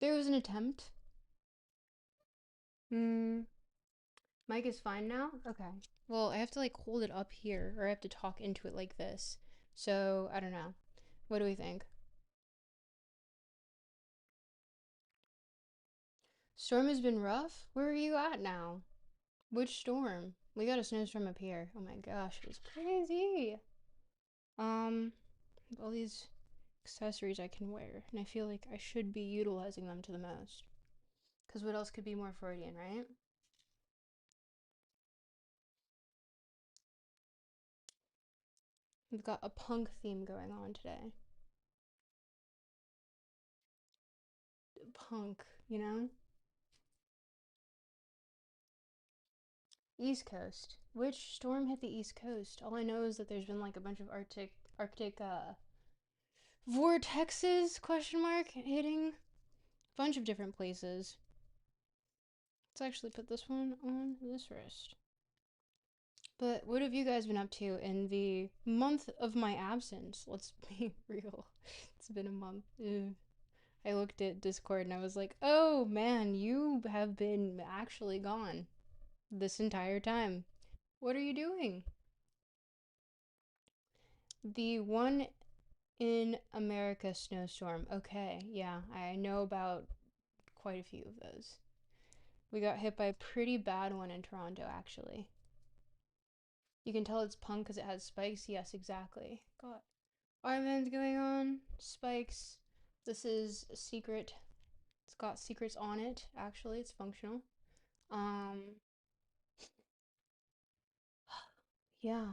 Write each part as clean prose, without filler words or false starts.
There was an attempt. Mic is fine now? Okay. Well, I have to like hold it up here, or I have to talk into it like this. So, I don't know. What do we think? Storm has been rough? Where are you at now? Which storm? We got a snowstorm up here. Oh my gosh, it was crazy. Um, all these accessories I can wear, and I feel like I should be utilizing them to the most. Because what else could be more Freudian, right? We've got a punk theme going on today. Punk, you know? East Coast. Which storm hit the East Coast? All I know is that there's been like a bunch of Arctic vortexes question mark hitting a bunch of different places. Let's actually put this one on this wrist. But what have you guys been up to in the month of my absence? Let's be real. It's been a month. Ugh. I looked at Discord and I was like, oh man, you have been actually gone this entire time. What are you doing? The one in America snowstorm. Okay, yeah, I know about quite a few of those. We got hit by a pretty bad one in Toronto, actually. You can tell it's punk because it has spikes. Yes, exactly. Got armbands going on, spikes. This is a secret. It's got secrets on it, actually. It's functional. Um, yeah.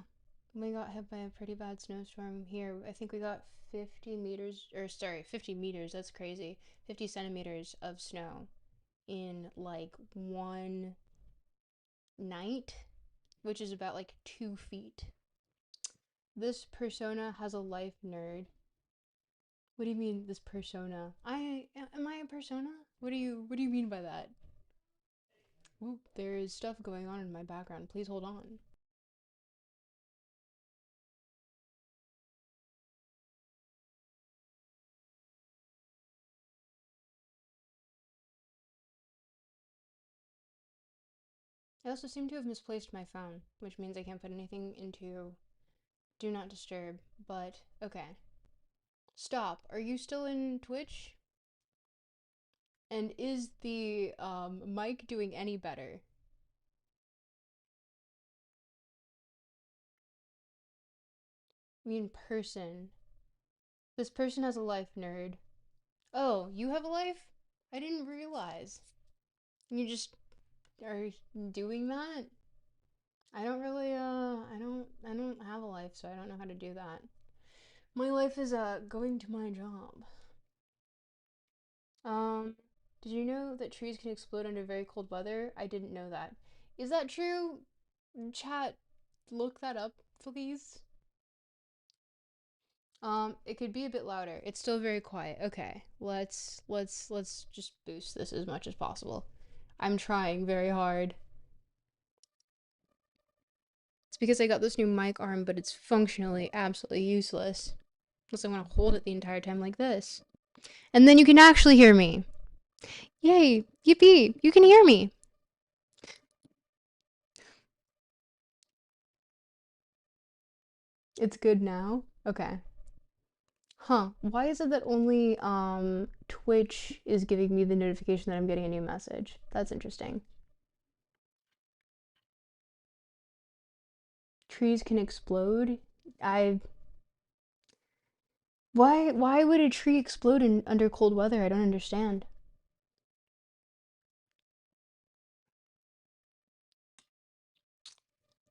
We got hit by a pretty bad snowstorm here. I think we got 50 meters, or sorry, 50 meters, that's crazy. 50 centimeters of snow in like one night, which is about like 2 feet. This persona has a life, nerd. What do you mean, this persona? Am I a persona? What do you mean by that? Ooh, there is stuff going on in my background. Please hold on. I also seem to have misplaced my phone, which means I can't put anything into do not disturb, but okay. Stop. Are you still in Twitch? And is the mic doing any better? I mean, person. This person has a life, nerd. Oh, you have a life? I didn't realize. You just are doing that? I don't really, I don't have a life, so I don't know how to do that. My life is, going to my job. Um, did you know that trees can explode under very cold weather? I didn't know that. Is that true? Chat, look that up, please. It could be a bit louder. It's still very quiet. Okay, let's just boost this as much as possible. I'm trying very hard. It's because I got this new mic arm, but it's functionally absolutely useless. Unless I want to hold it the entire time like this. And then you can actually hear me. Yay! Yippee! You can hear me! It's good now? Okay. Huh. Why is it that only Twitch is giving me the notification that I'm getting a new message? That's interesting. Trees can explode? I why would a tree explode under cold weather? I don't understand.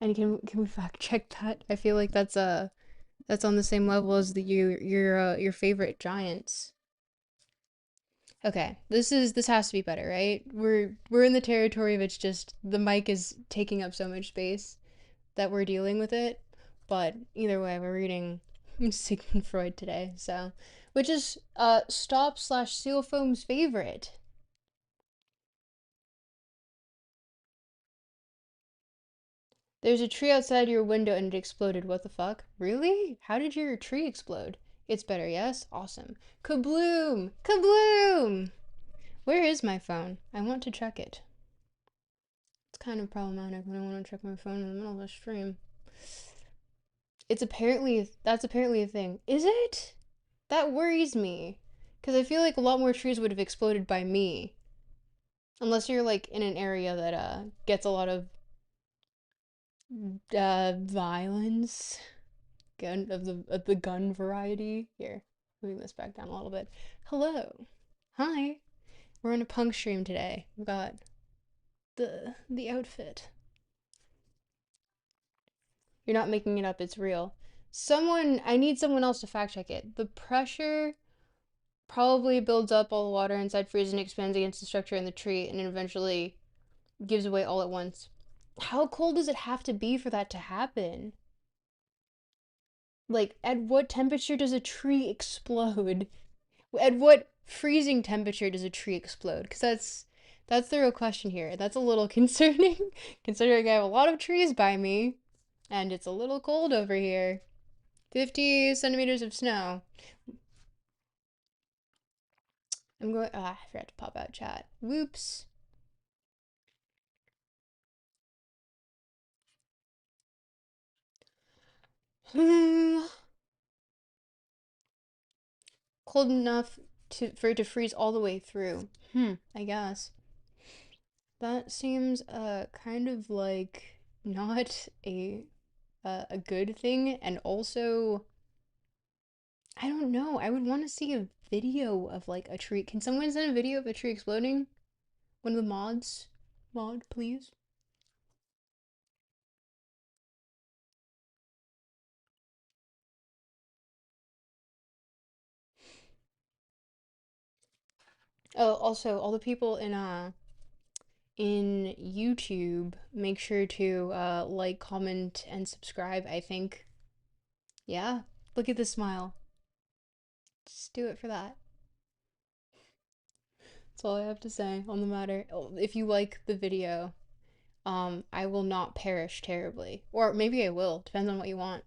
And can we fact check that? I feel like that's on the same level as your favorite giants. Okay, this has to be better, right? We're in the territory of it's just the mic is taking up so much space that we're dealing with it. But either way, we're reading Sigmund Freud today, so which is stop slash seal foam's favorite. There's a tree outside your window and it exploded. What the fuck? Really? How did your tree explode? It's better, yes? Awesome. Kabloom! Kabloom! Where is my phone? I want to check it. It's kind of problematic when I want to check my phone in the middle of a stream. That's apparently a thing. Is it? That worries me. Because I feel like a lot more trees would have exploded by me. Unless you're like in an area that gets a lot of violence of the gun variety. Here, moving this back down a little bit. Hello. Hi. We're in a punk stream today. We've got the outfit. You're not making it up, it's real. I need someone else to fact check it. The pressure probably builds up all the water inside freeze and expands against the structure in the tree and then eventually gives away all at once. How cold does it have to be for that to happen? Like, at what temperature does a tree explode? At what freezing temperature does a tree explode? Because that's the real question here. That's a little concerning, considering I have a lot of trees by me, and it's a little cold over here. 50 centimeters of snow. I forgot to pop out chat. Whoops. Cold enough for it to freeze all the way through. I guess. That seems kind of like not a good thing, and also I don't know. I would want to see a video of like a tree. Can someone send a video of a tree exploding? One of the mods? Mod, please. Oh, also, all the people in YouTube, make sure to like, comment, and subscribe, I think. Yeah, look at the smile. Just do it for that. That's all I have to say on the matter. Oh, if you like the video, I will not perish terribly. Or maybe I will, depends on what you want.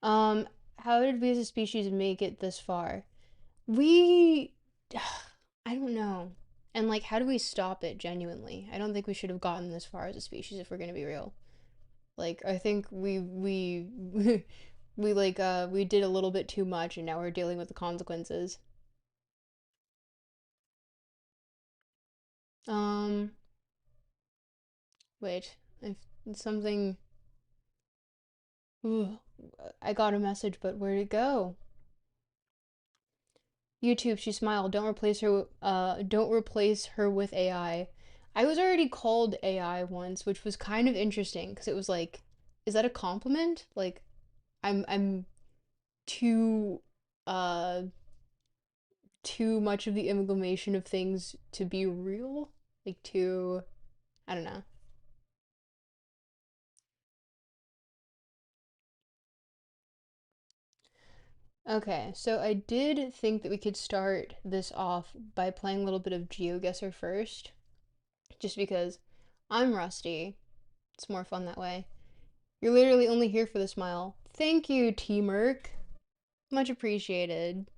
Um, how did we as a species make it this far? We, I don't know. And like, how do we stop it genuinely? I don't think we should have gotten this far as a species if we're gonna be real. Like, I think we did a little bit too much and now we're dealing with the consequences. Um, wait, if something, ooh, I got a message, but where'd it go? YouTube, she smiled. Don't replace her with AI. I was already called AI once, which was kind of interesting because it was like, is that a compliment? Like, I'm too uh too much of the amalgamation of things to be real. Like too, I don't know. Okay, so I did think that we could start this off by playing a little bit of GeoGuesser first, just because I'm rusty. It's more fun that way. You're literally only here for the smile. Thank you, T Merc. Much appreciated.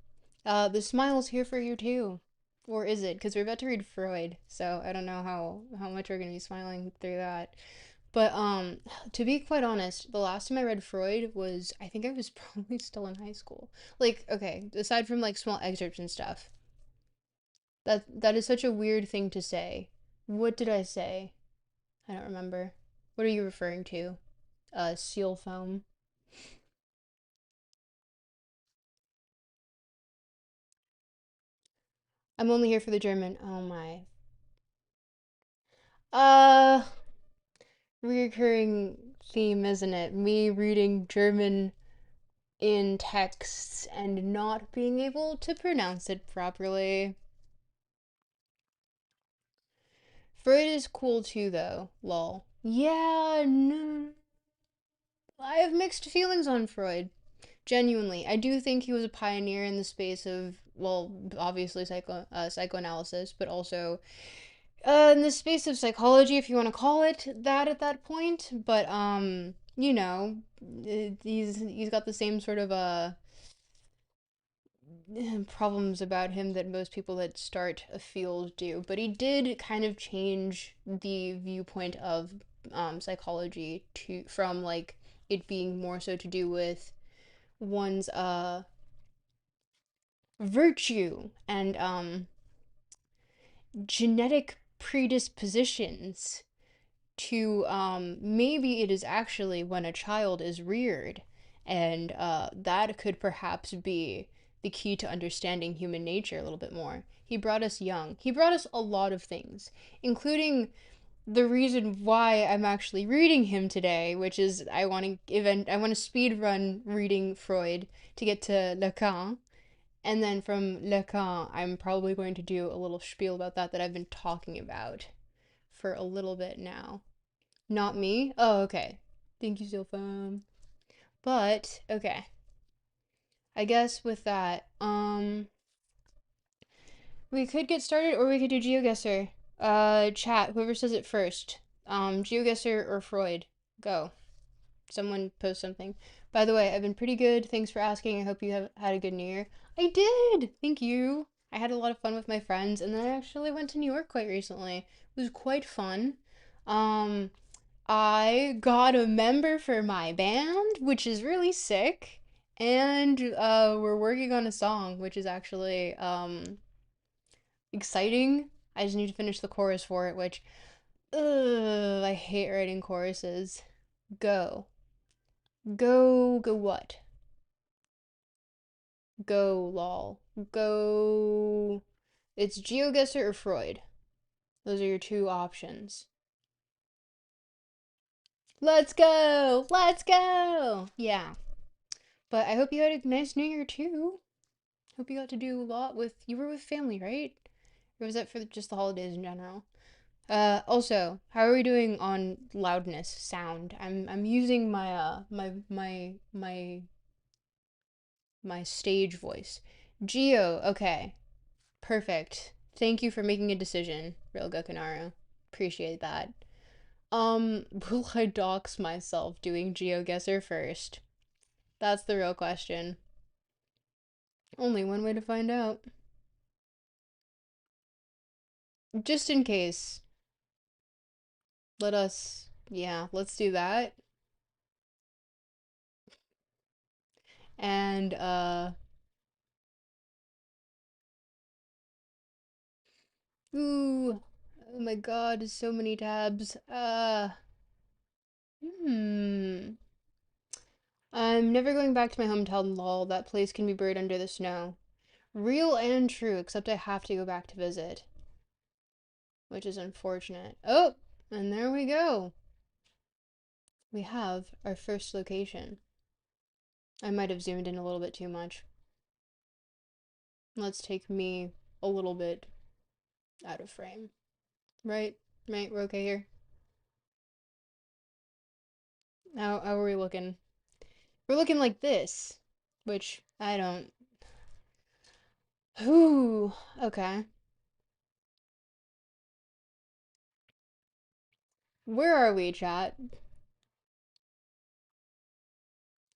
The smile's here for you too. Or is it? Because we're about to read Freud, so I don't know how much we're gonna be smiling through that. But to be quite honest, the last time I read Freud was I think I was probably still in high school. Like, okay, aside from like small excerpts and stuff. That is such a weird thing to say. What did I say? I don't remember. What are you referring to? Seal foam. I'm only here for the German. Oh my. Uh, Reoccurring theme, isn't it? Me reading German in texts and not being able to pronounce it properly. Freud is cool too, though. Lol. Yeah, no. I have mixed feelings on Freud. Genuinely, I do think he was a pioneer in the space of, well, obviously psychoanalysis, but also in the space of psychology, if you want to call it that at that point. But he's got the same sort of problems about him that most people that start a field do, but he did kind of change the viewpoint of psychology to from like it being more so to do with one's virtue and genetic predispositions to maybe it is actually when a child is reared, and that could perhaps be the key to understanding human nature a little bit more. He brought us young. He brought us a lot of things, including the reason why I'm actually reading him today, which is I want to speed run reading Freud to get to Lacan, and then from Lacan I'm probably going to do a little spiel about that I've been talking about for a little bit now. Not me? Oh, okay. Thank you, Sylphone. But, okay. I guess with that, we could get started or we could do GeoGuesser. Chat, whoever says it first. GeoGuesser or Freud. Go. Someone post something. By the way, I've been pretty good. Thanks for asking. I hope you have had a good New Year. I did! Thank you. I had a lot of fun with my friends, and then I actually went to New York quite recently. It was quite fun. Um, I got a member for my band, which is really sick. And we're working on a song, which is actually exciting. I just need to finish the chorus for it, which, I hate writing choruses. Go. Go what? Go lol. Go. It's GeoGuessr or Freud. Those are your two options. Let's go! Let's go! Yeah. But I hope you had a nice New Year too. Hope you got to do a lot with. You were with family, right? Or was that for just the holidays in general? Also, how are we doing on loudness, sound? I'm using my my stage voice. Geo, okay. Perfect. Thank you for making a decision, Real Gokinaru. Appreciate that. Will I dox myself doing GeoGuessr first? That's the real question. Only one way to find out. Just in case. Yeah, let's do that. And, ooh, oh my god, so many tabs. Hmm. I'm never going back to my hometown, lol. That place can be buried under the snow. Real and true, except I have to go back to visit, which is unfortunate. Oh, and there we go. We have our first location. I might have zoomed in a little bit too much. Let's take me a little bit out of frame. Right? Right, we're okay here. How are we looking? We're looking like this, which I don't. Ooh, okay. Where are we, chat?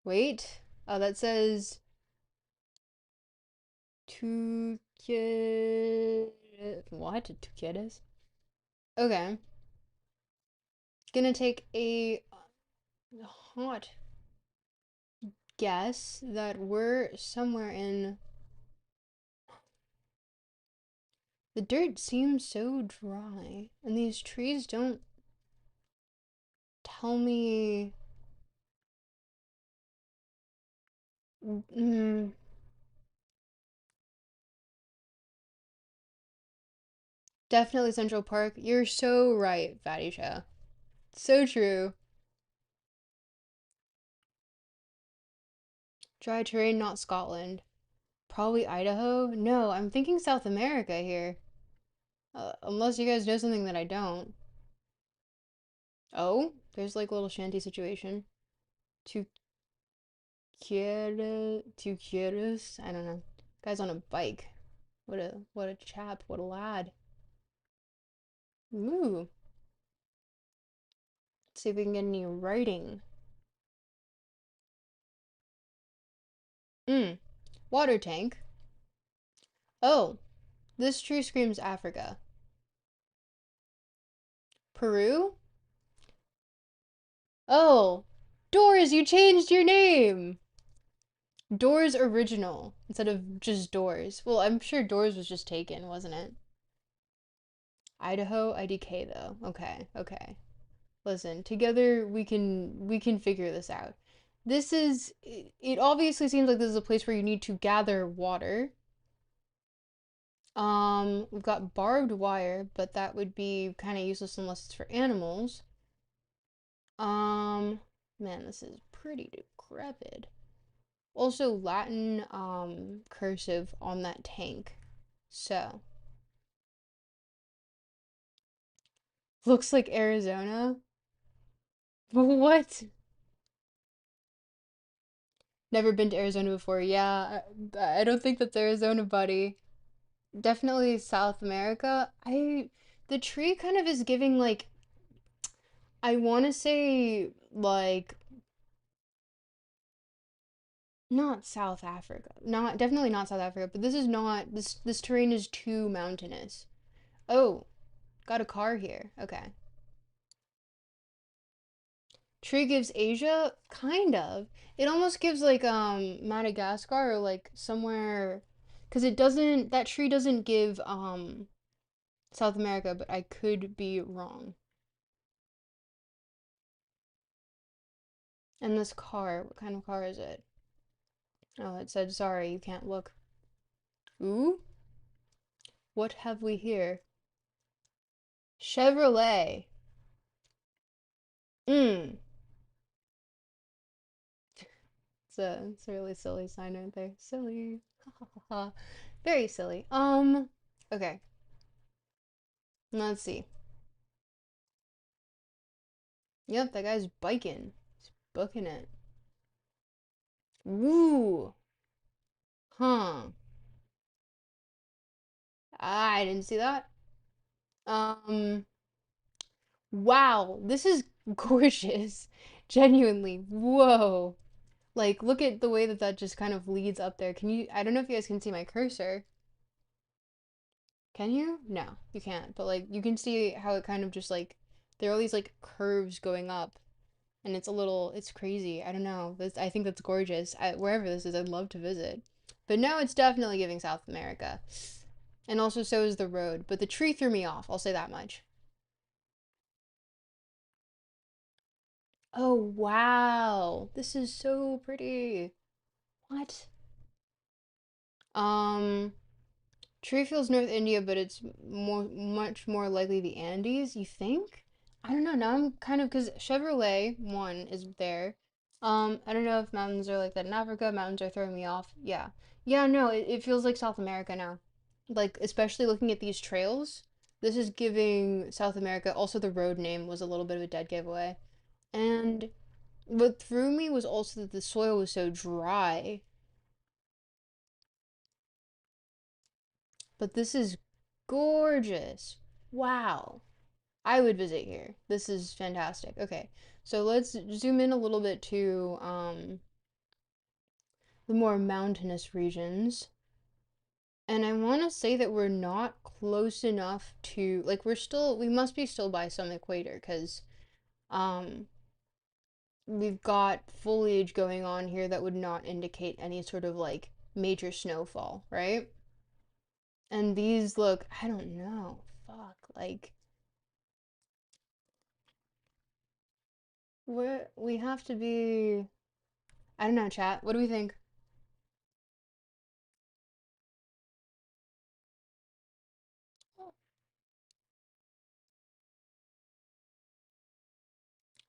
Wait. Oh, that says two kid. What? Two kiddos? Okay. Gonna take a hot guess that we're somewhere in. The dirt seems so dry, and these trees don't tell me. Mm, definitely Central Park. You're so right, Fatty Show. So true. Dry terrain, not Scotland. Probably Idaho? No, I'm thinking South America here. Unless you guys know something that I don't. Oh, there's like a little shanty situation. Two two quieres? I don't know. Guy's on a bike. What a chap, what a lad. Ooh. Let's see if we can get any writing. Hmm. Water tank. Oh, this tree screams Africa. Peru? Oh, Doors, you changed your name! Doors Original instead of just Doors. Well, I'm sure Doors was just taken, wasn't it? Idaho, IDK though. Okay, okay. Listen, together we can figure this out. It obviously seems like this is a place where you need to gather water. We've got barbed wire, but that would be kind of useless unless it's for animals. Um, man, this is pretty decrepit. Also Latin cursive on that tank. So, looks like Arizona. What? Never been to Arizona before. Yeah, I don't think that's Arizona, buddy. Definitely South America. The tree kind of is giving like I want to say like not South Africa. Not definitely not South Africa, but this is not this terrain is too mountainous. Oh, got a car here. Okay. Tree gives Asia kind of. It almost gives like Madagascar or like somewhere cuz it doesn't that tree doesn't give South America, but I could be wrong. And this car, what kind of car is it? Oh, it said sorry, you can't look. Ooh, what have we here? Chevrolet. Mmm. It's a really silly sign right there. Silly. Ha ha ha ha. Very silly. Okay. Let's see. Yep, that guy's biking. He's booking it. Woo. Huh. I didn't see that. Um, wow, this is gorgeous. Genuinely. Whoa. Like, look at the way that that just kind of leads up there. I don't know if you guys can see my cursor. Can you? No, you can't. But like, you can see how it kind of just like, there are all these like curves going up. And it's crazy. I don't know. I think that's gorgeous. Wherever this is, I'd love to visit. But no, it's definitely giving South America. And also so is the road. But the tree threw me off, I'll say that much. Oh, wow. This is so pretty. What? Um, Tree feels North India, but it's much more likely the Andes, you think? I don't know. Now I'm kind of because Chevrolet one is there. I don't know if mountains are like that in Africa. Mountains are throwing me off. Yeah. Yeah, no, it feels like South America now. Like, especially looking at these trails, this is giving South America. Also, the road name was a little bit of a dead giveaway. And what threw me was also that the soil was so dry. But this is gorgeous. Wow. I would visit here. This is fantastic. Okay, so let's zoom in a little bit to the more mountainous regions. And I want to say that we're not close enough to, like, we must be still by some equator because um, we've got foliage going on here that would not indicate any sort of, like, major snowfall, right? And these look, I don't know, fuck, like, we have to be, I don't know, chat. What do we think?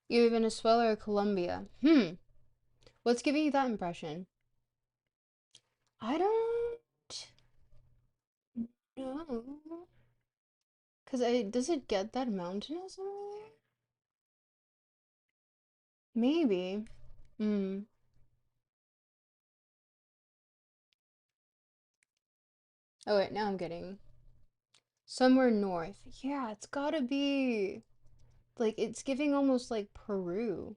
Either Venezuela or Colombia. What's giving you that impression? I don't know. Does it get that mountainous over there? Maybe. Hmm. Oh wait, now I'm getting somewhere north. Yeah, it's gotta be like it's giving almost like Peru.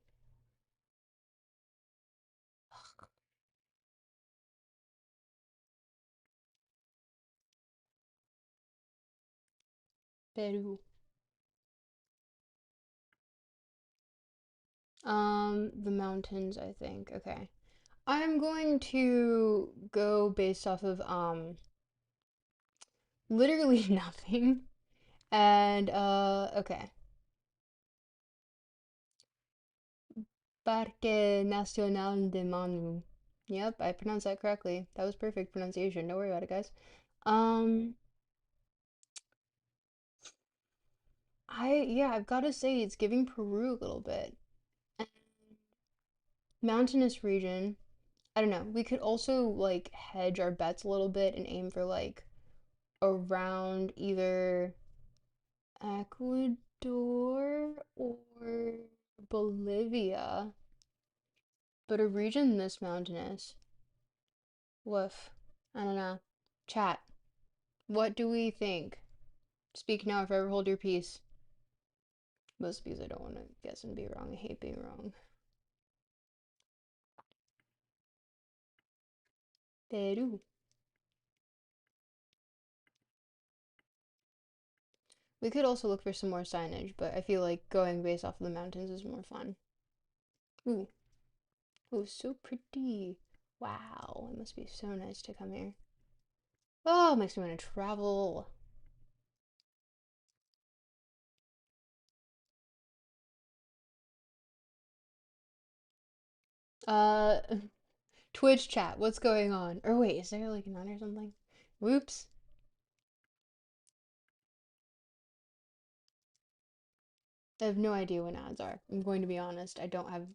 Peru. The mountains, I think. Okay. I'm going to go based off of literally nothing. And okay. Parque Nacional de Manu. Yep, I pronounced that correctly. That was perfect pronunciation. Don't worry about it, guys. Um yeah, I've got to say it's giving Peru a little bit. And mountainous region. I don't know. We could also like hedge our bets a little bit and aim for like around either Ecuador or Bolivia, but a region this mountainous. Woof. I don't know. Chat. What do we think? Speak now if ever hold your peace. Most because I don't want to guess and be wrong. I hate being wrong. Peru. We could also look for some more signage, but I feel like going based off of the mountains is more fun. Ooh. Ooh, so pretty. Wow. It must be so nice to come here. Oh, it makes me want to travel. Uh, Twitch chat, what's going on? Or wait, is there like an ad or something? Whoops. I have no idea when ads are. I'm going to be honest. I don't have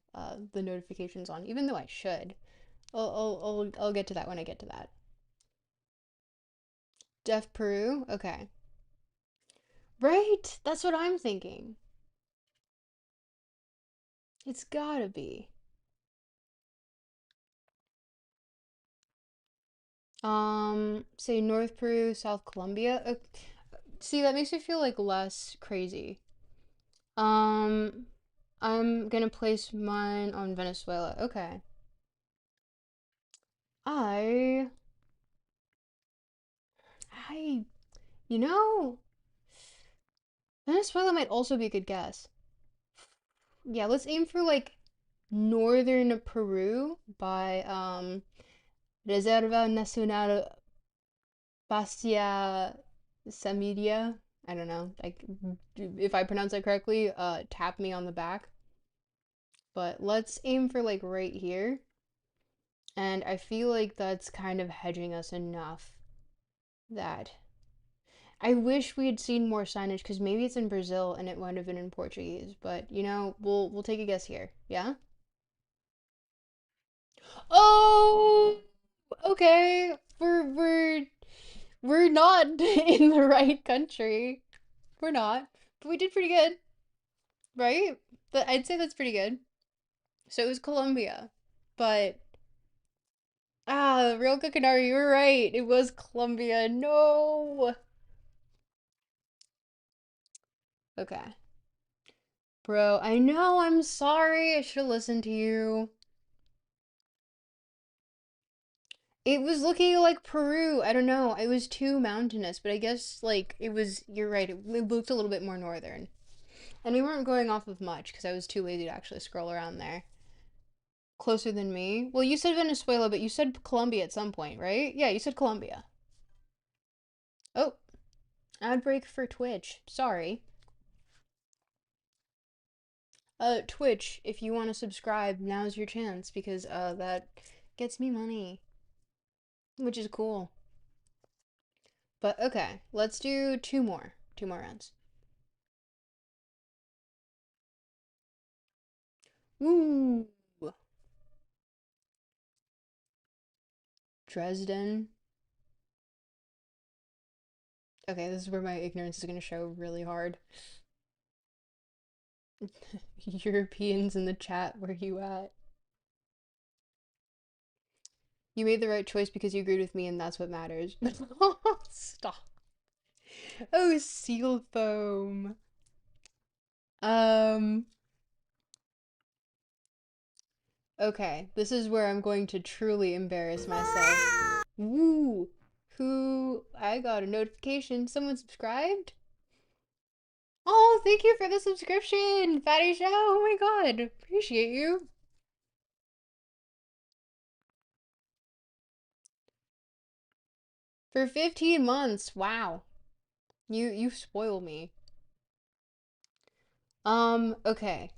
the notifications on, even though I should. I'll get to that when I get to that. Deaf Peru? Okay. Right? That's what I'm thinking. It's gotta be. Say North Peru, South Colombia. See, that makes me feel like less crazy. Um, I'm gonna place mine on Venezuela. Okay. I, I, you know, Venezuela might also be a good guess. Yeah, let's aim for like northern Peru by Reserva Nacional Bastia Samiria. I don't know. Like if I pronounce that correctly, tap me on the back. But let's aim for like right here. And I feel like that's kind of hedging us enough that I wish we had seen more signage because maybe it's in Brazil and it would have been in Portuguese. But we'll take a guess here. Yeah. Oh, okay. We're not in the right country. We're not, but we did pretty good, right? But I'd say that's pretty good. So it was Colombia, but Real Kukinari, you were right. It was Colombia. No. Okay. Bro, I know, I'm sorry. I should have listened to you. It was looking like Peru. I don't know. It was too mountainous, but I guess like you're right. It looked a little bit more northern. And we weren't going off of much because I was too lazy to actually scroll around there. Closer than me? Well, you said Venezuela, but you said Colombia at some point, right? Yeah, you said Colombia. Oh, ad break for Twitch. Sorry. Twitch, if you want to subscribe, now's your chance because that gets me money, which is cool. But okay, let's do two more. Two more rounds. Woo! Dresden. Okay, this is where my ignorance is going to show really hard. Europeans in the chat, where you at? You made the right choice because you agreed with me, and that's what matters. Stop. Oh, seal foam. Um, okay, this is where I'm going to truly embarrass myself. Woo! Who? I got a notification. Someone subscribed? Oh, thank you for the subscription, Fatty Show. Oh my god, appreciate you. For 15 months. Wow. You spoil me. Okay.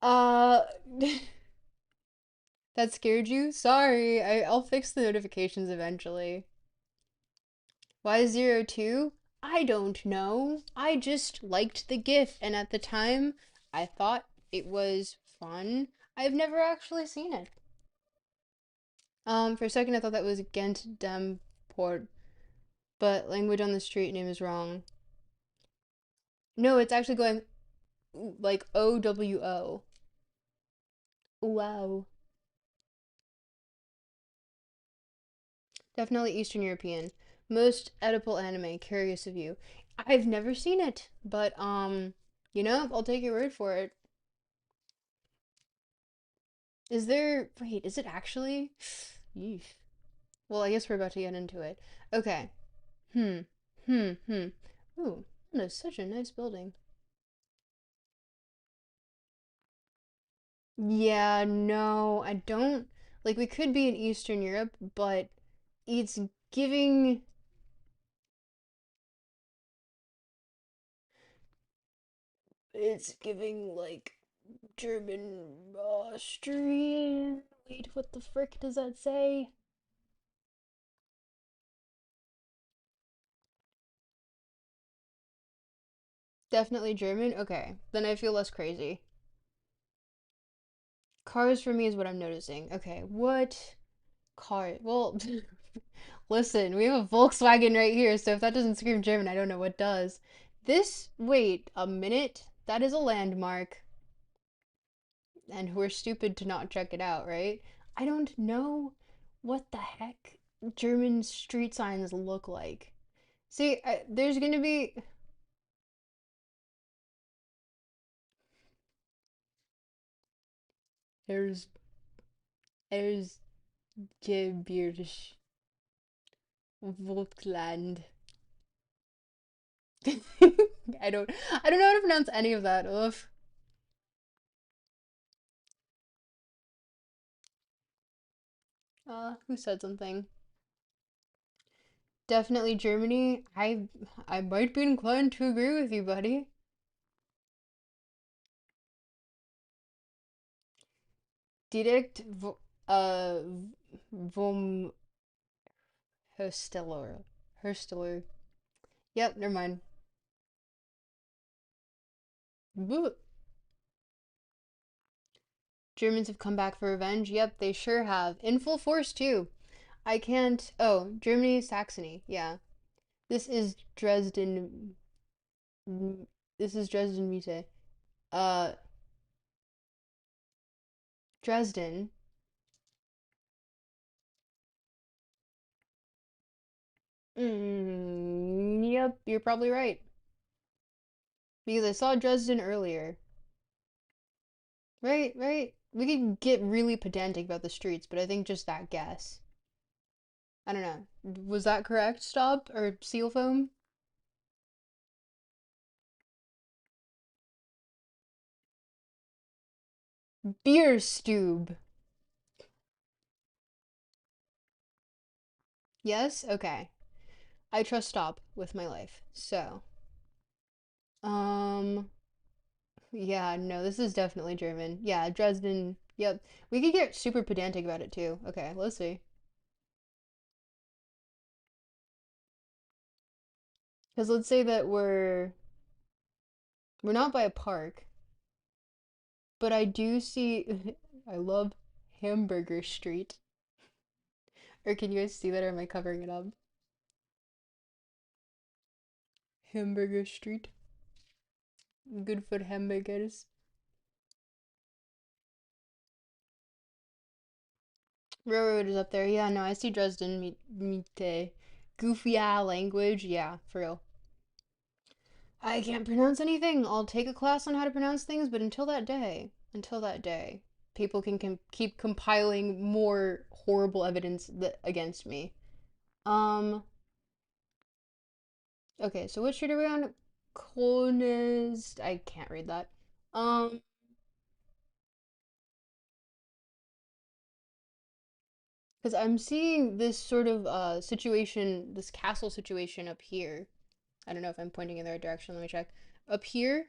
Uh that scared you? Sorry. I'll fix the notifications eventually. Why 02? I don't know. I just liked the GIF, and at the time, I thought it was fun. I've never actually seen it. For a second, I thought that was Ghent dem Port, but language on the street name is wrong. No, it's actually going like OWO. Wow. Definitely Eastern European. Most Oedipal anime, curious of you. I've never seen it, but I'll take your word for it. Is there, wait, is it actually? Yeesh. Well, I guess we're about to get into it. Okay. Hmm. Hmm. Ooh, that is such a nice building. Yeah, no, I don't. Like, we could be in Eastern Europe, but it's giving. It's giving, like, German Austrian. Wait, what the frick does that say? Definitely German? Okay, then I feel less crazy. Cars for me is what I'm noticing. Okay, what car? Well, listen, we have a Volkswagen right here, so if that doesn't scream German, I don't know what does. Wait a minute. That is a landmark, and we're stupid to not check it out, right? I don't know what the heck German street signs look like. See, there's gonna be. There's. There's Gebirge. Vogtland. I don't know how to pronounce any of that. Ugh. Who said something? Definitely Germany. I might be inclined to agree with you, buddy. Direkt uh vom Hersteller. Hersteller. Yep, never mind. Boo. Germans have come back for revenge. Yep, they sure have. In full force too. I can't. Oh, Germany, Saxony. Yeah. This is Dresden. This is Dresden Mitte. Uh, Dresden. Yep, you're probably right. Because I saw Dresden earlier. Right, right. We could get really pedantic about the streets, but I think just that guess. I don't know. Was that correct? Stop or seal foam? Beer stube. Yes? Okay. I trust stop with my life. So, um, yeah, no, this is definitely German. Yeah, Dresden. Yep. We could get super pedantic about it too. Okay, let's see. Because let's say that we're not by a park, but I do see I love Hamburger Street. Or can you guys see that or am I covering it up? Hamburger Street. Good for hamburgers. Railroad is up there. Yeah, no, I see Dresden Mitte. Goofy language. Yeah, for real. I can't pronounce anything. I'll take a class on how to pronounce things, but until that day, people can keep compiling more horrible evidence against me. Um, okay, so which street are we on? Colonist. I can't read that. Um, because I'm seeing this sort of situation, this castle situation up here. I don't know if I'm pointing in the right direction. Let me check. Up here,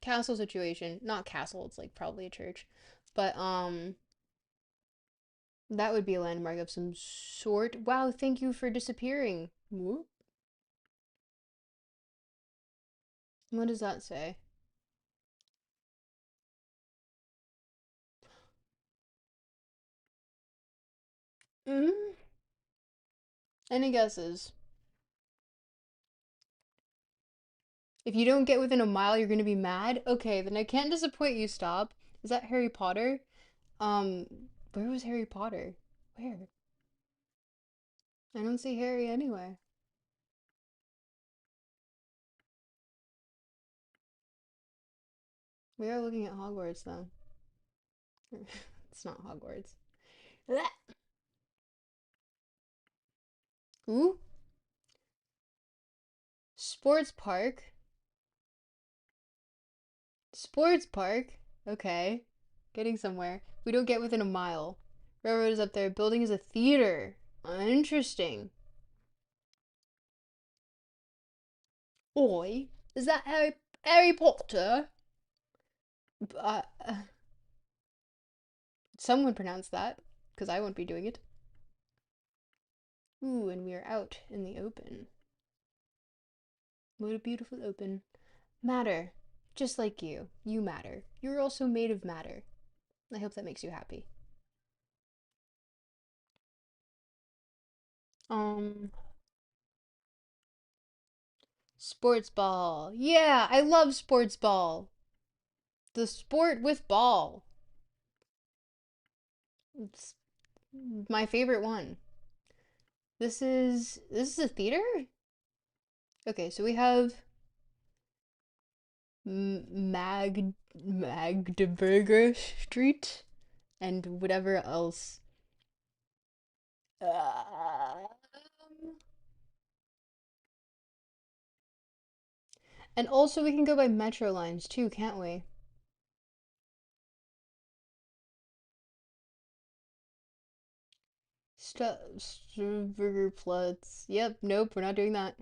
castle situation. Not castle. It's like probably a church, but that would be a landmark of some sort. Wow, thank you for disappearing. Whoop. What does that say? Mm? Any guesses? If you don't get within a mile, you're gonna be mad? Okay, then I can't disappoint you, stop. Is that Harry Potter? Um, where was Harry Potter? Where? I don't see Harry anywhere. We are looking at Hogwarts, though. It's not Hogwarts. Ooh, sports park. Sports park? Okay. Getting somewhere. We don't get within a mile. Railroad is up there. Building is a theater. Interesting. Oi, is that Harry Potter? Someone pronounce that, because I won't be doing it. Ooh, and we are out in the open. What a beautiful open. Matter. Just like you. You matter. You're also made of matter. I hope that makes you happy. Um, Sports ball. Yeah, I love sports ball. The sport with ball. It's my favorite one. This is a theater? Okay, so we have Magdeburger Street and whatever else. Um, and also we can go by metro lines too, can't we? Burger Platz. Yep, nope, we're not doing that.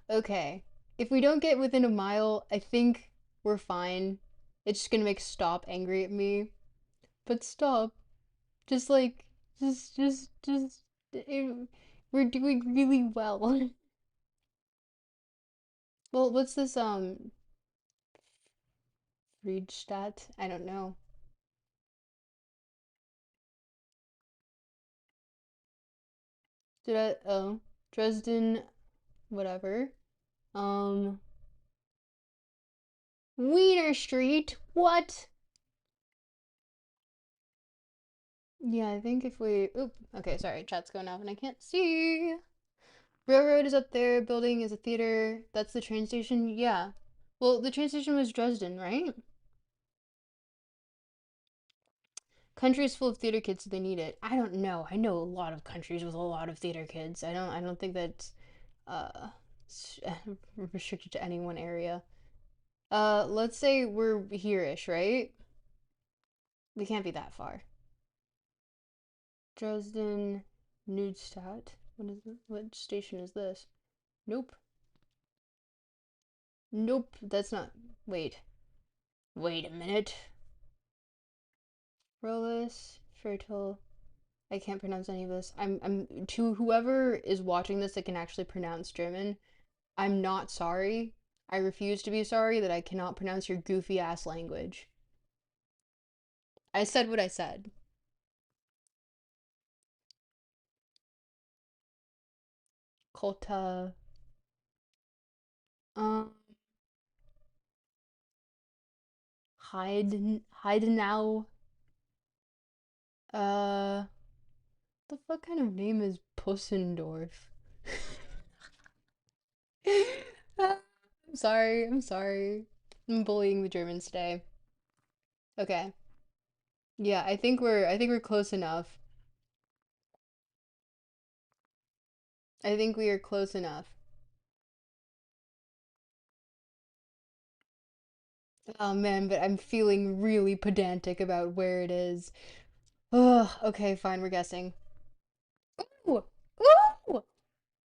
Okay. If we don't get within a mile, I think we're fine. It's just gonna make Stop angry at me. But Stop, just like, we're doing really well. Well, what's this, Friedstadt? I don't know. Oh, Dresden, whatever. Um, Wiener Street? What? Yeah, I think if we. Oop. Okay, sorry. Chat's going off and I can't see. Railroad is up there. Building is a theater. That's the train station. Yeah. Well, the train station was Dresden, right? Country is full of theater kids, so they need it. I don't know. I know a lot of countries with a lot of theater kids. I don't think that's uh restricted to any one area. Let's say we're here-ish, right? We can't be that far. Dresden, Neustadt. What is this? What station is this? Nope. Nope, that's not. Wait. Wait a minute. Rollis, Fertile. I can't pronounce any of this. I'm to whoever is watching this that can actually pronounce German. I'm not sorry. I refuse to be sorry that I cannot pronounce your goofy ass language. I said what I said. Kota. Um. Heidenau. Uh. The fuck kind of name is Pussendorf? I'm sorry. I'm sorry. I'm bullying the Germans today. Okay. Yeah, I think we're close enough. I think we are close enough. Oh man, but I'm feeling really pedantic about where it is. Ugh, okay, fine, we're guessing. Ooh! Ooh!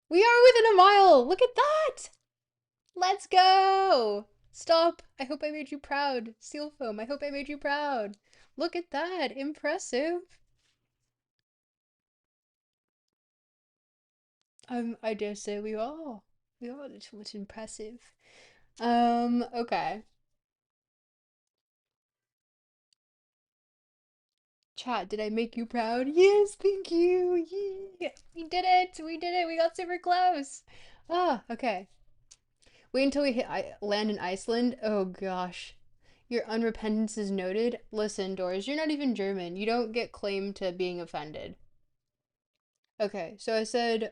We are within a mile! Look at that! Let's go! Stop! I hope I made you proud. Seal foam, I hope I made you proud. Look at that! Impressive! I dare say we are. We are a little bit impressive. Okay. Chat, did I make you proud? Yes, thank you. Yeah, we did it. We did it. We got super close. Ah, okay. Wait until we land in Iceland. Oh gosh. Your unrepentance is noted. Listen, Doris, you're not even German. You don't get claim to being offended. Okay, so I said,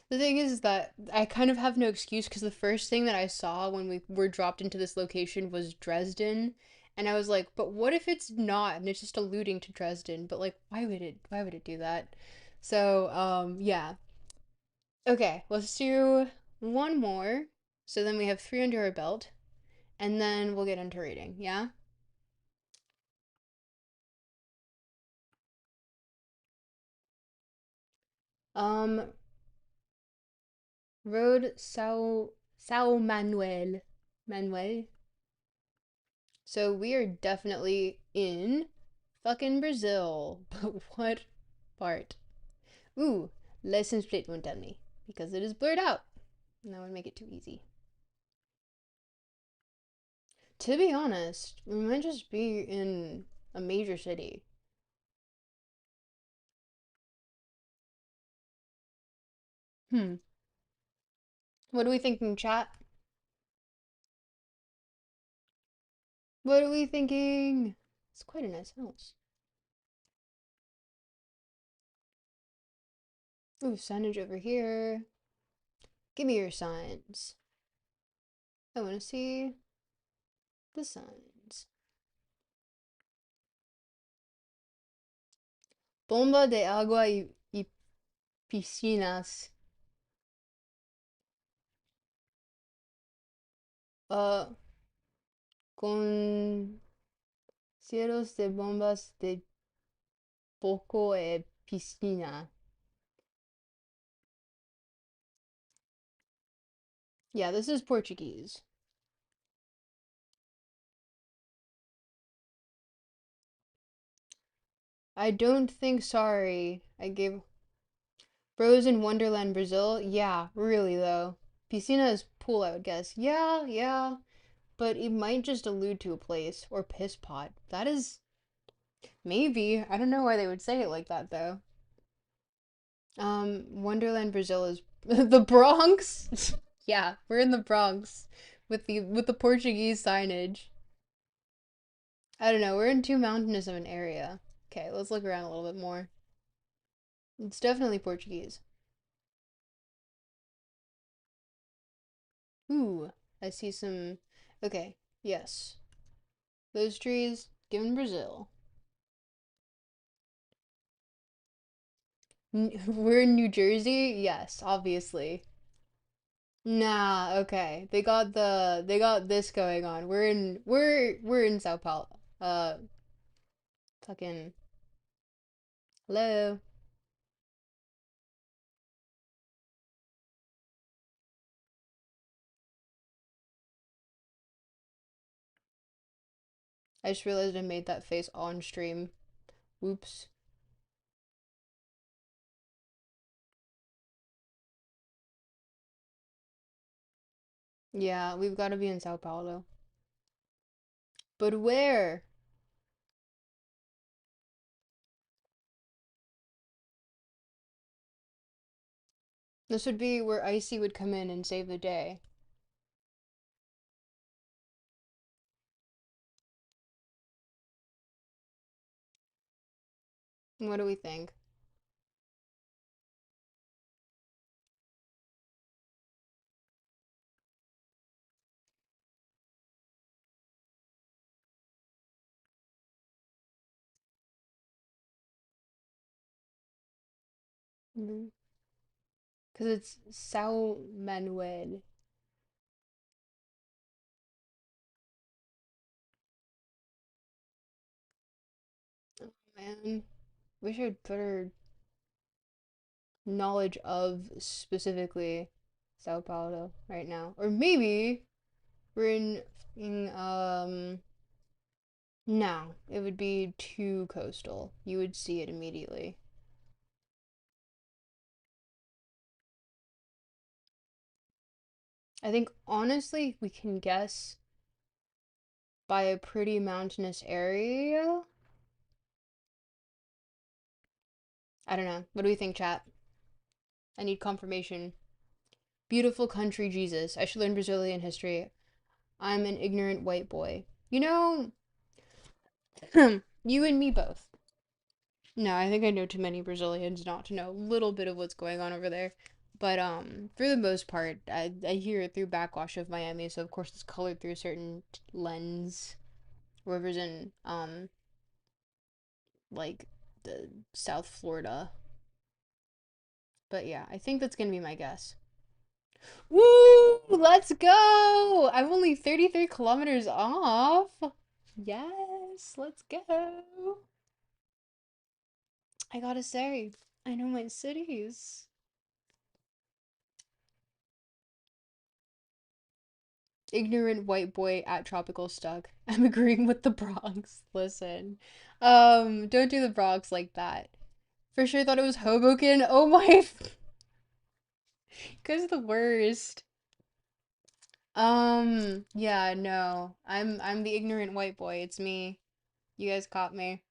the thing is that I kind of have no excuse because the first thing that I saw when we were dropped into this location was Dresden. And I was like, but what if it's not and it's just alluding to Dresden? But like, why would it do that? So, yeah. Okay, let's do one more. So then we have three under our belt, and then we'll get into reading, yeah? Um, Road Sao Manuel. Manuel. So we are definitely in fucking Brazil. But what part? Ooh, license plate won't tell me because it is blurred out. And that would make it too easy. To be honest, we might just be in a major city. Hmm. What are we thinking, chat? What are we thinking? It's quite a nice house. Ooh, signage over here. Give me your signs. I want to see the signs. Bomba de agua y piscinas. Uh, con cielos de bombas de poco e piscina. Yeah, this is Portuguese. I don't think sorry. I gave Frozen Wonderland Brazil. Yeah, really though. Piscina is pool, I would guess. Yeah, yeah. But it might just allude to a place or piss pot. That is maybe. I don't know why they would say it like that though. Wonderland Brazil is the Bronx. Yeah, we're in the Bronx with the Portuguese signage. I don't know. We're in too mountainous of an area. Okay, let's look around a little bit more. It's definitely Portuguese. Ooh, I see some. Okay, yes. Those trees, given Brazil. We're in New Jersey? Yes, obviously. Nah, okay. They got this going on. We're in Sao Paulo. Fucking hello. I just realized I made that face on stream. Oops. Yeah, we've got to be in Sao Paulo. But where? This would be where Icy would come in and save the day. What do we think? Mm-hmm. Because it's Sao Manuel. Man, wish I had better knowledge of specifically Sao Paulo right now. Or maybe we're in. No, it would be too coastal. You would see it immediately. I think honestly we can guess by a pretty mountainous area. I don't know. What do we think, chat? I need confirmation. Beautiful country, Jesus. I should learn Brazilian history. I'm an ignorant white boy. You know, you and me both. No, I think I know too many Brazilians not to know a little bit of what's going on over there. But for the most part, I hear it through backwash of Miami, so of course it's colored through a certain lens. Whoever's in like the South Florida. But yeah, I think that's gonna be my guess. Woo! Let's go! I'm only 33 kilometers off. Yes, let's go. I gotta say, I know my cities. Ignorant white boy at Tropical Stuck. I'm agreeing with the Bronx. Listen. Don't do the Bronx like that. For sure thought it was Hoboken. Oh my, you guys are the worst. Yeah, no. I'm the ignorant white boy. It's me. You guys caught me.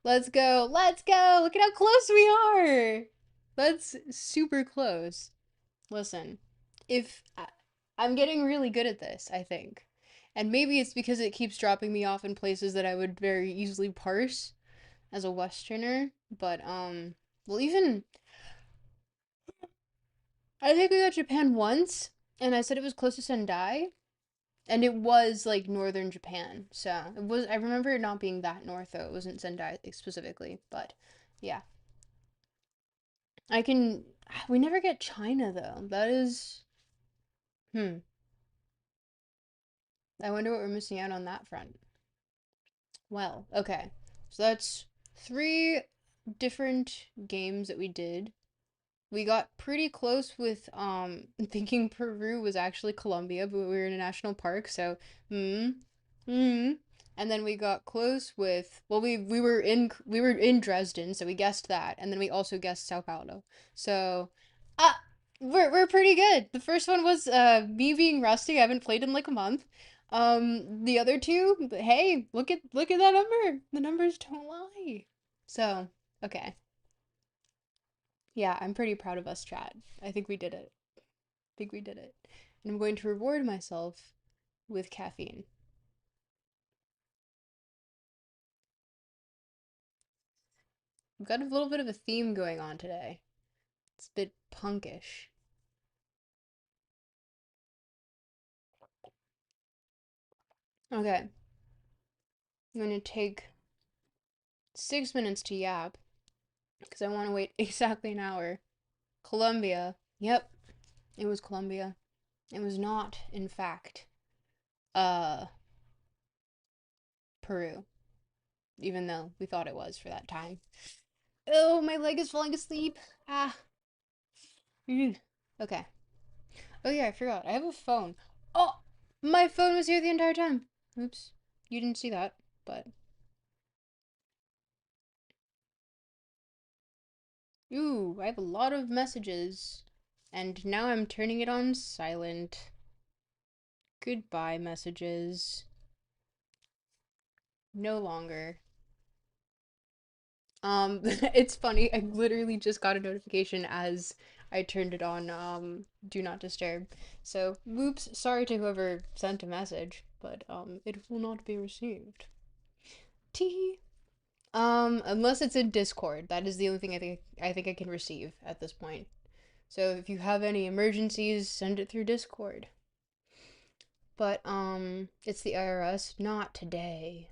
Let's go. Let's go. Look at how close we are. That's super close. Listen, if I'm getting really good at this, I think. And maybe it's because it keeps dropping me off in places that I would very easily parse as a Westerner, but well even I think we got Japan once and I said it was close to Sendai and it was like northern Japan. So, it was I remember it not being that north though. It wasn't Sendai specifically, but yeah. I can we never get China though. That is hmm. I wonder what we're missing out on that front. Well, okay. So that's three different games that we did. We got pretty close with thinking Peru was actually Colombia, but we were in a national park, so hmm. Hmm. And then we got close with well we were in Dresden, so we guessed that, and then we also guessed Sao Paulo. So ah we're pretty good. The first one was me being rusty. I haven't played in like a month. The other two, hey, look at that number. The numbers don't lie. So, okay. Yeah, I'm pretty proud of us, chat. I think we did it. I think we did it. And I'm going to reward myself with caffeine. We've got a little bit of a theme going on today. It's a bit punkish. Okay, I'm going to take 6 minutes to yap because I want to wait exactly an hour. Colombia. Yep, it was Colombia. It was not, in fact, uh, Peru, even though we thought it was for that time. Oh, my leg is falling asleep. Ah. Okay. Oh yeah, I forgot. I have a phone. Oh, my phone was here the entire time. Oops. You didn't see that, but ooh, I have a lot of messages. And now I'm turning it on silent. Goodbye messages. No longer. It's funny. I literally just got a notification as I turned it on do not disturb. So, whoops, sorry to whoever sent a message, but it will not be received. Tee. Unless it's in Discord. That is the only thing I think I can receive at this point. So if you have any emergencies, send it through Discord. But it's the IRS, not today.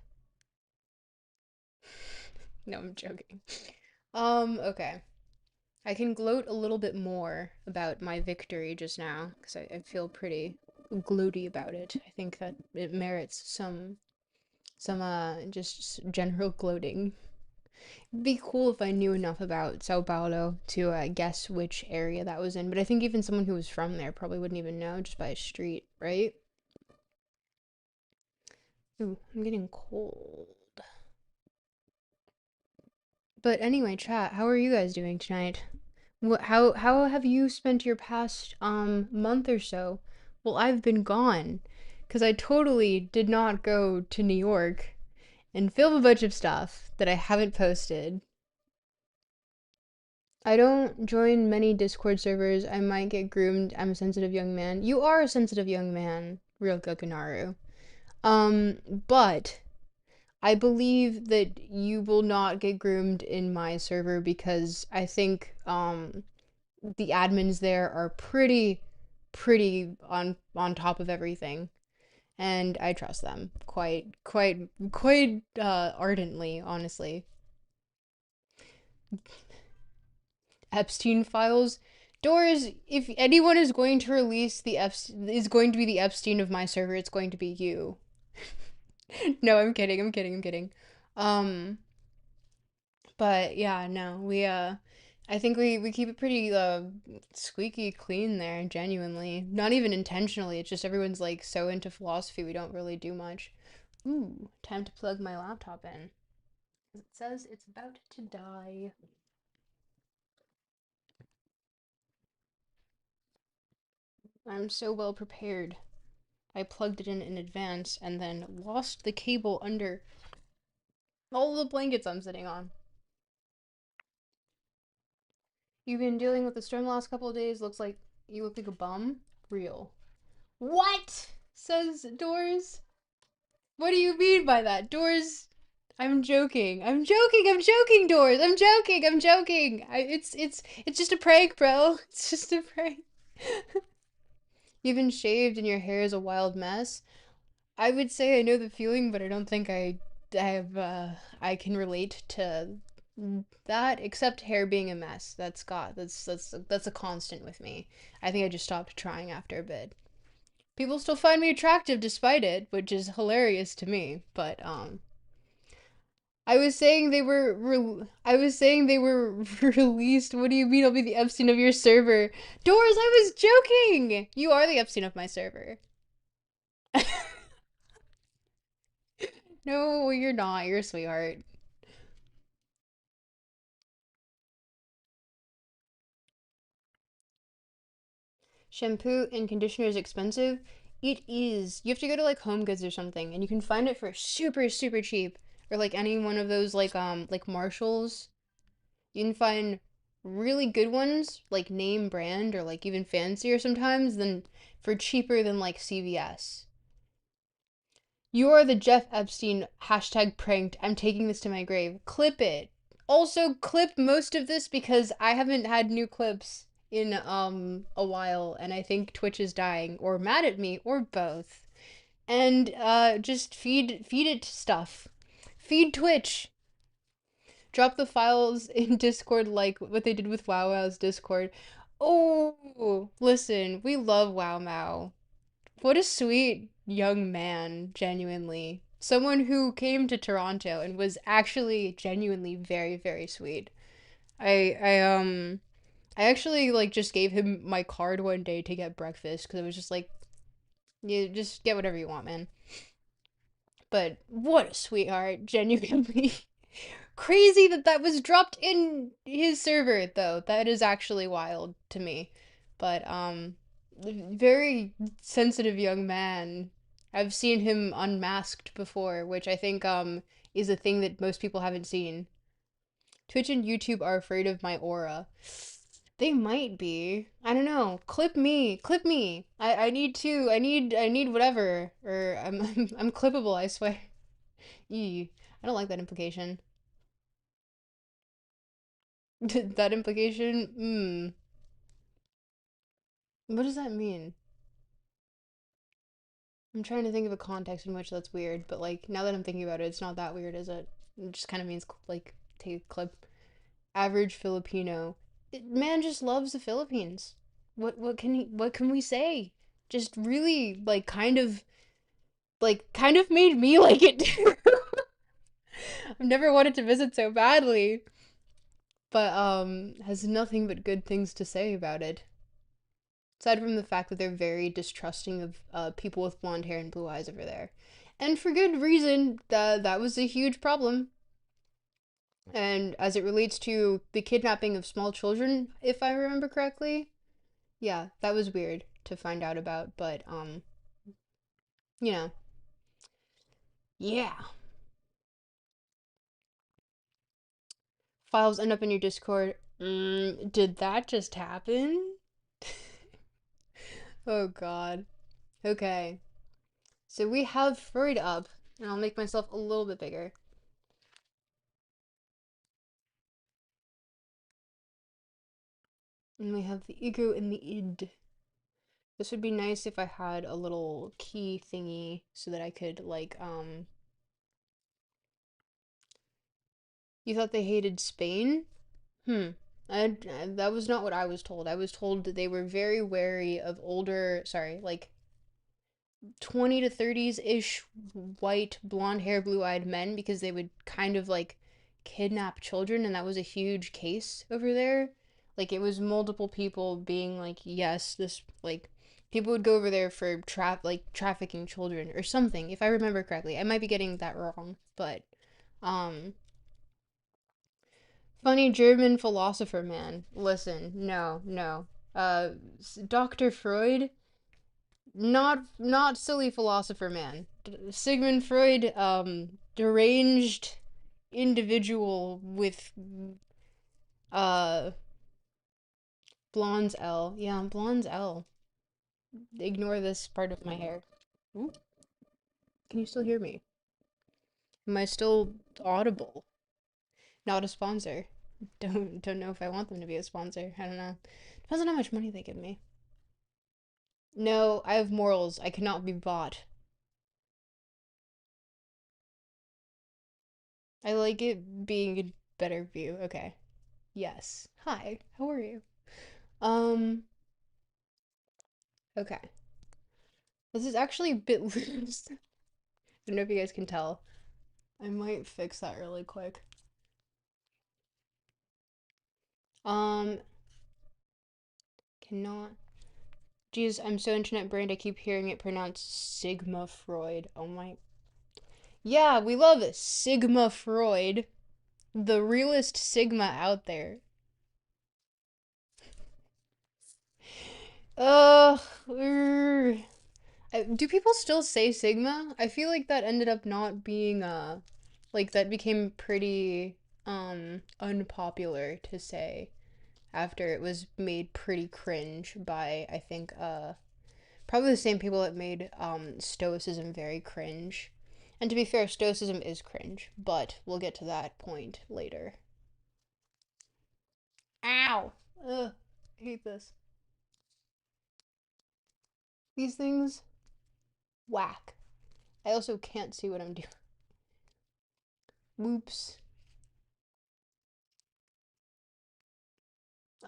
No, I'm joking. Okay. I can gloat a little bit more about my victory just now because I feel pretty gloaty about it. I think that it merits some just general gloating. It'd be cool if I knew enough about Sao Paulo to guess which area that was in, but I think even someone who was from there probably wouldn't even know just by a street, right? Ooh, I'm getting cold. But anyway, chat, how are you guys doing tonight? How have you spent your past month or so? Well, I've been gone because I totally did not go to New York and film a bunch of stuff that I haven't posted. I don't join many Discord servers. I might get groomed. I'm a sensitive young man. You are a sensitive young man, real Gokunaru. But I believe that you will not get groomed in my server because I think the admins there are pretty on top of everything, and I trust them quite ardently, honestly. Epstein files. Doors, if anyone is going to release is going to be the Epstein of my server, it's going to be you. No, I'm kidding. Um, but yeah, no, I think we keep it pretty squeaky clean there, genuinely. Not even intentionally. It's just everyone's like so into philosophy, we don't really do much. Ooh, time to plug my laptop in. It says it's about to die. I'm so well prepared. I plugged it in advance and then lost the cable under all the blankets I'm sitting on. You've been dealing with the storm the last couple of days. Looks like you look like a bum. Real. What? Says Doors. What do you mean by that? Doors. I'm joking, Doors. I'm joking. It's just a prank, bro. It's just a prank. You've been shaved and your hair is a wild mess. I would say I know the feeling, but I don't think I can relate to that except hair being a mess. That's a constant with me. I think I just stopped trying after a bit. People still find me attractive despite it, which is hilarious to me, but I was saying they were released. What do you mean I'll be the Epstein of your server? Doors, I was joking. You are the Epstein of my server. No, you're not. You're a sweetheart. Shampoo and conditioner is expensive. It is. You have to go to like Home Goods or something, and you can find it for super cheap, or like any one of those like Marshalls. You can find really good ones, like name brand or like even fancier sometimes than for cheaper than like CVS. You are the Jeff Epstein hashtag pranked. I'm taking this to my grave. Clip it. Also, clip most of this because I haven't had new clips in a while, and I think Twitch is dying or mad at me or both. And just feed it stuff. Feed Twitch. Drop the files in Discord like what they did with Wow Wow's Discord. Oh, listen, we love Wow Wow. What a sweet young man, genuinely. Someone who came to Toronto and was actually genuinely very sweet. I I actually like just gave him my card one day to get breakfast because I was just like, you just get whatever you want, man. But what a sweetheart, genuinely. Crazy that that was dropped in his server though. That is actually wild to me. But very sensitive young man. I've seen him unmasked before, which I think is a thing that most people haven't seen. Twitch and YouTube are afraid of my aura. They might be. I don't know. Clip me. Clip me. I need whatever. Or I'm clippable, I swear. Eee. I don't like that implication. That implication? What does that mean? I'm trying to think of a context in which that's weird, but like now that I'm thinking about it, it's not that weird, is it? It just kind of means like take a clip. average Filipino. Man just loves the Philippines. What can we say? Just really kind of made me like it too. I've never wanted to visit so badly, but has nothing but good things to say about it. Aside from the fact that they're very distrusting of people with blonde hair and blue eyes over there. And for good reason, that was a huge problem. And as it relates to the kidnapping of small children, if I remember correctly, yeah, that was weird to find out about, but you know, yeah. Files end up in your Discord. Did that just happen? Oh god. Okay. So we have Freud up, and I'll make myself a little bit bigger. And we have the ego and the id. This would be nice if I had a little key thingy so that I could you thought they hated Spain? Hmm. That was not what I was told. I was told that they were very wary of older, sorry, like 20 to 30s ish white, blonde hair, blue eyed men because they would kind of kidnap children, and that was a huge case over there. Like, it was multiple people being like, yes, this, people would go over there for trafficking children or something, if I remember correctly. I might be getting that wrong, but, um, funny German philosopher man. Listen, no, no. Uh, Dr. Freud, not silly philosopher man. Sigmund Freud, deranged individual with uh blonde's L. Yeah, blonde's L. Ignore this part of my hair. Ooh, can you still hear me? Am I still audible? Not a sponsor. Don't know if I want them to be a sponsor. I don't know. Depends on how much money they give me. No, I have morals. I cannot be bought. I like it being a better view. Okay. Yes. Hi. How are you? Um, okay. This is actually a bit loose. I don't know if you guys can tell. I might fix that really quick. Um, cannot. Geez, I'm so internet brained I keep hearing it pronounced Sigma Freud. Oh my. Yeah, we love Sigma Freud. The realest Sigma out there. Ugh. Do people still say Sigma? I feel like that ended up not being that became pretty unpopular to say after it was made pretty cringe by I think probably the same people that made Stoicism very cringe. And to be fair, Stoicism is cringe, but we'll get to that point later. Ow! Ugh, I hate this. These things whack. I also can't see what I'm doing. Whoops.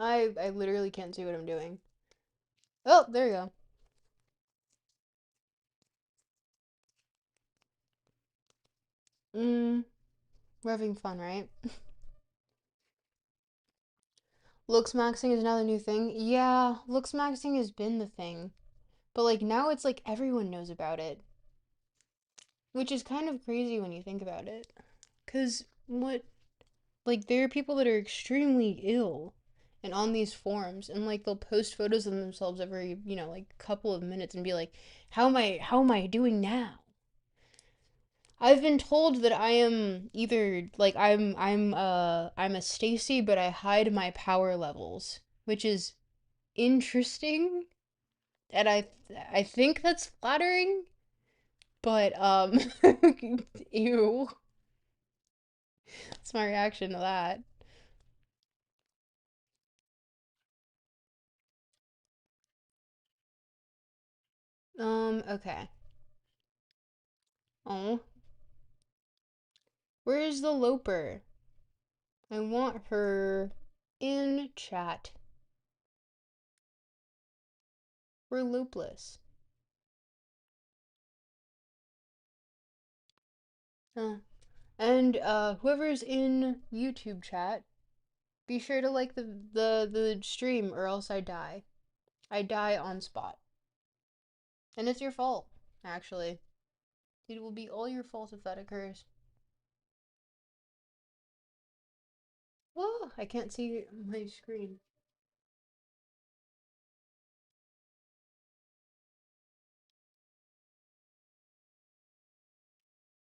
I literally can't see what I'm doing. Oh, there you go. We're having fun, right? Looks maxing is now the new thing. Yeah, looks maxing has been the thing. But now it's like everyone knows about it, which is kind of crazy when you think about it. Cuz what there are people that are extremely ill and on these forums and they'll post photos of themselves every, couple of minutes and be like, how am I doing now?" I've been told that I am either I'm a Stacy, but I hide my power levels, which is interesting, and I think that's flattering, but ew. That's my reaction to that. Okay. Oh, where is the Loper? I want her in chat. We're loopless. And whoever's in YouTube chat, be sure to like the stream or else I die. I die on spot. And it's your fault, actually. It will be all your fault if that occurs. Whoa, I can't see my screen.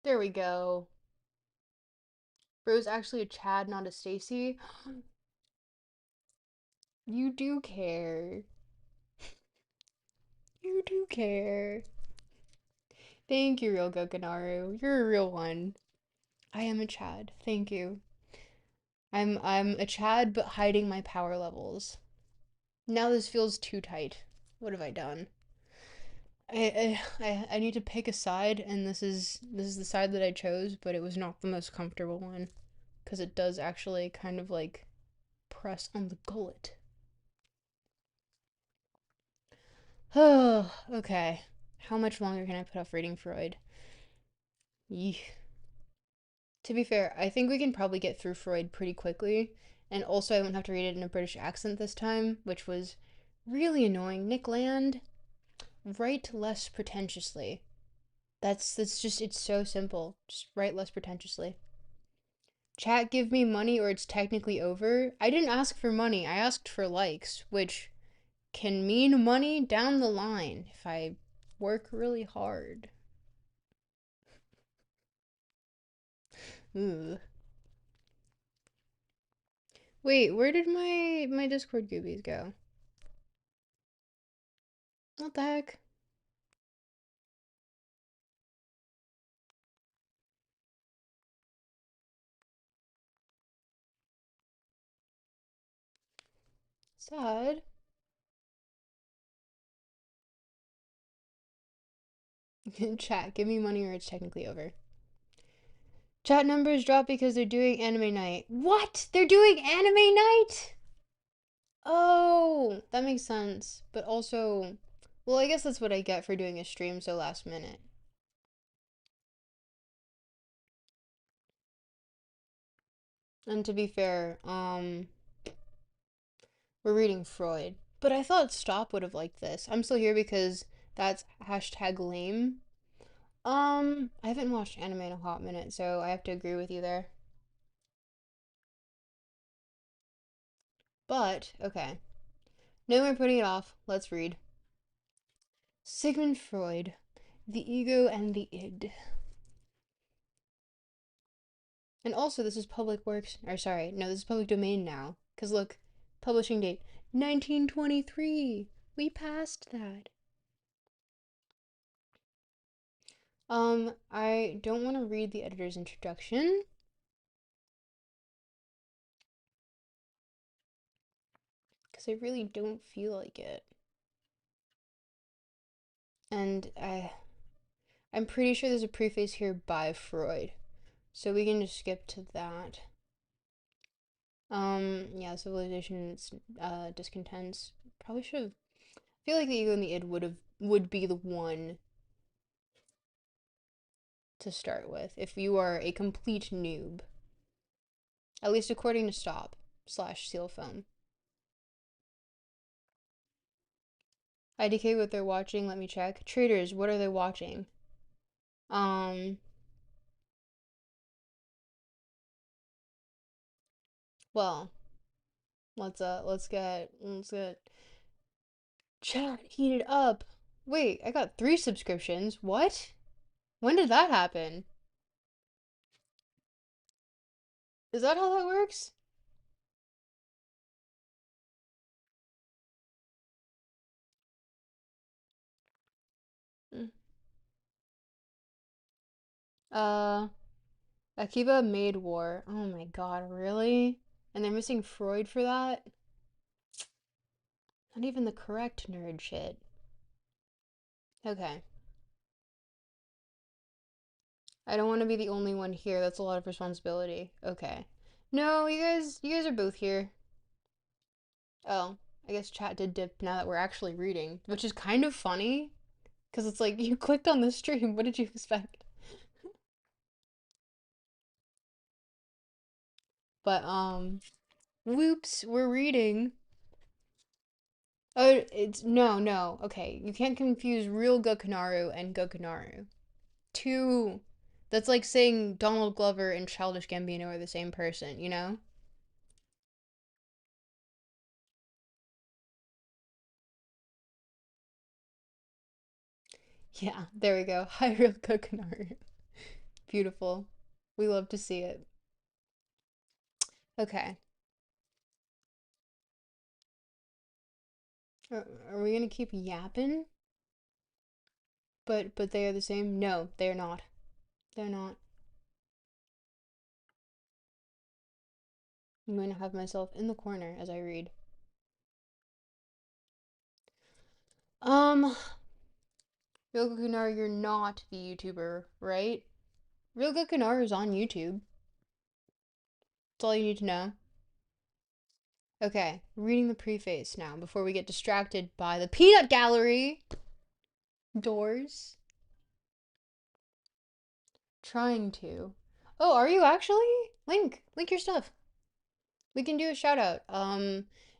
There we go. Bro's actually a Chad, not a Stacy. You do care. You do care. Thank you, real Gokanaru. You're a real one. I am a Chad. Thank you. I'm a Chad, but hiding my power levels. Now this feels too tight. What have I done? I need to pick a side, and this is the side that I chose, but it was not the most comfortable one, because it does actually kind of like press on the gullet. Oh, okay. How much longer can I put off reading Freud? Yeesh. To be fair, I think we can probably get through Freud pretty quickly, and also I won't have to read it in a British accent this time, which was really annoying. Nick Land, write less pretentiously. That's just it's so simple. Just write less pretentiously. Chat, give me money or it's technically over. I didn't ask for money. I asked for likes, which can mean money down the line if I work really hard. Ooh. Wait, where did my Discord goobies go? What the heck? Sad. Chat, give me money or it's technically over. Chat numbers drop because they're doing anime night. What? They're doing anime night? Oh, that makes sense. But also, well, I guess that's what I get for doing a stream so last minute. And to be fair, we're reading Freud. But I thought Stop would have liked this. I'm still here because that's hashtag lame. I haven't watched anime in a hot minute, so I have to agree with you there. But, okay. No more putting it off. Let's read. Sigmund Freud, The Ego and the Id. And also, this is public works, or sorry, no, this is public domain now. Because look, publishing date 1923. We passed that. I don't want to read the editor's introduction. Because I really don't feel like it. And I'm pretty sure there's a preface here by Freud. So we can just skip to that. Yeah, civilization and its discontents. Probably should have. I feel like the ego and the id would be the one to start with if you are a complete noob. At least according to Stop slash Seal Film. IDK what they're watching, let me check. Traders, what are they watching? Um well, let's get chat heated up. Wait, I got 3 subscriptions. What? When did that happen? Is that how that works? Mm. Uh, Akiba made war. Oh my god, really? And they're missing Freud for that? Not even the correct nerd shit. Okay. I don't want to be the only one here. That's a lot of responsibility. Okay. No, you guys are both here. Oh, I guess chat did dip now that we're actually reading, which is kind of funny because it's like you clicked on the stream. What did you expect? But whoops, we're reading. Oh, it's no, no. Okay, you can't confuse real Gokinaru and Gokinaru. Two. That's like saying Donald Glover and Childish Gambino are the same person, you know? Yeah, there we go. Hi, real Gokinaru. Beautiful. We love to see it. Okay. Are we gonna keep yapping? But they are the same? No, they are not. They're not. I'm going to have myself in the corner as I read. Um, Real Gokinaru, you're not the YouTuber, right? Real Gokinaru is on YouTube. That's all you need to know. Okay, reading the preface now before we get distracted by the peanut gallery doors. Trying to. Oh, are you actually? Link your stuff. We can do a shout out.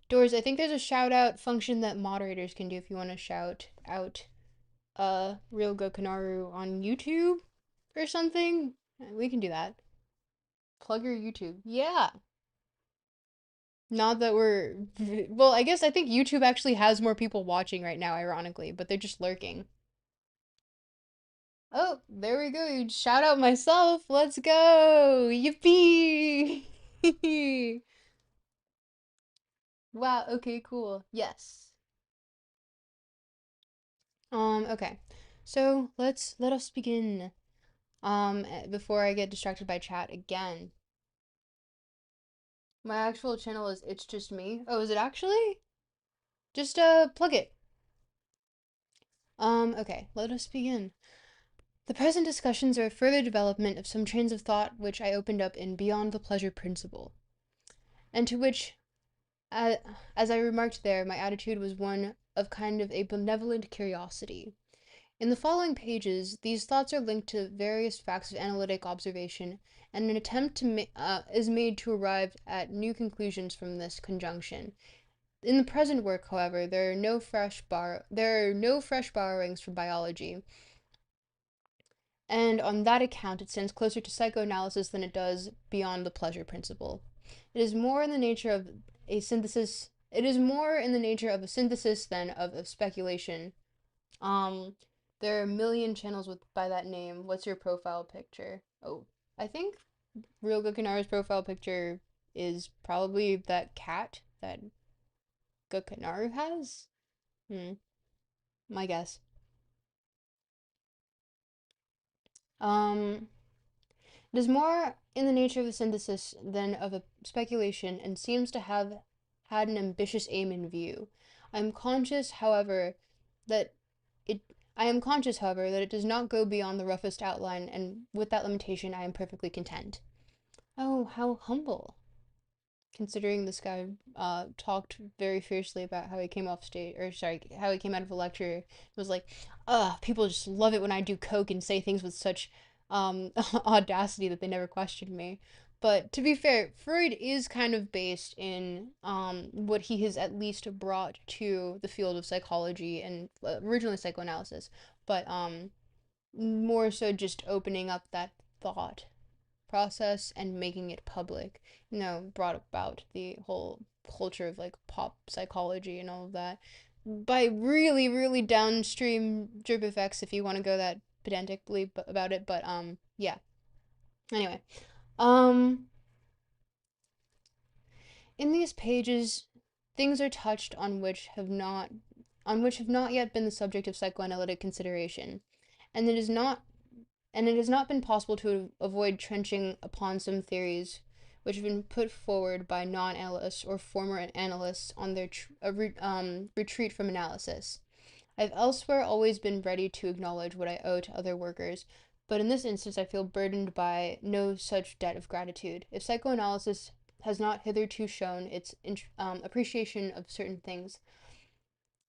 Doors, I think there's a shout out function that moderators can do if you want to shout out Real Gokinaru on YouTube or something. We can do that. Plug your YouTube. Yeah. Not that we're well, I think YouTube actually has more people watching right now, ironically, but they're just lurking. Oh, there we go. Shout out myself. Let's go. Yippee. Wow, okay, cool. Yes. Okay. So, let us begin. Before I get distracted by chat again. My actual channel is It's Just Me. Oh, is it actually? Just plug it. Okay, let us begin. The present discussions are a further development of some trains of thought which I opened up in Beyond the Pleasure Principle, and to which, uh, as I remarked there, my attitude was one of kind of a benevolent curiosity. In the following pages, these thoughts are linked to various facts of analytic observation, and an attempt is made to arrive at new conclusions from this conjunction. In the present work, however, there are no fresh borrowings from biology, and on that account it stands closer to psychoanalysis than it does beyond the pleasure principle. It is more in the nature of a synthesis. It is more in the nature of a synthesis than of a speculation. Um, there are a million channels with by that name. What's your profile picture? Oh, I think Real Gokinaru's profile picture is probably that cat that Gokinaru has. Hmm, my guess. Um, It is more in the nature of a synthesis than of a speculation, and seems to have had an ambitious aim in view. I am conscious, however, that it I am conscious, however, that it does not go beyond the roughest outline, and with that limitation I am perfectly content. Oh, how humble. Considering this guy talked very fiercely about how he came off stage, or sorry, how he came out of a lecture. It was like, people just love it when I do coke and say things with such audacity that they never questioned me. But to be fair, Freud is kind of based in what he has at least brought to the field of psychology and originally psychoanalysis, but more so just opening up that thought process and making it public, brought about the whole culture of like pop psychology and all of that by really, really downstream drip effects if you want to go that pedantically about it. But yeah. Anyway, um, in these pages, things are touched on which have not yet been the subject of psychoanalytic consideration, and it has not been possible to avoid trenching upon some theories which have been put forward by non-analysts or former analysts on their retreat from analysis. I've elsewhere always been ready to acknowledge what I owe to other workers, but in this instance I feel burdened by no such debt of gratitude. If psychoanalysis has not hitherto shown its appreciation of certain things.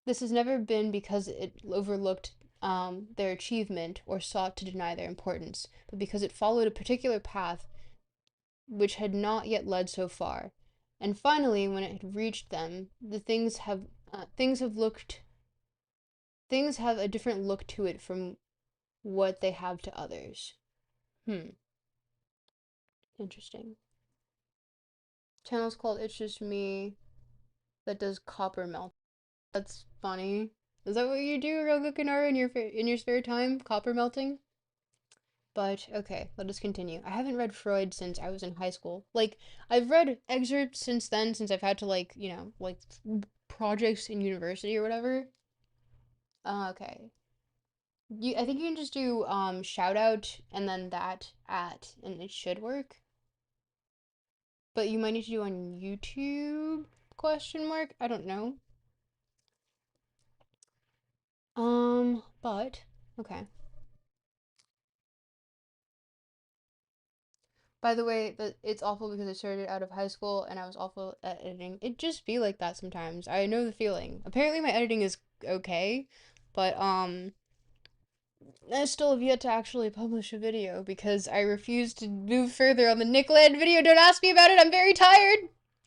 This has never been because it overlooked their achievement or sought to deny their importance, but because it followed a particular path which had not yet led so far. And finally, when it had reached them, the things have a different look to it from what they have to others. Hmm. Interesting. Channel's called It's Just Me that does copper melt. That's funny. Is that what you do, Rogokanara, in your spare time? Copper melting? But okay, let us continue. I haven't read Freud since I was in high school. Like, I've read excerpts since then, since I've had to, like, projects in university or whatever. Okay. I think you can just do shout out and then that at and it should work. But you might need to do on YouTube question mark. I don't know. But okay. By the way, it's awful because I started out of high school and I was awful at editing. It just be like that sometimes. I know the feeling. Apparently my editing is okay, but I still have yet to actually publish a video because I refuse to move further on the Nickland video. Don't ask me about it. I'm very tired.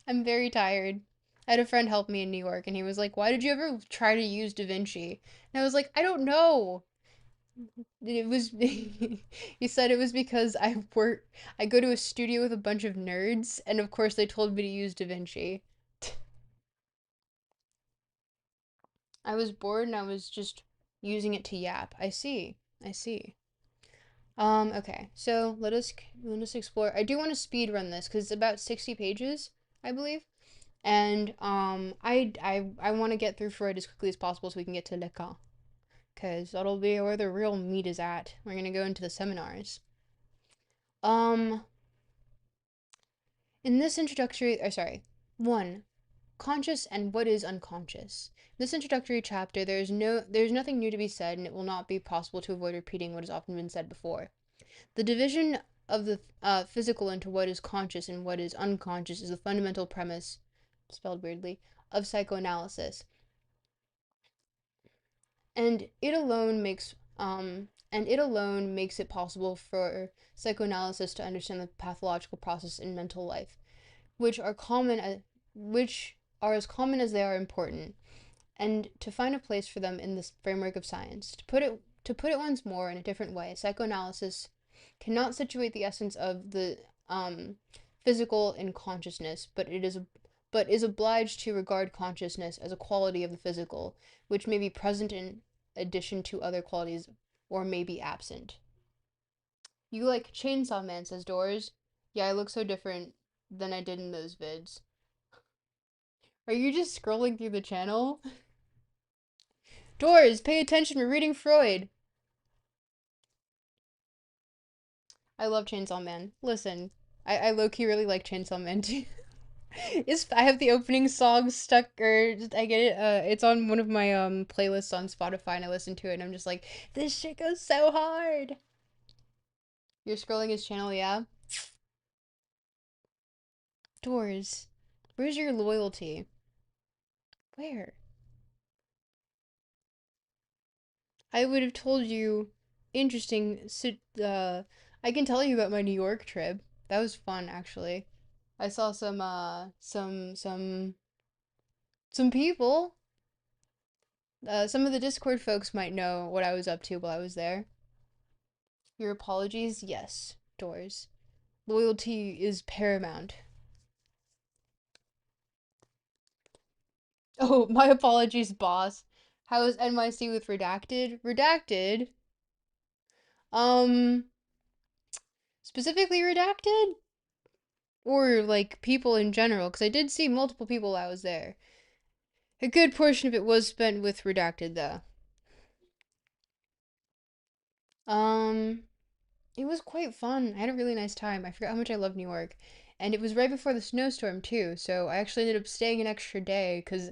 I'm very tired. I had a friend help me in New York and he was like, "Why did you ever try to use DaVinci?" And I was like, "I don't know." It was he said it was because I go to a studio with a bunch of nerds and of course they told me to use DaVinci. I was bored and I was just using it to yap. I see. I see. Okay. So let us explore. I do want to speed run this cuz it's about 60 pages, I believe. And I want to get through Freud as quickly as possible so we can get to Lacan cuz that'll be where the real meat is at. We're going to go into the seminars. Um In this introductory, or sorry, 1. Conscious and what is unconscious. In this introductory chapter, there's nothing new to be said, and it will not be possible to avoid repeating what has often been said before. The division of the physical into what is conscious and what is unconscious is the fundamental premise, spelled weirdly, of psychoanalysis, and it alone makes it possible for psychoanalysis to understand the pathological process in mental life, which are as common as they are important, and to find a place for them in this framework of science. To put it once more in a different way, psychoanalysis cannot situate the essence of the physical in consciousness, but is obliged to regard consciousness as a quality of the physical, which may be present in addition to other qualities or may be absent. You like Chainsaw Man, says Doors. Yeah, I look so different than I did in those vids. Are you just scrolling through the channel? Doors, pay attention, we're reading Freud. I love Chainsaw Man. Listen, I low-key really like Chainsaw Man too. I have the opening song stuck, or I get it. It's on one of my playlists on Spotify, and I listen to it, and I'm just like, this shit goes so hard. You're scrolling his channel, yeah? Doors, where's your loyalty? Where? I would have told you. Interesting. I can tell you about my New York trip. That was fun, actually. I saw some people. Some of the Discord folks might know what I was up to while I was there. Your apologies? Yes, Doors. Loyalty is paramount. Oh, my apologies, boss. How is NYC with Redacted? Redacted? Um, specifically Redacted? Or, like, people in general? Because I did see multiple people while I was there. A good portion of it was spent with Redacted, though. Um, it was quite fun. I had a really nice time. I forgot how much I love New York. And it was right before the snowstorm, too, so I actually ended up staying an extra day because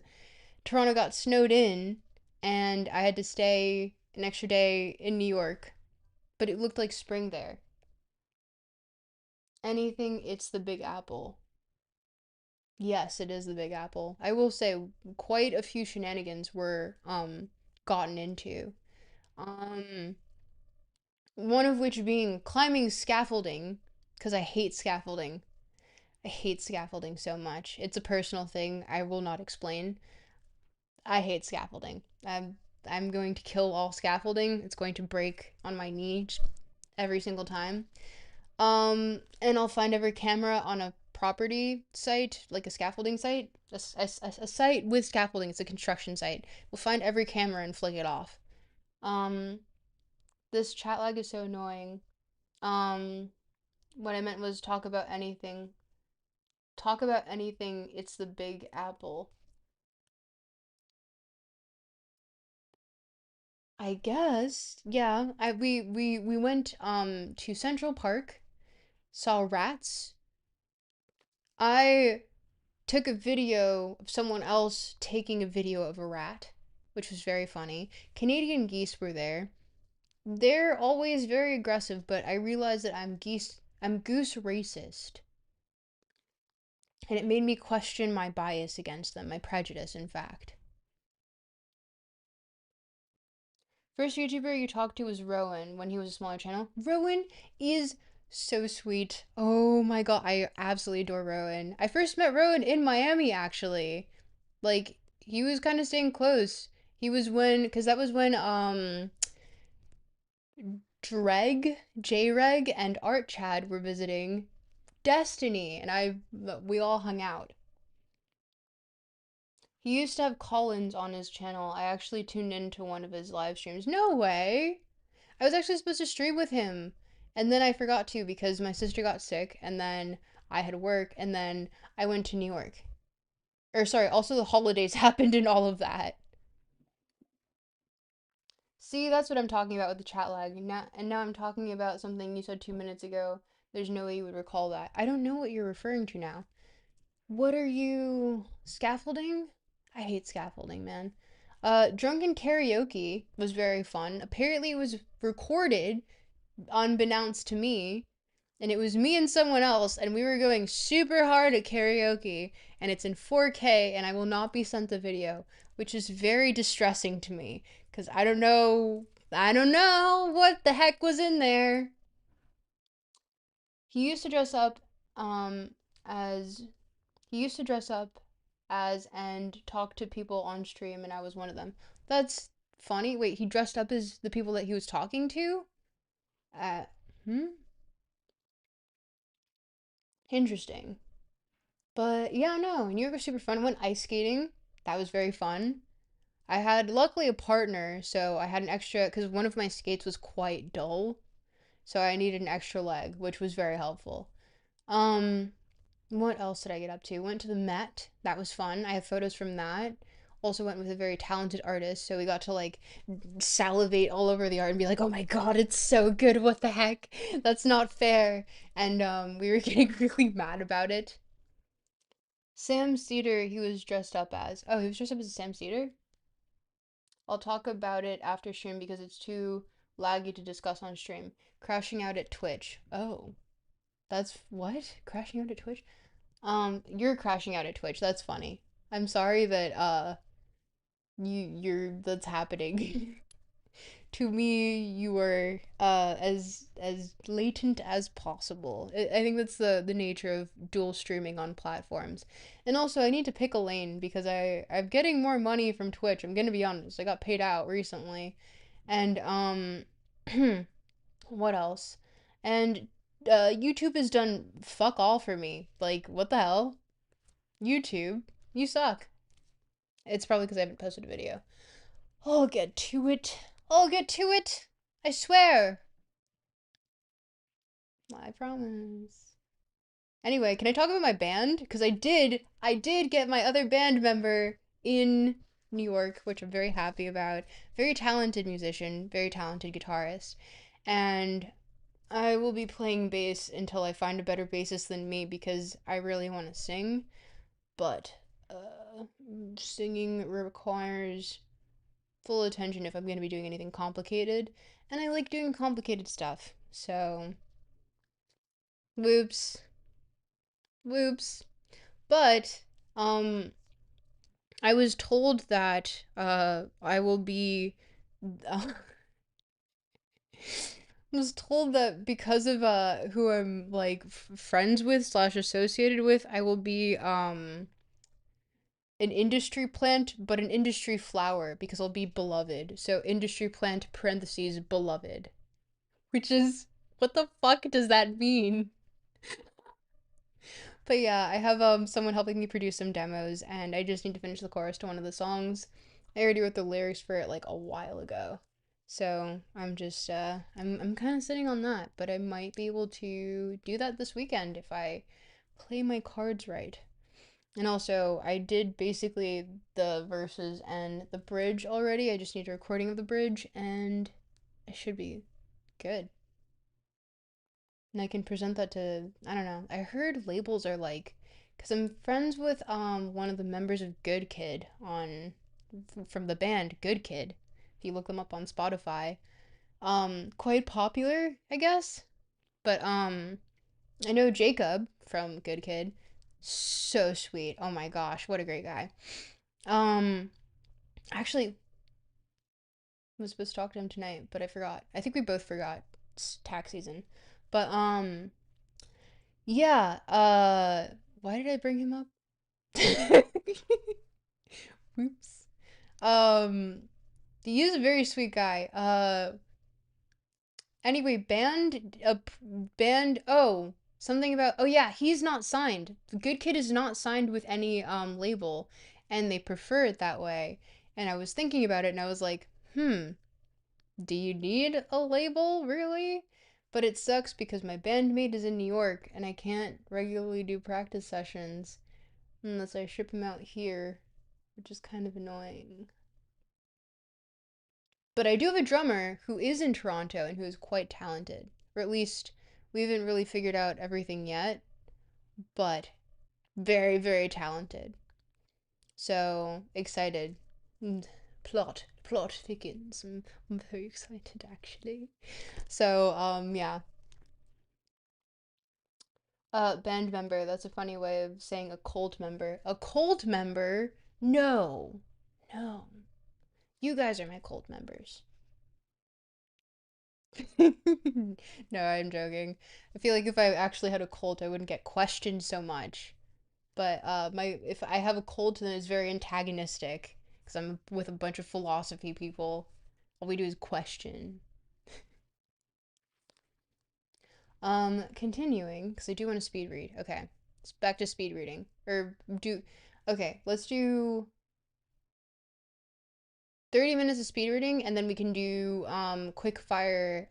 Toronto got snowed in, and I had to stay an extra day in New York. But it looked like spring there. Anything, it's the Big Apple. Yes, it is the Big Apple. I will say quite a few shenanigans were gotten into. Um one of which being climbing scaffolding because I hate scaffolding. I hate scaffolding so much. It's a personal thing I will not explain. I hate scaffolding. I'm going to kill all scaffolding. It's going to break on my knees every single time. And I'll find every camera on a property site, like a scaffolding site, a site with scaffolding. It's a construction site. We'll find every camera and flick it off. Um, this chat lag is so annoying. Um, what I meant was talk about anything. Talk about anything. It's the Big Apple. I guess. Yeah. We went to Central Park, saw rats. I took a video of someone else taking a video of a rat, which was very funny. Canadian geese were there. They're always very aggressive, but I realized that I'm goose racist. And it made me question my bias against them, my prejudice, in fact. First YouTuber you talked to was Rowan when he was a smaller channel. Rowan is so sweet. Oh my god, I absolutely adore Rowan. I first met Rowan in Miami actually. Like he was kind of staying close. He was when cuz that was when J-Reg and Art Chad were visiting Destiny and we all hung out. He used to have call-ins on his channel. I actually tuned into one of his live streams. No way. I was actually supposed to stream with him. And then I forgot to because my sister got sick and then I had work and then I went to New York. Or sorry, also the holidays happened and all of that. See, that's what I'm talking about with the chat lag. And now I'm talking about something you said 2 minutes ago. There's no way you would recall that. I don't know what you're referring to now. What are you scaffolding? I hate scaffolding, man. Drunken karaoke was very fun. Apparently, it was recorded unbeknownst to me, and it was me and someone else, and we were going super hard at karaoke, and it's in 4K, and I will not be sent the video, which is very distressing to me, because I don't know what the heck was in there. He used to dress up, as, he used to dress up as and talk to people on stream, and I was one of them. That's funny. Wait, he dressed up as the people that he was talking to? Uh, hmm? Interesting. But yeah, no, New York was super fun. I went ice skating. That was very fun. I had luckily a partner, so I had an extra because one of my skates was quite dull, so I needed an extra leg, which was very helpful. Um, what else did I get up to? Went to the Met. That was fun. I have photos from that. Also went with a very talented artist, so we got to like salivate all over the art and be like, "Oh my god, it's so good. What the heck? That's not fair." And we were getting really mad about it. Sam Cedar, he was dressed up as. Oh, he was dressed up as Sam Cedar? I'll talk about it after stream because it's too laggy to discuss on stream. Crashing out at Twitch. Oh, that's what? Crashing out at Twitch? You're crashing out at Twitch. That's funny. I'm sorry that you're that's happening. To me, you were as latent as possible. I think that's the nature of dual streaming on platforms. And also, I need to pick a lane because I'm getting more money from Twitch. I'm gonna be honest. I got paid out recently, and what else? And YouTube has done fuck all for me. Like, what the hell? YouTube, you suck. It's probably because I haven't posted a video. I'll get to it. I'll get to it. I swear. I promise. Anyway, can I talk about my band? Because I did get my other band member in New York, which I'm very happy about. Very talented musician, very talented guitarist. And I will be playing bass until I find a better bassist than me because I really want to sing. But singing requires full attention if I'm going to be doing anything complicated. And I like doing complicated stuff. So, whoops. Whoops. But Um, I was told that I will be was told that because of who I'm like friends with slash associated with, I will be an industry plant, but an industry flower because I'll be beloved. So industry plant parentheses beloved, which is what the fuck does that mean? But yeah, I have someone helping me produce some demos, and I just need to finish the chorus to one of the songs. I already wrote the lyrics for it like a while ago, so I'm just I'm kind of sitting on that, but I might be able to do that this weekend if I play my cards right. And also, I did basically the verses and the bridge already. I just need a recording of the bridge, and I should be good. And I can present that to, I don't know. I heard labels are like, because I'm friends with one of the members of Good Kid on from the band Good Kid. If you look them up on Spotify, quite popular, I guess. But I know Jacob from Good Kid, so sweet. Oh my gosh, what a great guy. Um, actually, I was supposed to talk to him tonight, but I forgot. I think we both forgot. It's tax season. But yeah, why did I bring him up? Oops. Um, he is a very sweet guy. Anyway, band. Oh, something about. Oh yeah, he's not signed. The Good Kid is not signed with any label, and they prefer it that way. And I was thinking about it, and I was like, do you need a label really? But it sucks because my bandmate is in New York, and I can't regularly do practice sessions unless I ship him out here, which is kind of annoying. But I do have a drummer who is in Toronto and who is quite talented. Or at least we haven't really figured out everything yet, but very, very talented. So excited. And plot thickens. I'm very excited actually. So, yeah. Band member, that's a funny way of saying a cult member. A cult member? No. No. You guys are my cult members. No, I'm joking. I feel like if I actually had a cult, I wouldn't get questioned so much. But my if I have a cult, then it's very antagonistic because I'm with a bunch of philosophy people. All we do is question. Continuing because I do want to speed read. Okay, it's back to speed reading or do. Okay, let's do 30 minutes of speed reading, and then we can do quick fire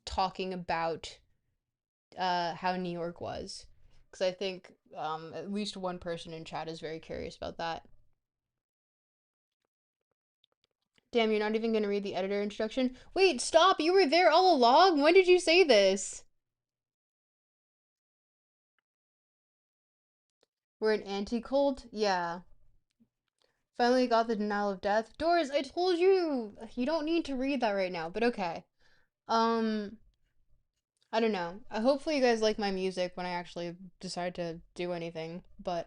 talking about how New York was, because I think at least one person in chat is very curious about that. Damn, you're not even gonna read the editor introduction? Wait, stop! You were there all along? When did you say this? We're an anti-cult? Yeah. Finally got the denial of death. Doris, I told you! You don't need to read that right now, but okay. Um, I don't know. Hopefully you guys like my music when I actually decide to do anything, but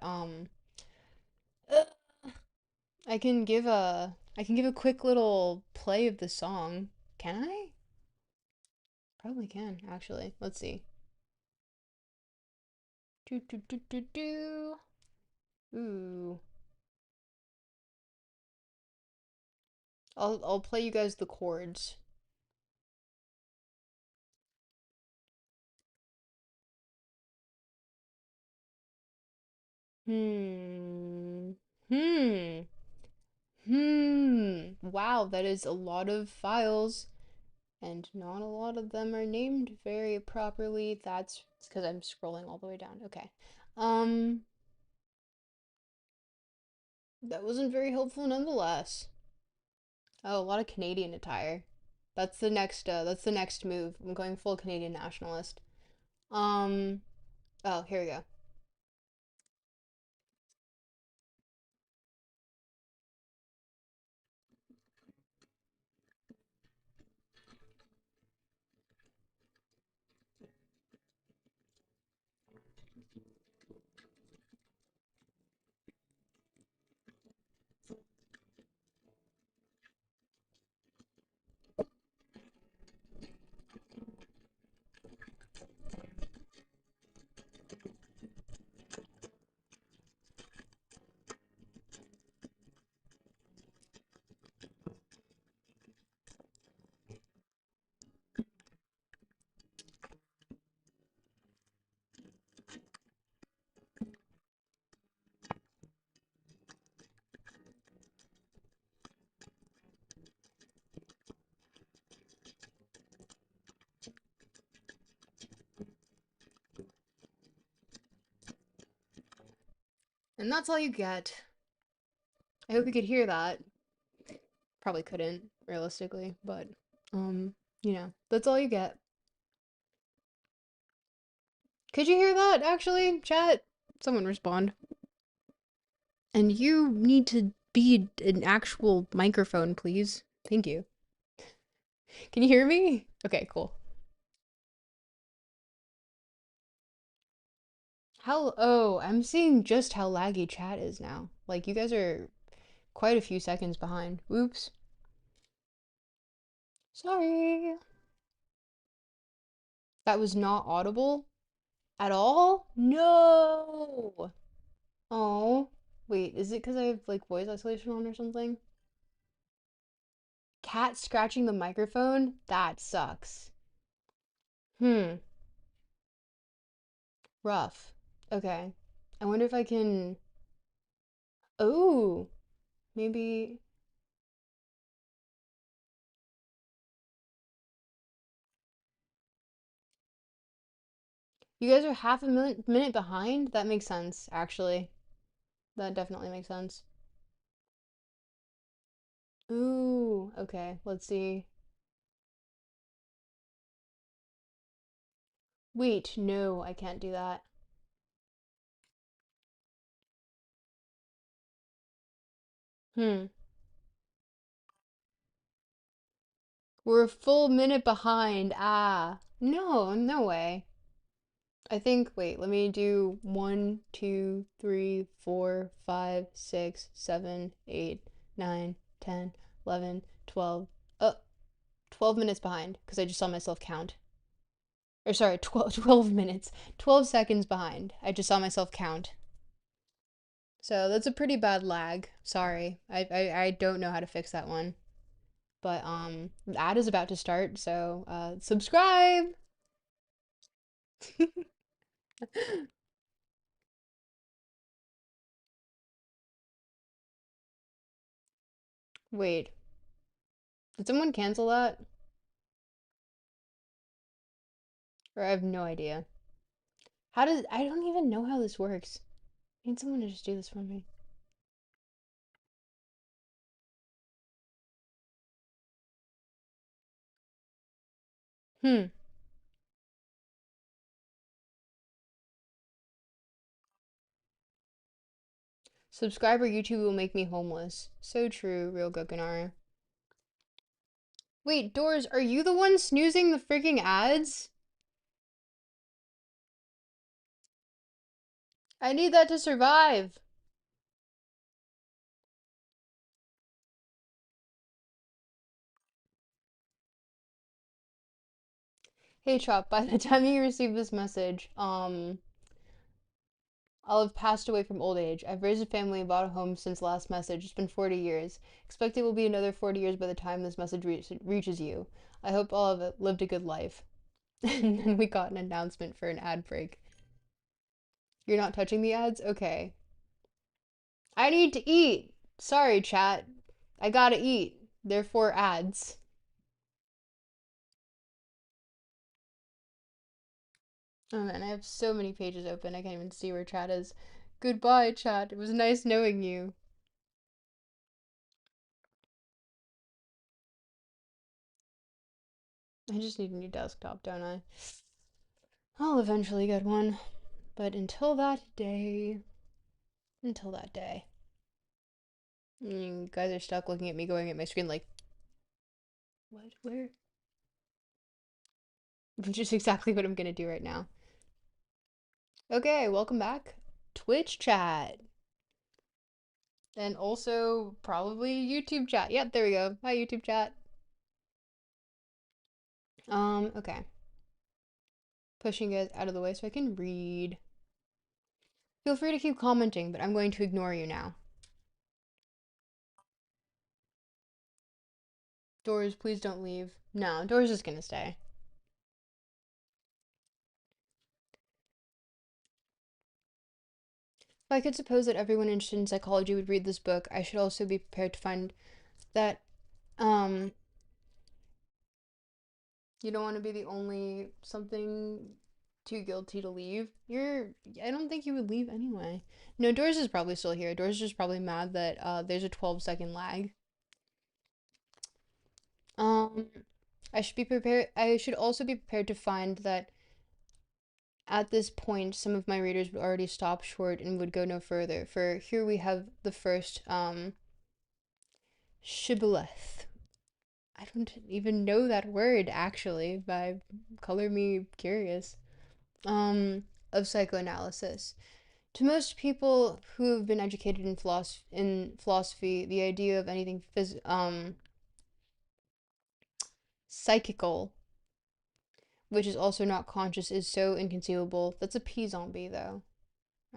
I can give a quick little play of the song. Can I? Probably can, actually. Let's see. Do do do do do. Ooh. I'll play you guys the chords. Hmm. Hmm. Wow, that is a lot of files, and not a lot of them are named very properly. That's because I'm scrolling all the way down. Okay. Um, that wasn't very helpful nonetheless. Oh, a lot of Canadian attire. That's the next move. I'm going full Canadian nationalist. Um oh, here we go. And that's all you get. I hope you could hear that. Probably couldn't, realistically, but, um, that's all you get. Could you hear that, actually, chat? Someone respond. And you need to be an actual microphone, please. Thank you. Can you hear me? Okay, cool. Oh, I'm seeing just how laggy chat is now. Like, you guys are quite a few seconds behind. Oops. Sorry. That was not audible at all? No. Oh. Wait, is it because I have, like, voice isolation on or something? Cat scratching the microphone? That sucks. Hmm. Rough. Okay. I wonder if I can. Oh, maybe. You guys are half a minute behind? That makes sense, actually. That definitely makes sense. Ooh, okay. Let's see. Wait, no, I can't do that. Hmm. We're a full minute behind. Ah. No, no way. I think, wait, let me do 1, 2, 3, 4, 5, 6, 7, 8, 9, 10, 11, 12. 12 minutes behind because I just saw myself count. Or sorry, 12 minutes. 12 seconds behind. I just saw myself count. So that's a pretty bad lag. Sorry. I don't know how to fix that one. But the ad is about to start, so subscribe. Wait, did someone cancel that? Or I have no idea. I don't even know how this works. I need someone to just do this for me. Hmm. Subscriber YouTube will make me homeless. So true, real Gokunar. Wait, Doors, are you the one snoozing the freaking ads? I need that to survive. Hey Chop, by the time you receive this message, I'll have passed away from old age. I've raised a family and bought a home since last message. It's been 40 years. Expect it will be another 40 years by the time this message reaches you. I hope all of it lived a good life. And then we got an announcement for an ad break. You're not touching the ads? Okay. I need to eat. Sorry, chat. I gotta eat. Therefore, ads. Oh man, I have so many pages open. I can't even see where chat is. Goodbye, chat. It was nice knowing you. I just need a new desktop, don't I? I'll eventually get one. But until that day, you guys are stuck looking at me going at my screen like, what? Where? Which is exactly what I'm gonna do right now. Okay, welcome back. Twitch chat. And also probably YouTube chat. Yep, there we go. Hi, YouTube chat. Okay. Pushing it out of the way so I can read. Feel free to keep commenting, but I'm going to ignore you now. Doors, please don't leave. No, Doors is gonna stay. If I could suppose that everyone interested in psychology would read this book, I should also be prepared to find that, um, you don't want to be the only something Too guilty to leave. I don't think you would leave anyway. No, Doris is probably still here. Doris is just probably mad that there's a 12-second lag. Um, I should be prepared. I should also be prepared to find that at this point, some of my readers would already stop short and would go no further. For here we have the first shibboleth. I don't even know that word actually, by color me curious. Of psychoanalysis. To most people who have been educated in philosophy, the idea of anything psychical, which is also not conscious, is so inconceivable. That's a pea zombie, though,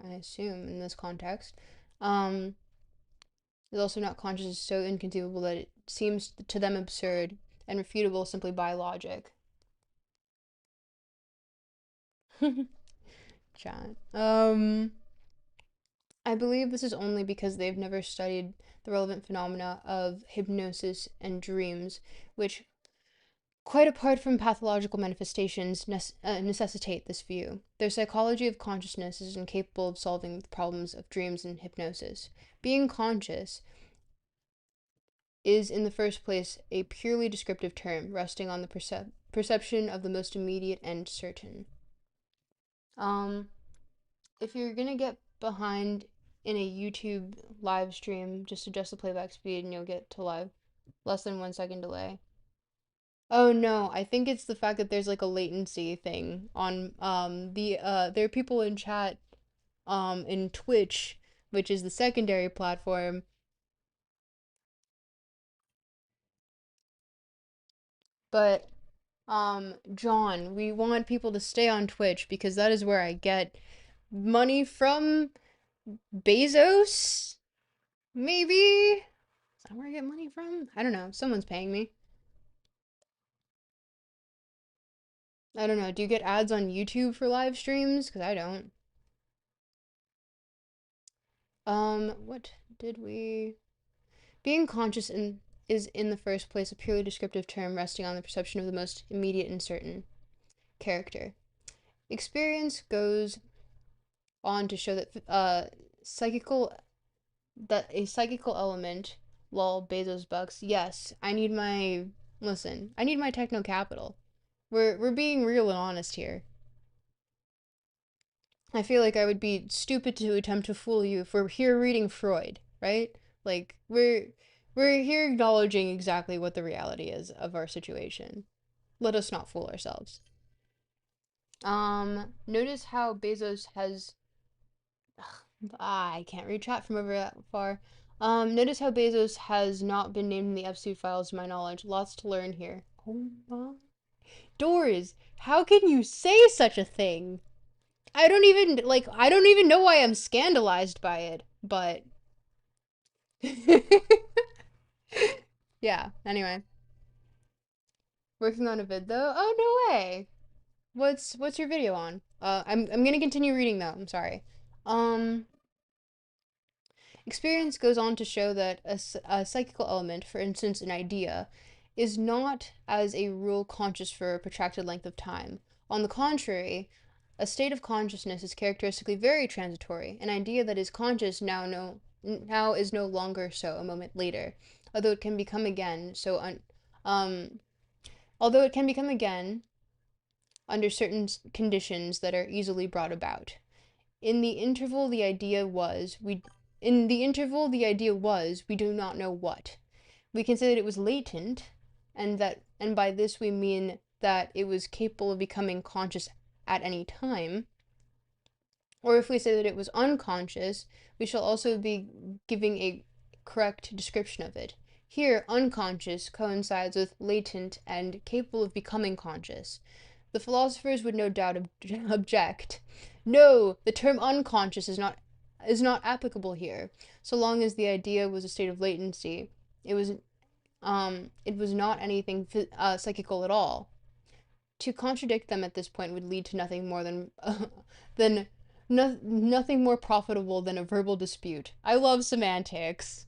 I assume, in this context. Um, is also not conscious is so inconceivable that it seems to them absurd and refutable simply by logic. Chat. I believe this is only because they've never studied the relevant phenomena of hypnosis and dreams, which, quite apart from pathological manifestations, necessitate this view. Their psychology of consciousness is incapable of solving the problems of dreams and hypnosis. Being conscious is, in the first place, a purely descriptive term, resting on the perception of the most immediate and certain. Um, if you're gonna get behind in a YouTube live stream, just adjust the playback speed and you'll get to live. Less than 1 second delay. Oh no, I think it's the fact that there's like a latency thing on there are people in chat in Twitch, which is the secondary platform. But John, we want people to stay on Twitch because that is where I get money from Bezos, maybe? Is that where I get money from? I don't know. Someone's paying me. I don't know. Do you get ads on YouTube for live streams? Because I don't. What did we... Being conscious is in the first place a purely descriptive term resting on the perception of the most immediate and certain character. Experience goes on to show that psychical a psychical element, lol, Bezos bucks. Yes, I need my listen. I need my techno capital. We're being real and honest here. I feel like I would be stupid to attempt to fool you if we're here reading Freud, right? Like we're here acknowledging exactly what the reality is of our situation. Let us not fool ourselves. Notice how Bezos has I can't read chat from over that far. Notice how Bezos has not been named in the FC files to my knowledge. Lots to learn here. Oh my. Doors, how can you say such a thing? I don't even know why I'm scandalized by it, but yeah, anyway. Working on a vid though? Oh no way. What's your video on? I'm gonna continue reading though, I'm sorry. Um Experience goes on to show that a psychical element, for instance an idea, is not as a rule conscious for a protracted length of time. On the contrary, a state of consciousness is characteristically very transitory. An idea that is conscious now is no longer so a moment later, although it can become again although it can become again under certain conditions that are easily brought about. In the interval the idea was, we do not know what. We can say that it was latent, and by this we mean that it was capable of becoming conscious at any time. Or if we say that it was unconscious, we shall also be giving a correct description of it. Here, unconscious coincides with latent and capable of becoming conscious. The philosophers would no doubt object. No, the term unconscious is not applicable here. So long as the idea was a state of latency, it was not anything psychical at all. To contradict them at this point would lead to nothing more than nothing more profitable than a verbal dispute. I love semantics.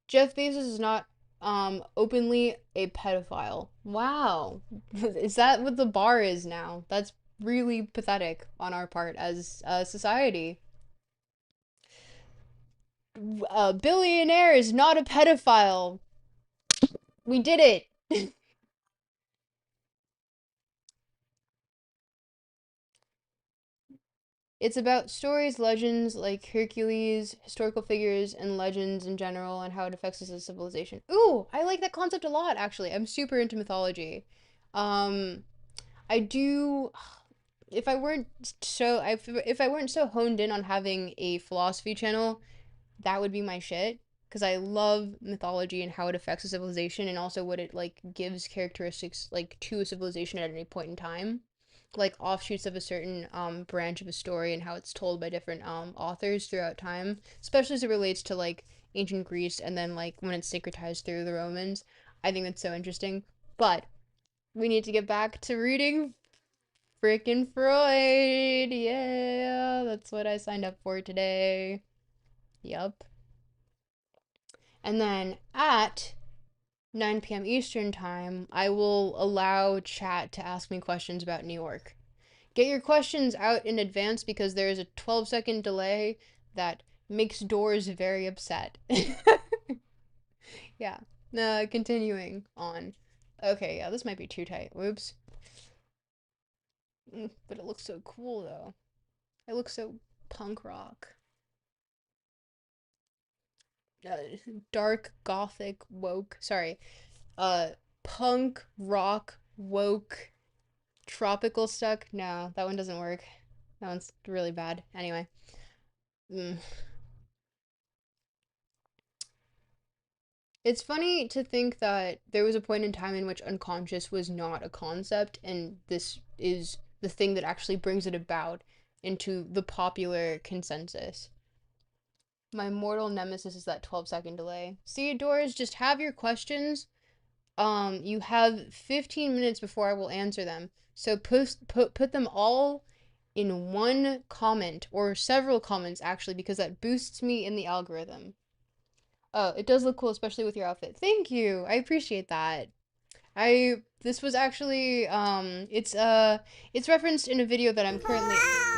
Jeff Bezos is not Openly a pedophile. Wow. Is that what the bar is now? That's really pathetic on our part as a society. A billionaire is not a pedophile. We did it. It's about stories, legends like Hercules, historical figures, and legends in general, and how it affects us as a civilization. Ooh, I like that concept a lot, actually. I'm super into mythology. Um, I do. If I weren't so honed in on having a philosophy channel, that would be my shit, because I love mythology and how it affects a civilization, and also what it like gives characteristics like to a civilization at any point in time, like offshoots of a certain branch of a story and how it's told by different authors throughout time, especially as it relates to like ancient Greece and then like when it's syncretized through the Romans. I think that's so interesting. But we need to get back to reading freaking Freud. Yeah, that's what I signed up for today. Yup. And then at 9 p.m. Eastern Time, I will allow chat to ask me questions about New York. Get your questions out in advance because there is a 12-second delay that makes doors very upset. Yeah. Continuing on. Okay, yeah, this might be too tight. Whoops. But it looks so cool though. It looks so punk rock. Uh, Dark gothic woke. Sorry. Uh, Punk rock woke tropical stuck. No, that one doesn't work. That one's really bad. Anyway. Mm. It's funny to think that there was a point in time in which unconscious was not a concept, and this is the thing that actually brings it about into the popular consensus. My mortal nemesis is that 12-second delay. See, Doris, just have your questions. You have 15 minutes before I will answer them. So put them all in one comment or several comments actually because that boosts me in the algorithm. Oh, it does look cool, especially with your outfit. Thank you. I appreciate that. I this was actually it's referenced in a video that I'm currently.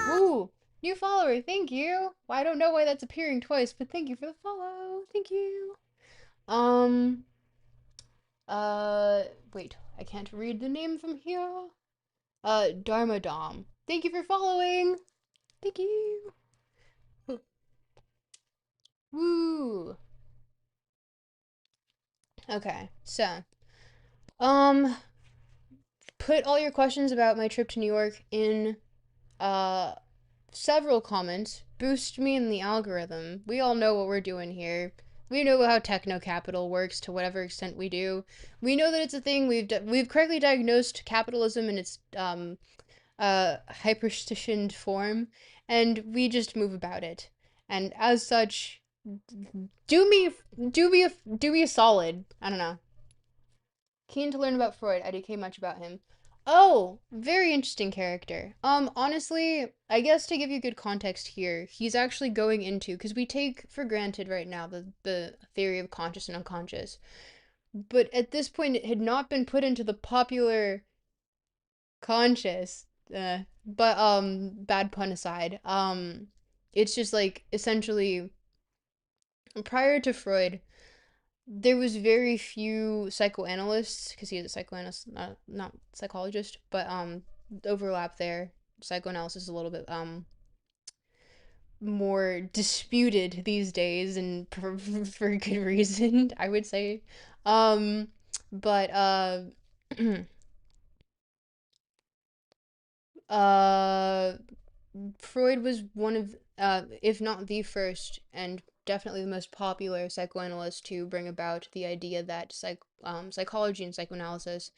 Woo! New follower. Thank you. Well, I don't know why that's appearing twice, but thank you for the follow. Thank you. Um uh wait, I can't read the name from here. Dharma Dom. Thank you for following. Thank you. Woo. Okay. So, um put all your questions about my trip to New York in uh several comments. Boost me in the algorithm. We all know what we're doing here. We know how techno capital works to whatever extent we do. We know that it's a thing. We've correctly diagnosed capitalism in its hyperstitioned form, and we just move about it. And as such, do me do me a solid. I don't know. Keen to learn about Freud. I DK much about him. Oh, very interesting character. Honestly, I guess to give you good context here, he's actually going into because we take for granted right now the theory of conscious and unconscious, but at this point it had not been put into the popular conscious. But bad pun aside, it's just like essentially prior to Freud, there was very few psychoanalysts because he is a psychoanalyst, not psychologist, but the overlap there. Psychoanalysis is a little bit more disputed these days, and for good reason, I would say. Um, but uh, Freud was one of, if not the first, and definitely the most popular psychoanalyst to bring about the idea that psychology and psychoanalysis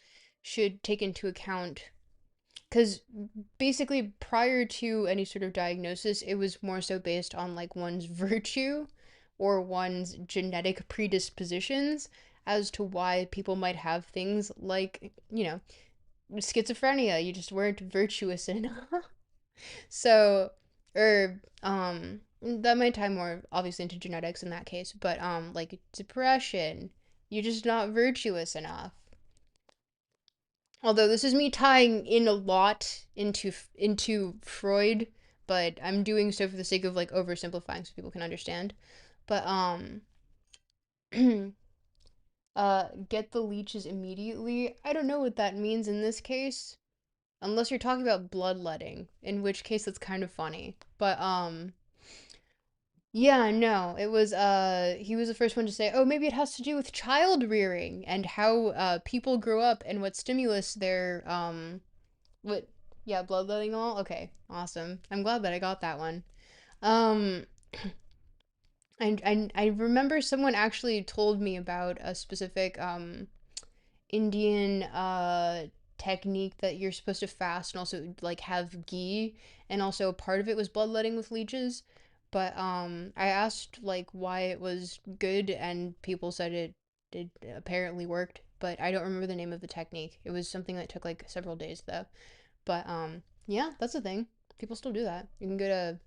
should take into account. Because basically, prior to any sort of diagnosis, it was more so based on like one's virtue or one's genetic predispositions as to why people might have things like, schizophrenia. You just weren't virtuous enough. So, or that might tie more obviously into genetics in that case, but like depression, You're just not virtuous enough. Although this is me tying in a lot into Freud, but I'm doing so for the sake of like oversimplifying so people can understand. But get the leeches immediately. I don't know what that means in this case, unless you're talking about bloodletting, in which case that's kind of funny. But yeah, no, it was he was the first one to say, "Oh, maybe it has to do with child rearing and how people grow up and what stimulus their what yeah, bloodletting all. Okay, awesome. I'm glad that I got that one. Um I remember someone actually told me about a specific Indian technique that you're supposed to fast and also like have ghee, and also part of it was bloodletting with leeches. But I asked like why it was good, and people said it apparently worked, but I don't remember the name of the technique. It was something that took like several days though. But yeah, that's the thing. People still do that. You can go to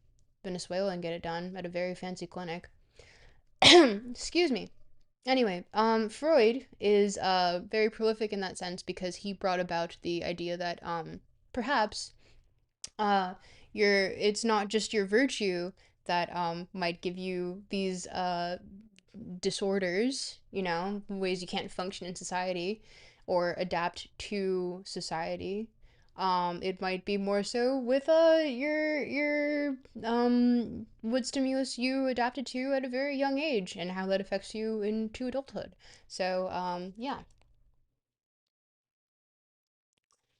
Venezuela and get it done at a very fancy clinic. Excuse me. Anyway, Freud is very prolific in that sense because he brought about the idea that perhaps uh it's not just your virtue that might give you these disorders, you know, ways you can't function in society or adapt to society. It might be more so with your what stimulus you adapted to at a very young age and how that affects you into adulthood. So yeah.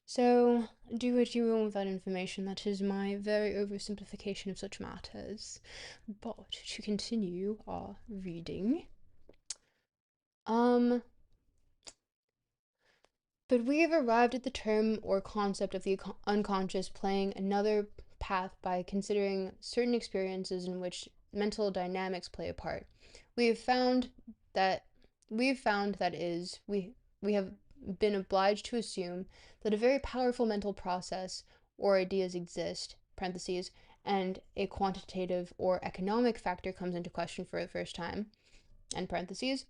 So do what you will with that information. That is my very oversimplification of such matters. But to continue our reading, um, but we have arrived at the term or concept of the unconscious playing another path by considering certain experiences in which mental dynamics play a part. We have found that we have been obliged to assume that a very powerful mental process or ideas exist, parentheses, and a quantitative or economic factor comes into question for the first time, end parentheses,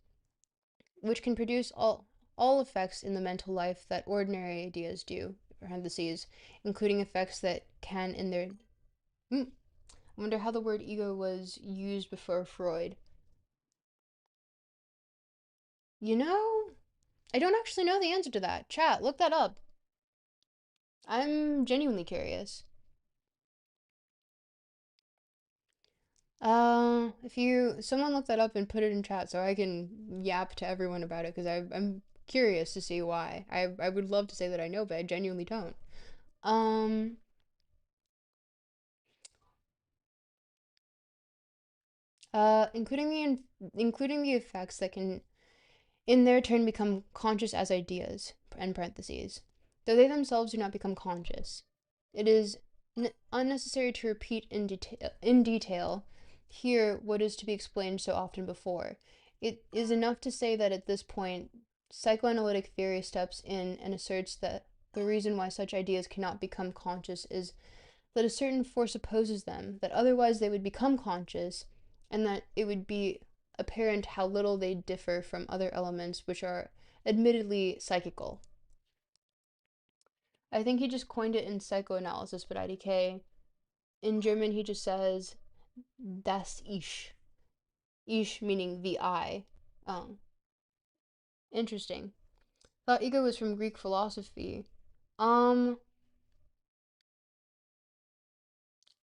which can produce all effects in the mental life that ordinary ideas do, parentheses, including effects that can in their I wonder how the word ego was used before Freud. You know, I don't actually know the answer to that. Chat, look that up. I'm genuinely curious. If you someone look that up and put it in chat so I can yap to everyone about it because I'm curious to see why. I would love to say that I know, but I genuinely don't. Um, including including the effects that can in their turn become conscious as ideas, end parentheses, though they themselves do not become conscious. It is unnecessary to repeat in detail here what is to be explained so often before. It is enough to say that at this point, psychoanalytic theory steps in and asserts that the reason why such ideas cannot become conscious is that a certain force opposes them, that otherwise they would become conscious, and that it would be apparent how little they differ from other elements which are admittedly psychical. I think he just coined it in psychoanalysis, but IDK. In German, he just says das Ich. Ich meaning the I. Oh, interesting. Thought ego was from Greek philosophy. Um,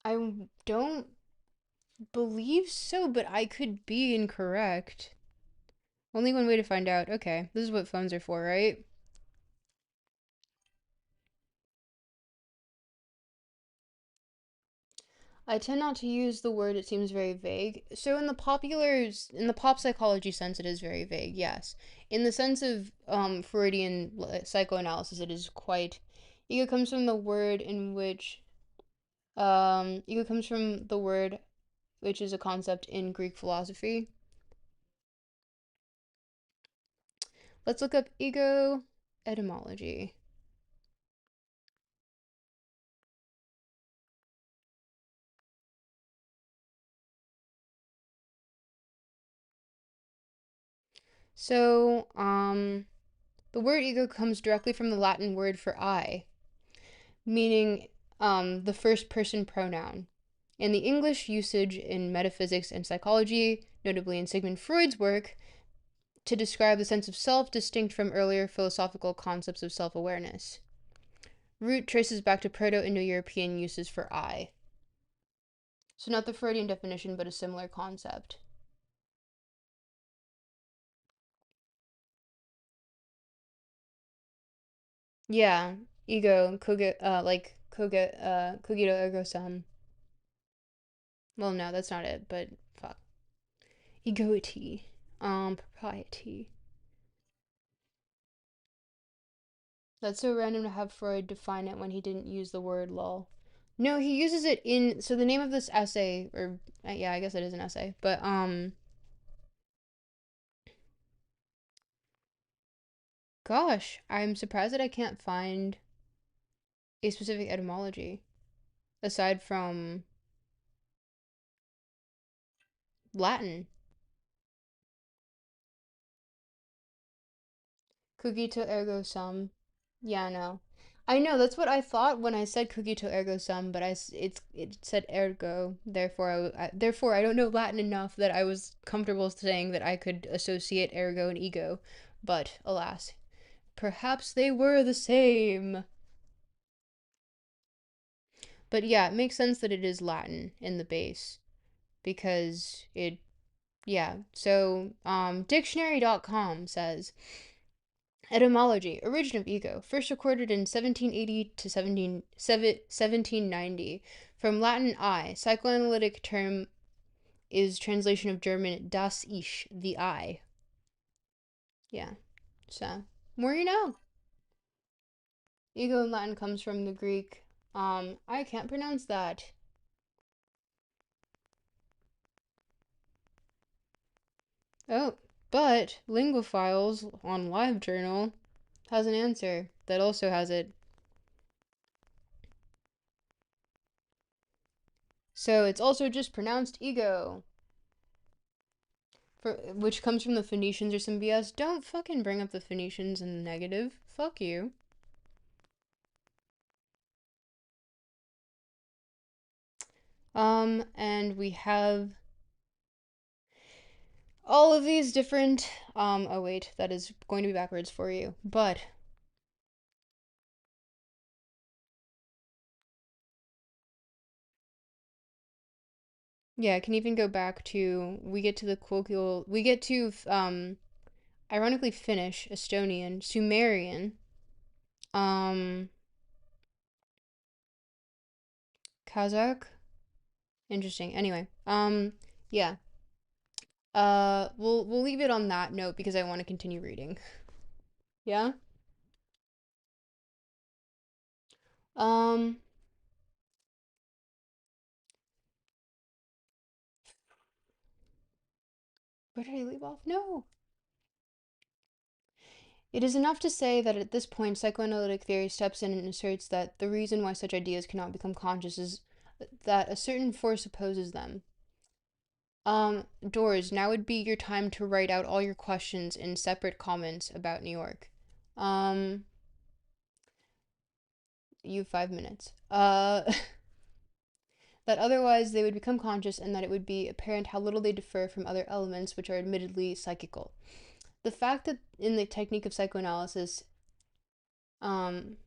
I don't believe so, but I could be incorrect. Only one way to find out. Okay, this is what phones are for, right? I tend not to use the word, it seems very vague. So in the pop psychology sense, it is very vague, yes. In the sense of Freudian psychoanalysis, it is quite. Ego comes from the word in which. Ego comes from the word which is a concept in Greek philosophy. Let's look up ego etymology. So, the word ego comes directly from the Latin word for I, meaning the first person pronoun. In the English usage in metaphysics and psychology, notably in Sigmund Freud's work, to describe the sense of self distinct from earlier philosophical concepts of self awareness. Root traces back to Proto Indo European uses for I. So, not the Freudian definition, but a similar concept. Yeah, ego, cogito ergo sum. Well, no, that's not it, but fuck. Egoity. Propriety. That's so random to have Freud define it when he didn't use the word lol. No, he uses it in. So the name of this essay, or yeah, I guess it is an essay, but gosh, I'm surprised that I can't find a specific etymology aside from Latin. Cogito ergo sum. Yeah, no. I know that's what I thought when I said cogito ergo sum, but it said ergo. Therefore I don't know Latin enough that I was comfortable saying that I could associate ergo and ego. But alas, perhaps they were the same. But yeah, it makes sense that it is Latin in the base because it yeah. So dictionary.com says etymology, origin of ego, first recorded in 1780 to 1790. From Latin I, psychoanalytic term is translation of German das Ich, the I. Yeah, so more you know. Ego in Latin comes from the Greek. I can't pronounce that. Oh, but Linguophiles on LiveJournal has an answer that also has it. So it's also just pronounced ego. Which comes from the Phoenicians or some BS. Don't fucking bring up the Phoenicians in the negative. Fuck you. And we have all of these different. Oh wait, that is going to be backwards for you. But yeah, I can even go back to. We get to the colloquial. We get to ironically Finnish, Estonian, Sumerian, um, Kazakh. Interesting. Anyway, yeah. We'll leave it on that note because I want to continue reading. Yeah. Um. Where did I leave off? No. It is enough to say that at this point, psychoanalytic theory steps in and asserts that the reason why such ideas cannot become conscious is that a certain force opposes them. Doors, now would be your time to write out all your questions in separate comments about New York. Um, you have 5 minutes. That otherwise they would become conscious and that it would be apparent how little they differ from other elements which are admittedly psychical. The fact that in the technique of psychoanalysis, um,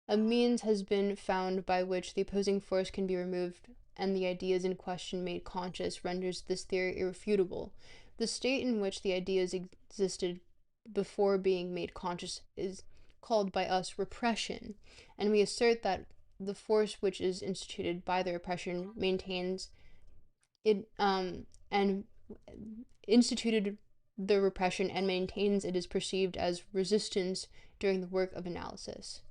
a means has been found by which the opposing force can be removed and the ideas in question made conscious renders this theory irrefutable. The state in which the ideas existed before being made conscious is called by us repression, and we assert that the force which is instituted by the repression maintains it and instituted the repression and maintains it is perceived as resistance during the work of analysis.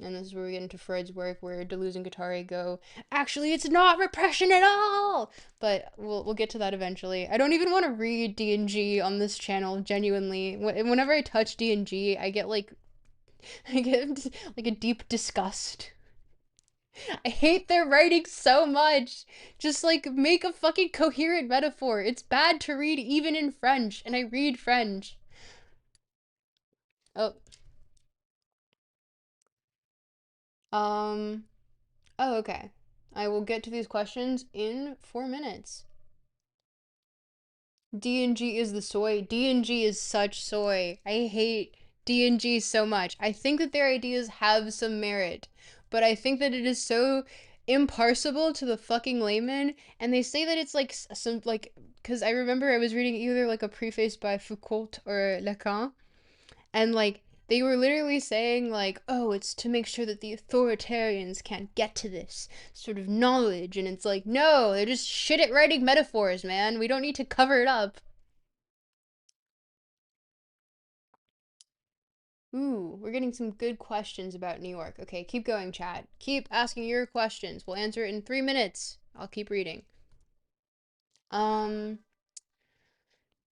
And this is where we get into Freud's work, where Deleuze and Guattari go, actually, it's not repression at all. But we'll get to that eventually. I don't even want to read D&G on this channel. Genuinely, whenever I touch D&G, I get like a deep disgust. I hate their writing so much. Just like make a fucking coherent metaphor. It's bad to read even in French, and I read French. Oh, um, oh, okay. I will get to these questions in 4 minutes. D&G is the soy. D&G is such soy. I hate D&G so much. I think that their ideas have some merit, but I think that it is so imparsible to the fucking layman, and they say that it's like some like because I remember I was reading either like a preface by Foucault or Lacan, and like they were literally saying like, oh, it's to make sure that the authoritarians can't get to this sort of knowledge, and it's like, no, they're just shit at writing metaphors, man. We don't need to cover it up. Ooh, we're getting some good questions about New York. Okay, keep going, Chad. Keep asking your questions. We'll answer it in 3 minutes. I'll keep reading. Um,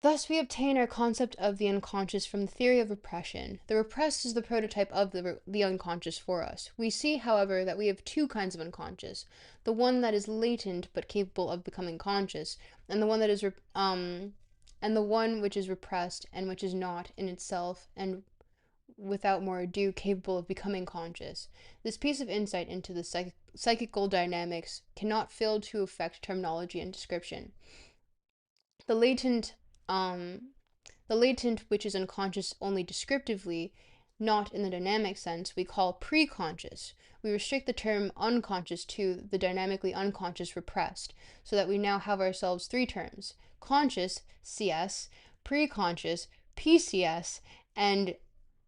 Thus, we obtain our concept of the unconscious from the theory of repression. The repressed is the prototype of the unconscious for us. We see, however, that we have two kinds of unconscious: the one that is latent but capable of becoming conscious, and the one that is and the one which is repressed and which is not in itself and without more ado capable of becoming conscious. This piece of insight into the psychical dynamics cannot fail to affect terminology and description. The latent um, the latent, which is unconscious only descriptively, not in the dynamic sense, we call preconscious. We restrict the term unconscious to the dynamically unconscious repressed, so that we now have ourselves three terms: conscious, CS, preconscious, PCS, and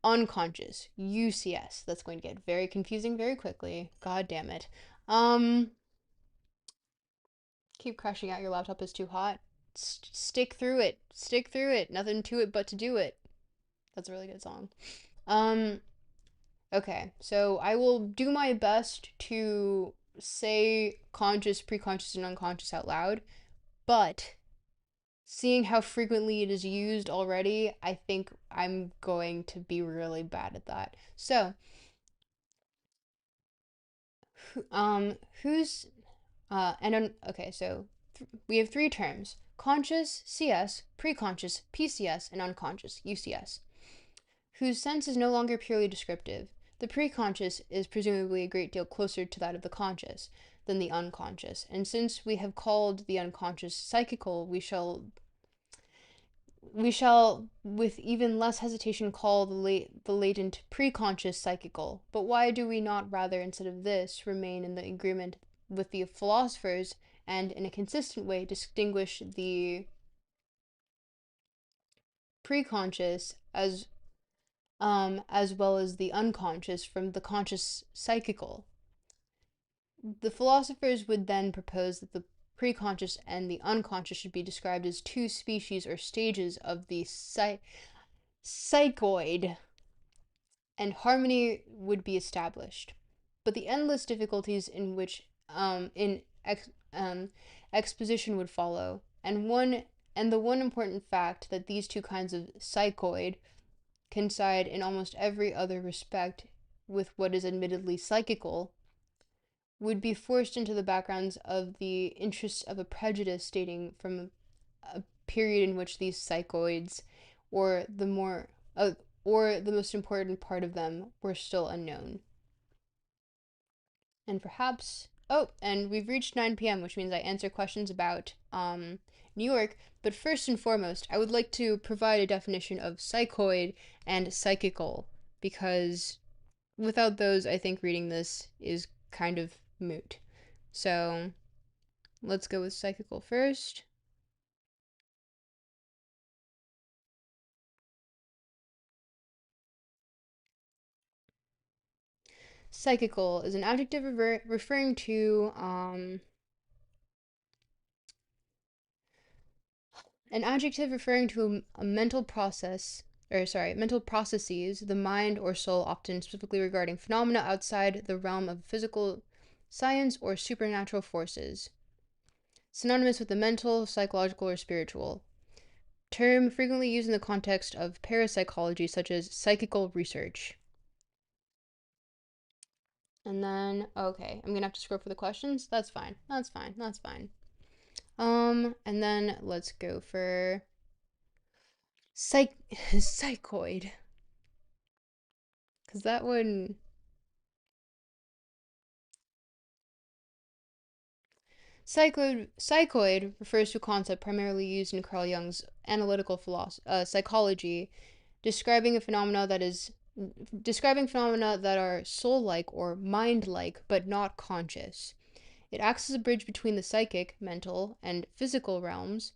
unconscious, UCS. That's going to get very confusing very quickly. God damn it. Um, Keep crushing out. Your laptop is too hot. Stick through it. Stick through it. Nothing to it but to do it. That's a really good song. Um, okay, so I will do my best to say conscious, preconscious, and unconscious out loud, but seeing how frequently it is used already, I think I'm going to be really bad at that. So, who's okay, so we have three terms: conscious, CS, preconscious, PCS, and unconscious, UCS, whose sense is no longer purely descriptive. The preconscious is presumably a great deal closer to that of the conscious than the unconscious, and since we have called the unconscious psychical, we shall with even less hesitation call the latent preconscious psychical. But why do we not rather, instead of this, remain in the agreement with the philosophers and in a consistent way distinguish the preconscious as well as the unconscious from the conscious psychical? The philosophers would then propose that the preconscious and the unconscious should be described as two species or stages of the psychoid, and harmony would be established. But the endless difficulties in which in exposition would follow, and the one important fact that these two kinds of psychoid coincide in almost every other respect with what is admittedly psychical, would be forced into the backgrounds of the interests of a prejudice dating from a period in which these psychoids, or the more, or the most important part of them, were still unknown. And perhaps, oh, and we've reached 9 p.m., which means I answer questions about New York. But first and foremost, I would like to provide a definition of psychoid and psychical, because without those, I think reading this is kind of moot. So let's go with psychical first. Psychical is an adjective referring to a mental process, or sorry, mental processes, the mind or soul, often specifically regarding phenomena outside the realm of physical science or supernatural forces. Synonymous with the mental, psychological, or spiritual. Term frequently used in the context of parapsychology, such as psychical research. And then, okay, I'm gonna have to scroll for the questions. That's fine. That's fine. That's fine. And then let's go for psychoid, because that one. Psychoid refers to a concept primarily used in Carl Jung's analytical psychology, describing a phenomena that is describing phenomena that are soul-like or mind-like but not conscious. It acts as a bridge between the psychic, mental, and physical realms,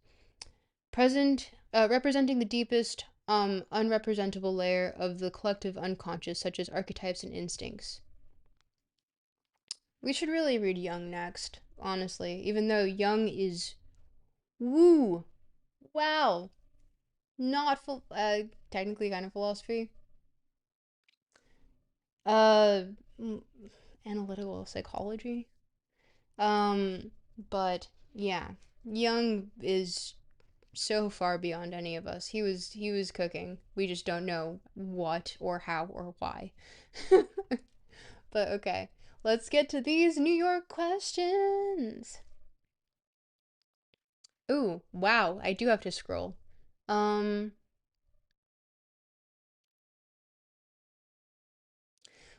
representing the deepest, unrepresentable layer of the collective unconscious, such as archetypes and instincts. We should really read Jung next, honestly, even though Jung is woo, wow, not technically kind of philosophy. Uh, Analytical psychology. Um, but yeah, Jung is so far beyond any of us. He was cooking. We just don't know what or how or why. But okay, let's get to these New York questions. Ooh, wow, I do have to scroll. Um,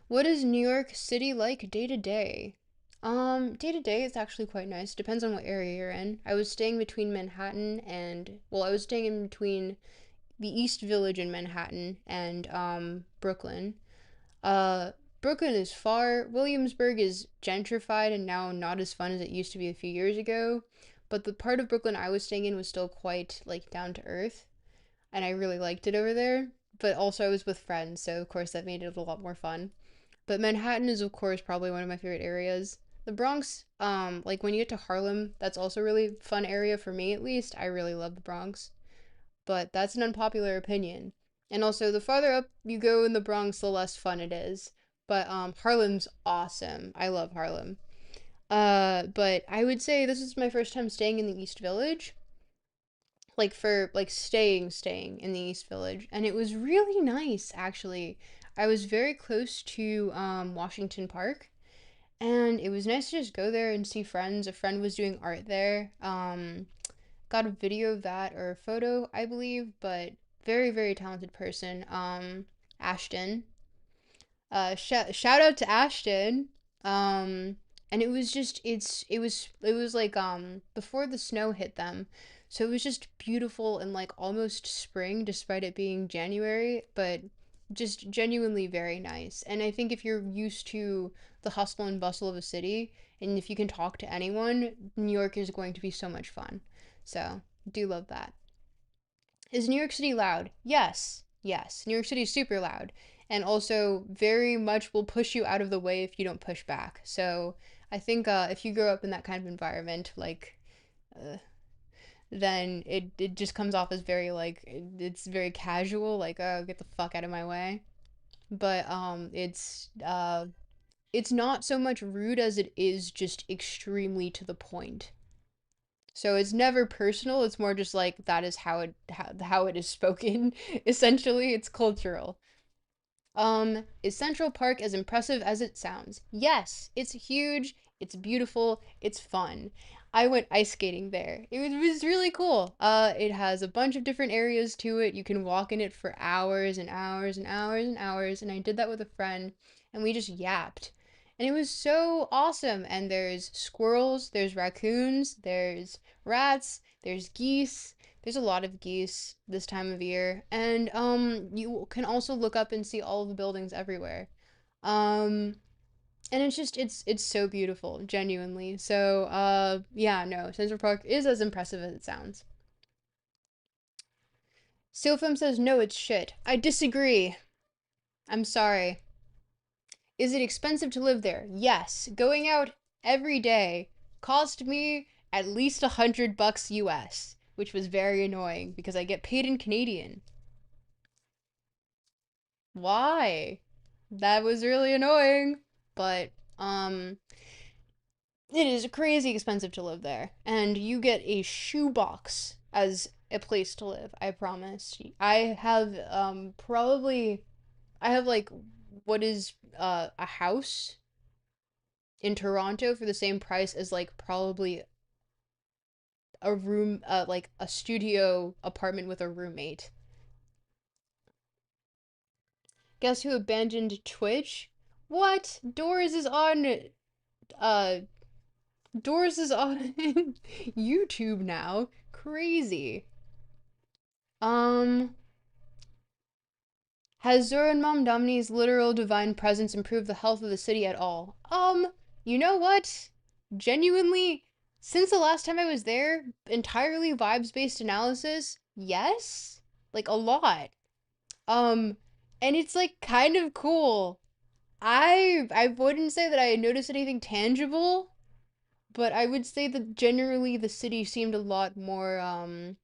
what is New York City like day to day? Day to day is actually quite nice. Depends on what area you're in. I was staying between Manhattan and, well, I was staying in between the East Village in Manhattan and Brooklyn. Uh Brooklyn is far. Williamsburg is gentrified and now not as fun as it used to be a few years ago. But the part of Brooklyn I was staying in was still quite like down to earth, and I really liked it over there. But also I was with friends, so of course that made it a lot more fun. But Manhattan is of course probably one of my favorite areas. The Bronx, like when you get to Harlem, that's also a really fun area for me at least. I really love the Bronx, but that's an unpopular opinion. And also, the farther up you go in the Bronx, the less fun it is. But Harlem's awesome. I love Harlem. But I would say this is my first time staying in the East Village, like for like staying in the East Village, and it was really nice actually. I was very close to Washington Park, and it was nice to just go there and see friends. A friend was doing art there. Got a video of that or a photo, I believe, but very, very talented person. Ashton. Shout out to Ashton. Um, and it was just it was like before the snow hit them, so it was just beautiful and like almost spring despite it being January, but just genuinely very nice. And I think if you're used to the hustle and bustle of a city, and if you can talk to anyone, New York is going to be so much fun. So, do love that. Is New York City loud? Yes. Yes. New York City is super loud. And also very much will push you out of the way if you don't push back. So I think if you grow up in that kind of environment, like, uh, then it just comes off as very, like, it's very casual, like, oh, get the fuck out of my way. But it's not so much rude as it is just extremely to the point. So it's never personal. It's more just like that is how it is spoken. Essentially, it's cultural. Is Central Park as impressive as it sounds? Yes, it's huge, it's beautiful, it's fun. I went ice skating there. It was really cool. It has a bunch of different areas to it. You can walk in it for hours and hours and hours and hours. And I did that with a friend, and we just yapped. And it was so awesome. And there's squirrels, there's raccoons, there's rats, there's geese, there's a lot of geese this time of year, and you can also look up and see all of the buildings everywhere. Um, and it's so beautiful, genuinely. So yeah, no, Central Park is as impressive as it sounds. Silfim says no, it's shit. I disagree. I'm sorry. Is it expensive to live there? Yes. Going out every day cost me at least $100 US, which was very annoying because I get paid in Canadian. Why? That was really annoying. But it is crazy expensive to live there, and you get a shoebox as a place to live. I promise. I have probably I have like what is a house. in Toronto for the same price as like probably a room, like a studio apartment with a roommate. Guess who abandoned Twitch? What? Uh Doors is on YouTube now. Crazy. Um Has Zoran Momdomni's literal divine presence improved the health of the city at all? You know what? Genuinely, since the last time I was there, entirely vibes-based analysis, yes? Like a lot. Um, and it's like kind of cool. I wouldn't say that I noticed anything tangible, but I would say that generally the city seemed a lot more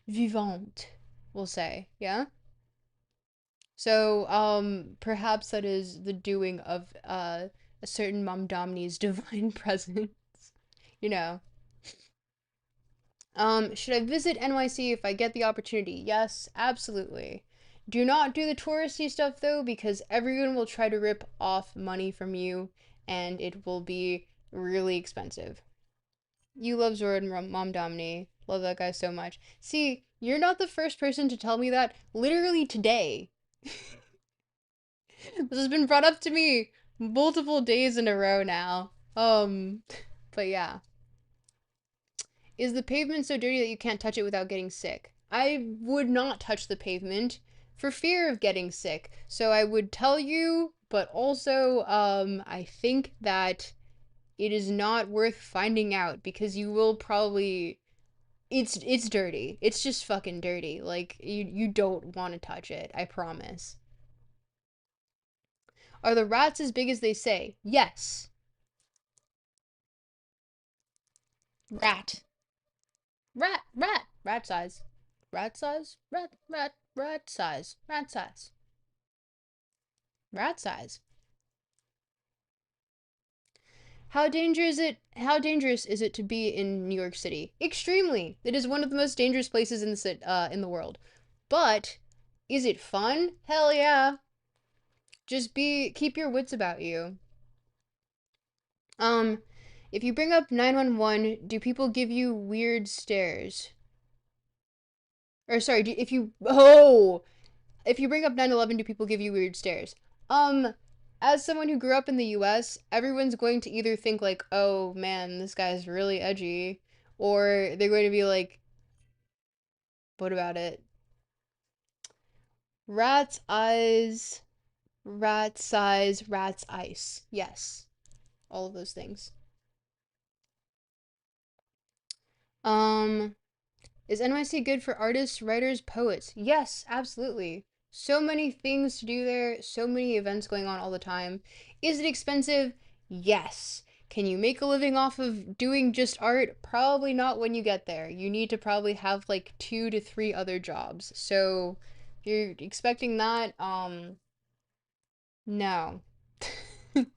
vivant, we'll say. Yeah? So, perhaps that is the doing of a certain Mom Domini's divine presence. You know. Should I visit NYC if I get the opportunity? Yes, absolutely. Do not do the touristy stuff though, because everyone will try to rip off money from you, and it will be really expensive. You love Zora and Mom Domini. Love that guy so much. See, you're not the first person to tell me that literally today. This has been brought up to me multiple days in a row now. But yeah. Is the pavement so dirty that you can't touch it without getting sick? I would not touch the pavement for fear of getting sick. So I would tell you, but also, I think that it is not worth finding out because you will probably it's dirty. It's just fucking dirty. Like you don't want to touch it, I promise. Are the rats as big as they say? Yes. Rat. Rat size. Rat size? Rat size. Rat size. Rat size. How dangerous is it to be in New York City? Extremely. It is one of the most dangerous places in the world. But is it fun? Hell yeah. Just keep your wits about you. Um if you bring up 911, do people give you weird stares? Or sorry, if you if you bring up 9/11, do people give you weird stares? Um, as someone who grew up in the US, everyone's going to either think like, "Oh man, this guy's really edgy," or they're going to be like, "What about it?" Rat's eyes, rat's size, rat's ice. Yes, all of those things. Um, Is NYC good for artists, writers, poets? Yes, absolutely. So many things to do there, so many events going on all the time. Is it expensive? Yes. Can you make a living off of doing just art? Probably not when you get there. You need to probably have like 2 to 3 other jobs. So if you're expecting that, no.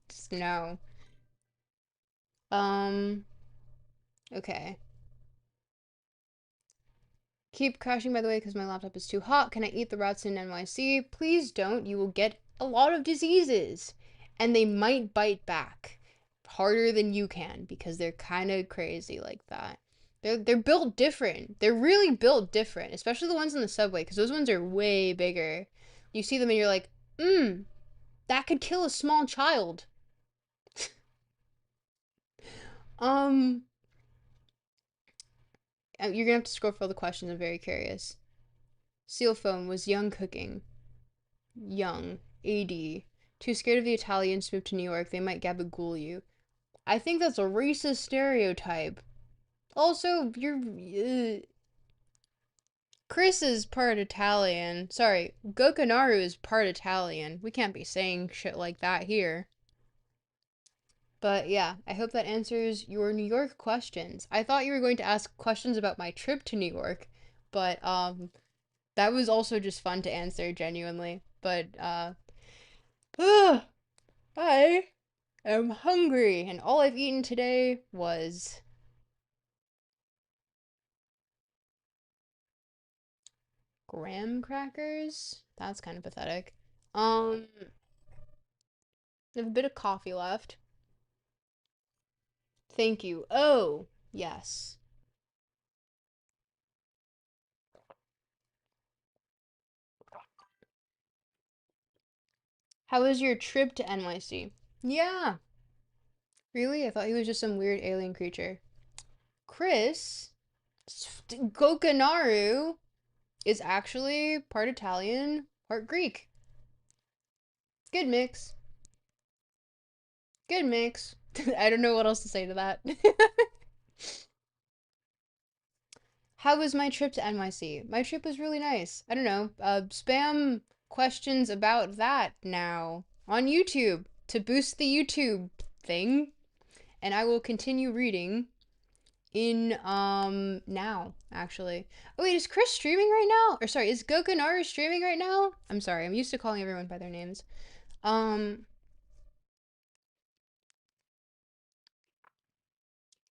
Just no. Um, okay. Keep crashing, by the way, because my laptop is too hot. Can I eat the rats in NYC? Please don't. You will get a lot of diseases. And they might bite back harder than you can because they're kind of crazy like that. They're built different. They're really built different, especially the ones in the subway because those ones are way bigger. You see them and you're like, that could kill a small child. Um, you're gonna have to scroll for all the questions. I'm very curious. Seal phone was young cooking. Young, AD, too scared of the Italians to move to New York, they might gabagool you. I think that's a racist stereotype. Also, Chris is part Italian. Sorry, Gokanaru is part Italian. We can't be saying shit like that here. But yeah, I hope that answers your New York questions. I thought you were going to ask questions about my trip to New York, but that was also just fun to answer genuinely. But I am hungry, and all I've eaten today was graham crackers. That's kind of pathetic. I have a bit of coffee left. Thank you. Oh, yes. How was your trip to NYC? Yeah. Really? I thought he was just some weird alien creature. Chris Gokanaru is actually part Italian, part Greek. Good mix. Good mix. I don't know what else to say to that. How was my trip to NYC? My trip was really nice. I don't know. Spam questions about that now on YouTube to boost the YouTube thing, and I will continue reading in now actually. Oh wait, is Chris streaming right now? Or sorry, is Gokanaru streaming right now? I'm sorry, I'm used to calling everyone by their names. Um,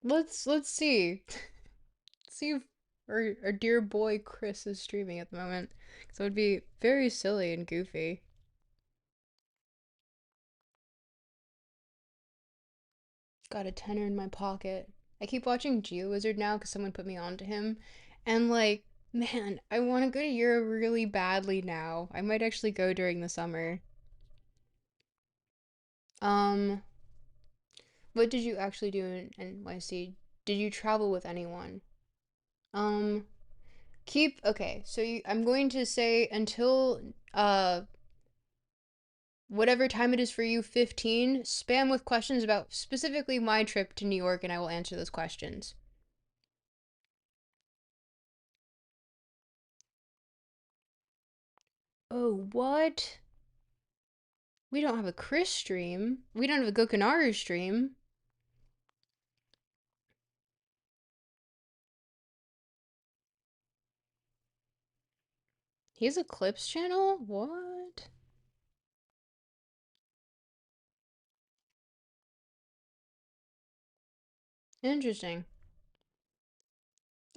let's see. See if our dear boy Chris is streaming at the moment. So it would be very silly and goofy. Got a tenner in my pocket. I keep watching GeoWizard now because someone put me on to him. And like, man, I want to go to Europe really badly now. I might actually go during the summer. Um, what did you actually do in NYC? Did you travel with anyone? Um, okay, so I'm going to say until whatever time it is for you, 15, spam with questions about specifically my trip to New York and I will answer those questions. Oh, what? We don't have a Chris stream. We don't have a Gokanaru stream. He has a Clips channel? What? Interesting.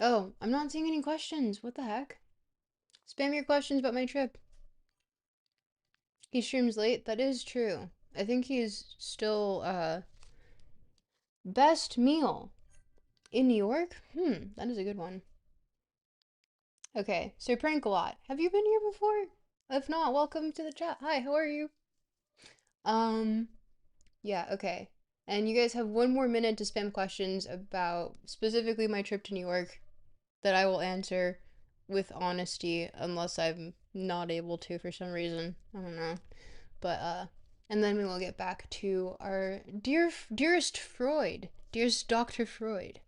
Oh, I'm not seeing any questions. What the heck? Spam your questions about my trip. He streams late? That is true. I think he's still, best meal in New York? That is a good one. Okay, so prank a lot. Have you been here before? If not, welcome to the chat. Hi, how are you? Um, yeah, okay. And you guys have one more minute to spam questions about specifically my trip to New York that I will answer with honesty unless I'm not able to for some reason. I don't know. But and then we will get back to our dearest Freud, dearest Dr. Freud.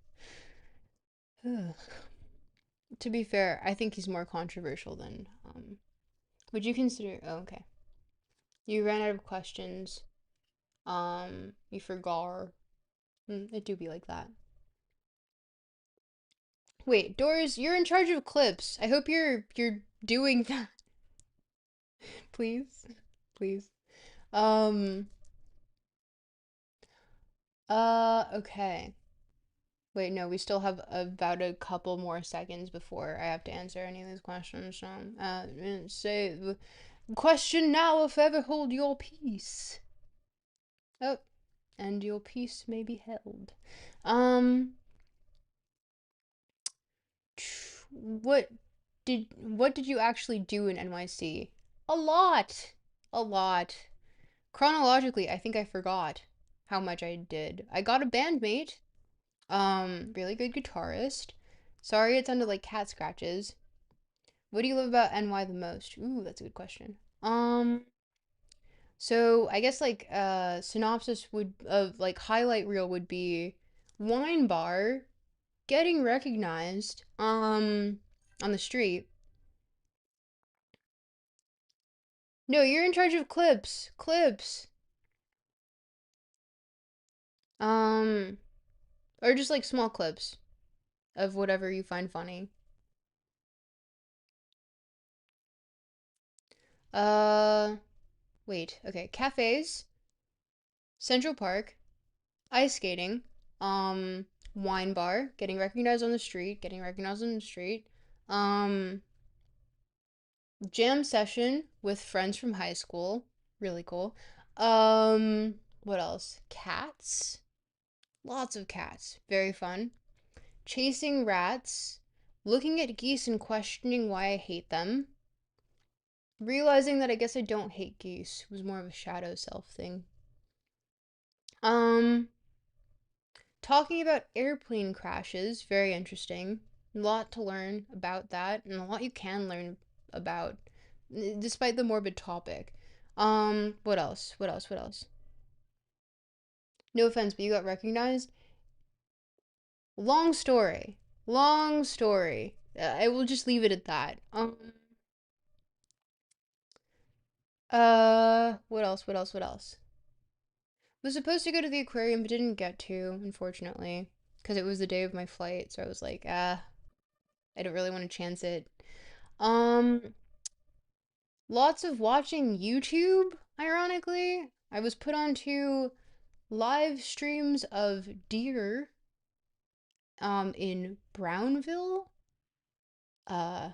To be fair, I think he's more controversial than would you consider oh, okay. You ran out of questions. You forgot. It do be like that. Wait, Doors, you're in charge of clips. I hope you're doing that. Please. Please. Um okay. Wait, no, we still have about a couple more seconds before I have to answer any of these questions. So, say the question now, if ever hold your peace. Oh, and your peace may be held. Um, what what did you actually do in NYC? A lot. A lot. Chronologically, I think I forgot how much I did. I got a bandmate. Really good guitarist. Sorry it sounded like cat scratches. What do you love about NY the most? Ooh, that's a good question. So I guess like synopsis would of like highlight reel would be wine bar getting recognized on the street. No, you're in charge of clips. Clips. Um or just like small clips of whatever you find funny. Uh wait. Okay, cafes, Central Park, ice skating, um wine bar, getting recognized on the street, um jam session with friends from high school, really cool. What else? Cats. Lots of cats. Very fun. Chasing rats. Looking at geese and questioning why I hate them. Realizing that I guess I don't hate geese. It was more of a shadow self thing. Um, Talking about airplane crashes. Very interesting. A lot to learn about that, and a lot you can learn about, despite the morbid topic. What else? What else? What else? No offense, but you got recognized. Long story. Long story. I will just leave it at that. What else? What else? What else? Was supposed to go to the aquarium, but didn't get to, unfortunately, because it was the day of my flight. So I was like, I don't really want to chance it. Um, Lots of watching YouTube. Ironically, I was put onto live streams of deer, in Brownville. Uh,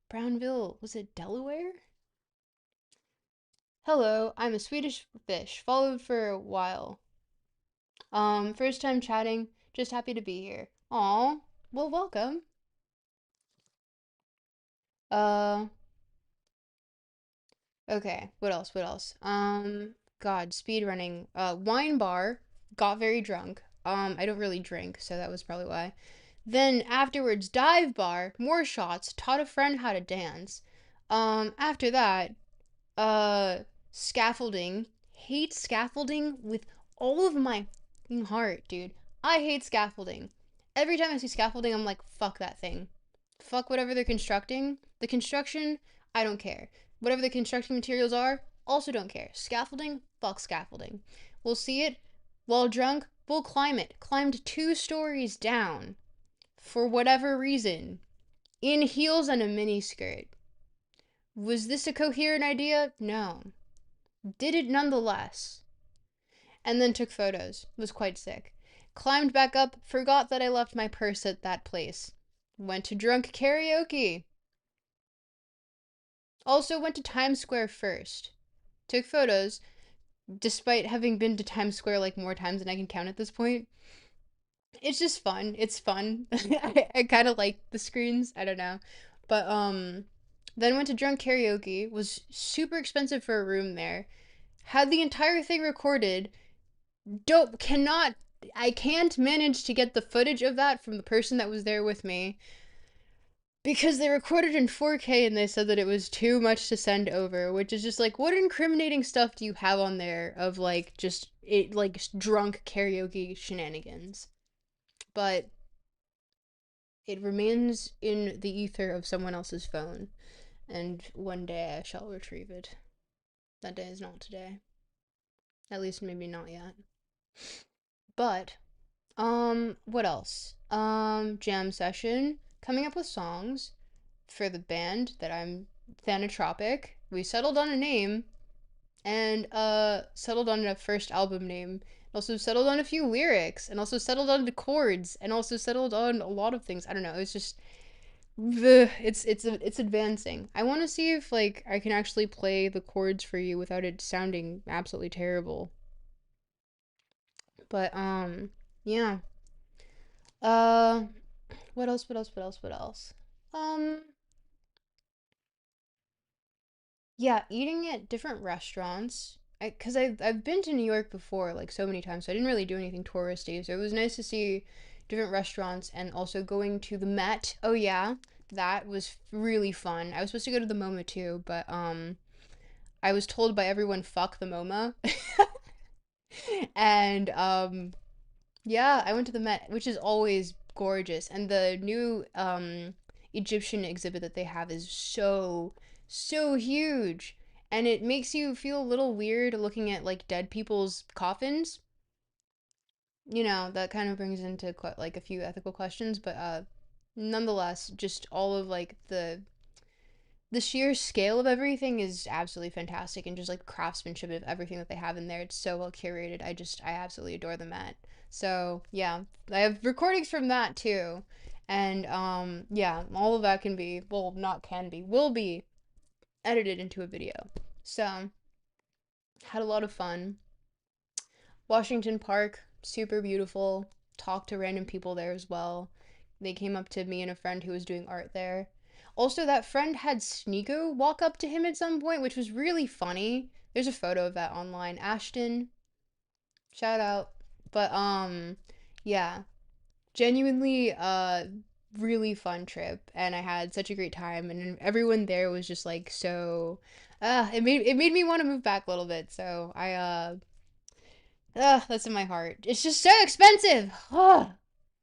Brownville, was it Delaware? Hello, I'm a Swedish fish, followed for a while. First time chatting, just happy to be here. Aw, well, welcome. Uh, okay, what else? What else? God, speed running. Wine bar, got very drunk. I don't really drink, so that was probably why. Then afterwards, dive bar, more shots, taught a friend how to dance. After that, uh, scaffolding. Hate scaffolding with all of my heart, dude. I hate scaffolding. Every time I see scaffolding, I'm like, fuck that thing. Fuck whatever they're constructing. The construction, I don't care. Whatever the construction materials are, also don't care. Scaffolding, fuck scaffolding. We'll see it while drunk, we'll climb it. Climbed 2 stories down for whatever reason in heels and a mini skirt. Was this a coherent idea? No. Did it nonetheless. And then took photos. Was quite sick. Climbed back up, forgot that I left my purse at that place. Went to drunk karaoke. Also went to Times Square first. Took photos, despite having been to Times Square like more times than I can count at this point. It's just fun. It's fun. I kind of like the screens. I don't know. But then went to drunk karaoke. Was super expensive for a room there. Had the entire thing recorded. Don't cannot I can't manage to get the footage of that from the person that was there with me because they recorded in 4K and they said that it was too much to send over, which is just like, what incriminating stuff do you have on there of like just it like drunk karaoke shenanigans? But it remains in the ether of someone else's phone, and one day I shall retrieve it. That day is not today. At least maybe not yet. But what else? Jam session, coming up with songs for the band that I'm Thanatropic. We settled on a name and settled on a first album name. Also settled on a few lyrics and also settled on the chords and also settled on a lot of things. I don't know. It's just it's advancing. I want to see if like I can actually play the chords for you without it sounding absolutely terrible. But yeah. Uh what else? What else? What else? What else? Um yeah, eating at different restaurants. Cause I've been to New York before like so many times, so I didn't really do anything touristy. So it was nice to see different restaurants and also going to the Met. Oh yeah, that was really fun. I was supposed to go to the MoMA too, but I was told by everyone fuck the MoMA. And yeah, I went to the Met, which is always gorgeous, and the new Egyptian exhibit that they have is so huge, and it makes you feel a little weird looking at like dead people's coffins. You know, that kind of brings into quite like a few ethical questions, but nonetheless, just all of like the sheer scale of everything is absolutely fantastic, and just like craftsmanship of everything that they have in there, it's so well curated. I absolutely adore the Met. So yeah, I have recordings from that too, and yeah, all of that can be, well, not can be, will be edited into a video. So had a lot of fun. Washington Park, super beautiful. Talked to random people there as well. They came up to me and a friend who was doing art there. Also, that friend had Sneeko walk up to him at some point, which was really funny. There's a photo of that online. Ashton, shout out. But yeah, genuinely really fun trip, and I had such a great time, and everyone there was just like so it made me want to move back a little bit. So I that's in my heart. It's just so expensive.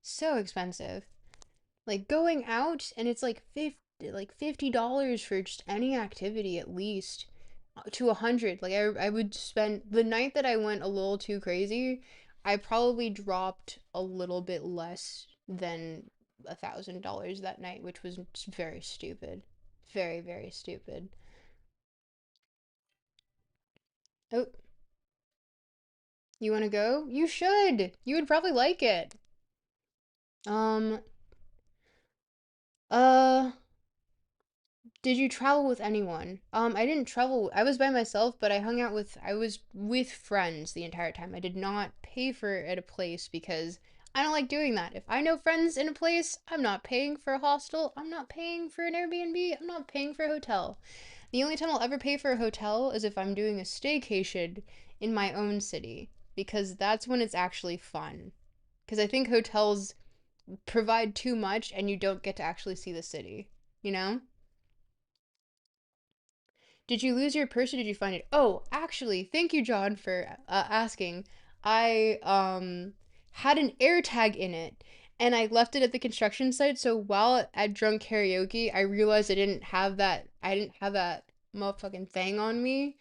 So expensive. Like going out and it's like $50 for just any activity at least to 100. Like I would spend the night that I went a little too crazy. I probably dropped a little bit less than $1,000 that night, which was very stupid, very very stupid. Oh, you want to go? You should. You would probably like it. Um, uh, Did you travel with anyone? I didn't travel. I was by myself, but I was with friends the entire time. I did not pay for at a place because I don't like doing that. If I know friends in a place, I'm not paying for a hostel. I'm not paying for an Airbnb. I'm not paying for a hotel. The only time I'll ever pay for a hotel is if I'm doing a staycation in my own city because that's when it's actually fun. Because I think hotels provide too much and you don't get to actually see the city, you know? Did you lose your purse or did you find it? Oh, actually, thank you, John, for asking. I had an air tag in it and I left it at the construction site. So while at drunk karaoke, I realized I didn't have that motherfucking thing on me.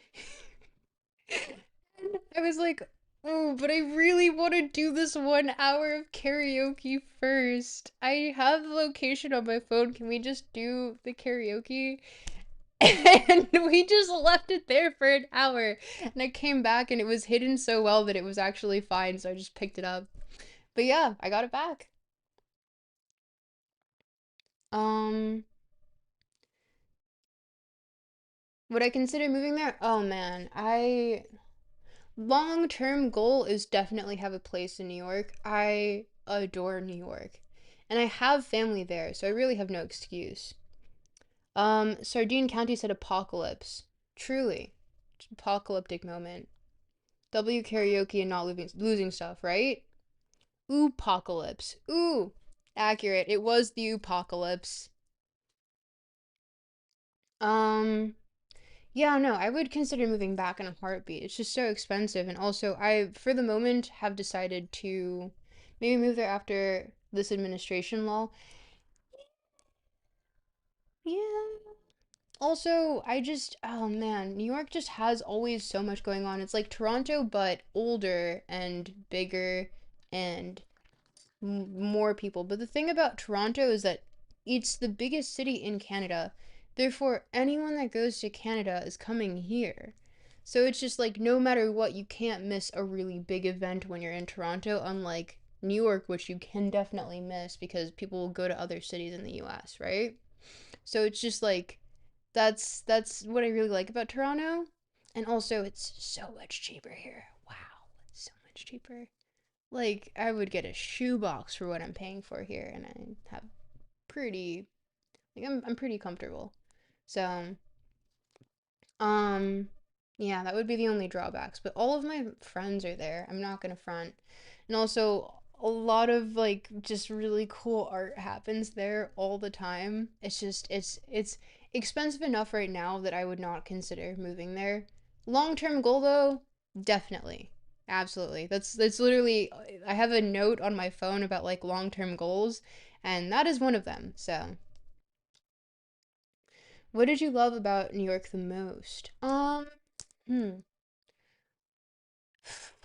I was like, oh, but I really want to do this 1 hour of karaoke first. I have the location on my phone. Can we just do the karaoke? And we just left it there for an hour. And I came back and it was hidden so well that it was actually fine, so I just picked it up. But yeah, I got it back. Um, would I consider moving there? Oh man, I long-term goal is definitely have a place in New York. I adore New York. And I have family there, so I really have no excuse. Sardine County said apocalypse. Truly. Apocalyptic moment. W karaoke and not losing stuff, right? Oopocalypse. Ooh, accurate. It was the apocalypse. Um, yeah, no, I would consider moving back in a heartbeat. It's just so expensive, and also I, for the moment, have decided to maybe move there after this administration law. Yeah. Also, oh man, New York just has always so much going on. It's like Toronto, but older and bigger and more people. But the thing about Toronto is that it's the biggest city in Canada. Therefore, anyone that goes to Canada is coming here. So it's just like no matter what, you can't miss a really big event when you're in Toronto, unlike New York, which you can definitely miss because people will go to other cities in the US, right? So it's just like that's what I really like about Toronto. And also it's so much cheaper here. Wow, so much cheaper. Like I would get a shoebox for what I'm paying for here, and I have pretty I'm pretty comfortable. So um yeah, that would be the only drawbacks. But all of my friends are there. I'm not gonna front, and also a lot of like just really cool art happens there all the time. It's expensive enough right now that I would not consider moving there. Long term goal though, definitely. Absolutely. That's literally I have a note on my phone about like long-term goals and that is one of them. So, what did you love about New York the most? Hmm.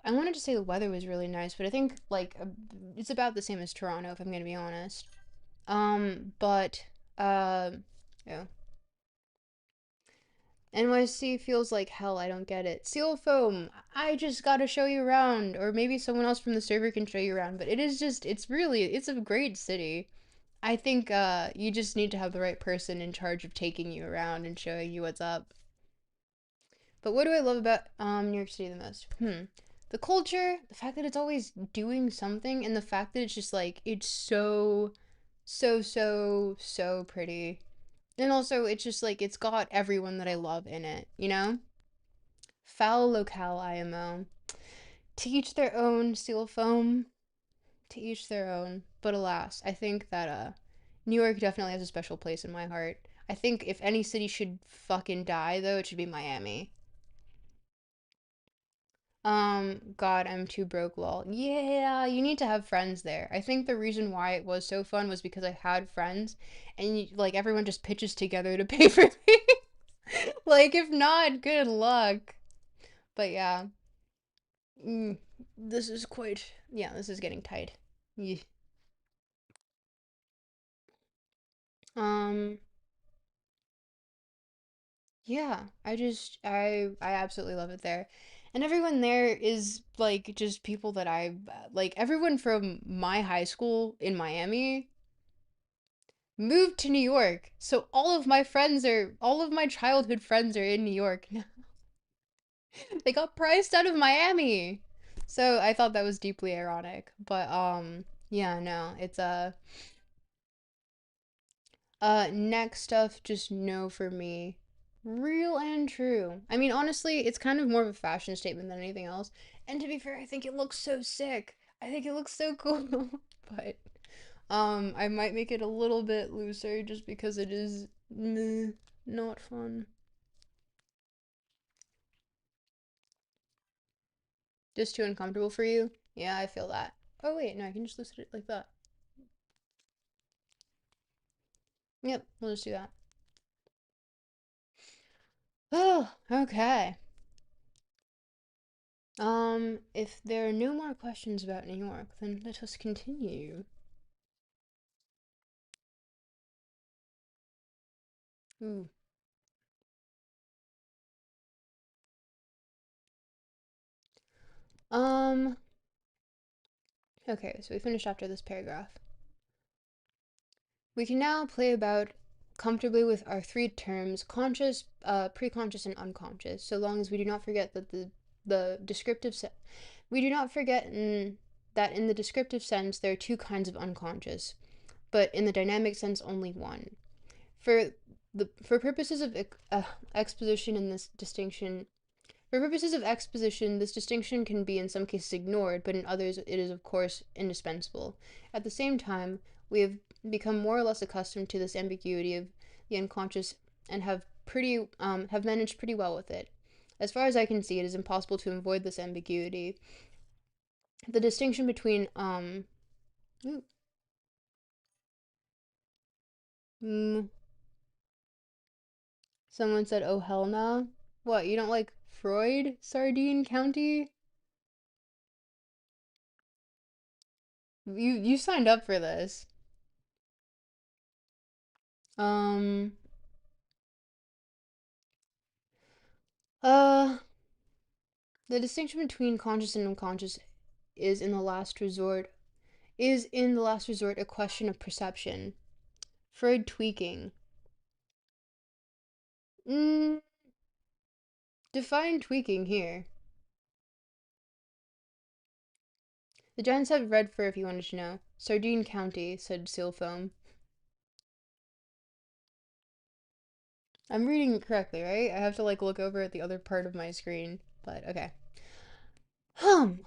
I wanted to say the weather was really nice, but I think like it's about the same as Toronto if I'm going to be honest. But yeah. NYC feels like hell. I don't get it. Seal foam. I just gotta show you around, or maybe someone else from the server can show you around. But it is just, it's a great city. I think you just need to have the right person in charge of taking you around and showing you what's up. But what do I love about New York City the most? The culture, the fact that it's always doing something, and the fact that it's just like it's so pretty. And also, it's just like it's got everyone that I love in it, you know? Foul locale IMO. To each their own, steel foam. To each their own. But alas, I think that New York definitely has a special place in my heart. I think if any city should fucking die though, it should be Miami. God, I'm too broke, lol. Yeah, you need to have friends there. I think the reason why it was so fun was because I had friends, and like everyone just pitches together to pay for me. Like, if not, good luck. But yeah, mm, this is quite. Yeah, this is getting tight. Yeah. Um, yeah, I absolutely love it there. And everyone there is like just people that I like everyone from my high school in Miami moved to New York. So all of my childhood friends are in New York now. They got priced out of Miami. So I thought that was deeply ironic. But yeah, no, it's next stuff just no for me. Real and true. I mean, honestly, it's kind of more of a fashion statement than anything else. And to be fair, I think it looks so sick. I think it looks so cool. But I might make it a little bit looser just because it is meh, not fun. Just too uncomfortable for you? Yeah, I feel that. Oh wait, no, I can just loosen it like that. Yep, we'll just do that. Oh, okay. If there are no more questions about New York, then let us continue. Ooh. Um, okay, so we finished after this paragraph. We can now play about comfortably with our three terms conscious, preconscious, and unconscious, so long as we do not forget that the descriptive we do not forget that in the descriptive sense there are two kinds of unconscious, but in the dynamic sense only one. For for purposes of exposition in this distinction For purposes of exposition, this distinction can be in some cases ignored, but in others it is, of course, indispensable. At the same time, we have become more or less accustomed to this ambiguity of the unconscious and have managed pretty well with it. As far as I can see, it is impossible to avoid this ambiguity. The distinction between ooh, mm, someone said, "Oh hell no." What, you don't like Freud, Sardine County? You signed up for this. Um, uh, The distinction between conscious and unconscious is in the last resort a question of perception. Freud tweaking. Mm, define tweaking here. The Giants have red fur if you wanted to know. Sardine County, said Sealfoam. I'm reading it correctly, right? I have to like look over at the other part of my screen, but okay. Hum.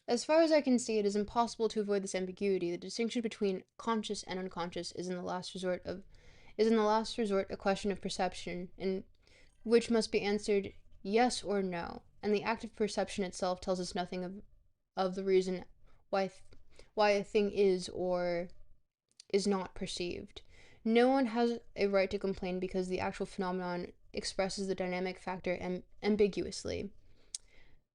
As far as I can see, it is impossible to avoid this ambiguity. The distinction between conscious and unconscious is in the last resort a question of perception, in which must be answered yes or no, and the act of perception itself tells us nothing of the reason why why a thing is or is not perceived. No one has a right to complain because the actual phenomenon expresses the dynamic factor ambiguously.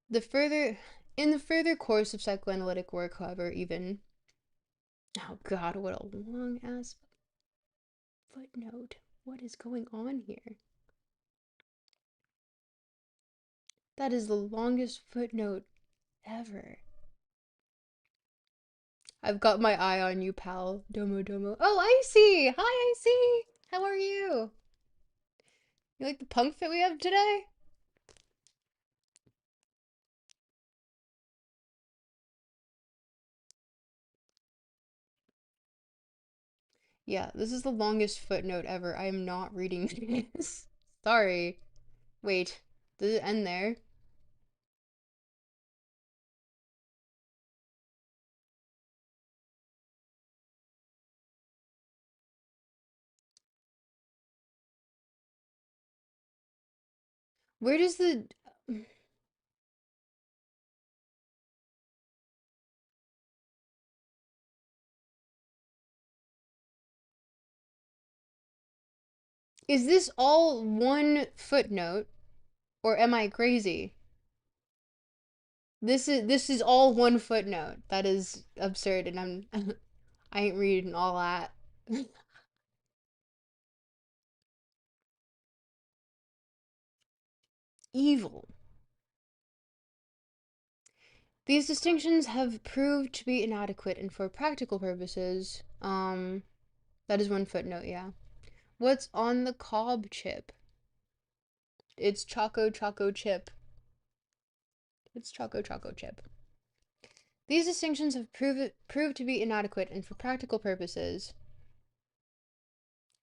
The further In the further course of psychoanalytic work, however, even oh god, what a long ass footnote. What is going on here? That is the longest footnote ever. I've got my eye on you, pal. Domo domo. Oh, Icy! Hi, Icy! How are you? You like the punk fit we have today? Yeah, this is the longest footnote ever. I am not reading this. Sorry. Wait, does it end there? Where does the... Is this all one footnote, or am I crazy? This is all one footnote. That is absurd, and I ain't reading all that. Evil. These distinctions have proved to be inadequate and for practical purposes. That is one footnote, yeah. What's on the cob chip? It's Choco Choco Chip. It's Choco Choco Chip. These distinctions have proved to be inadequate and for practical purposes.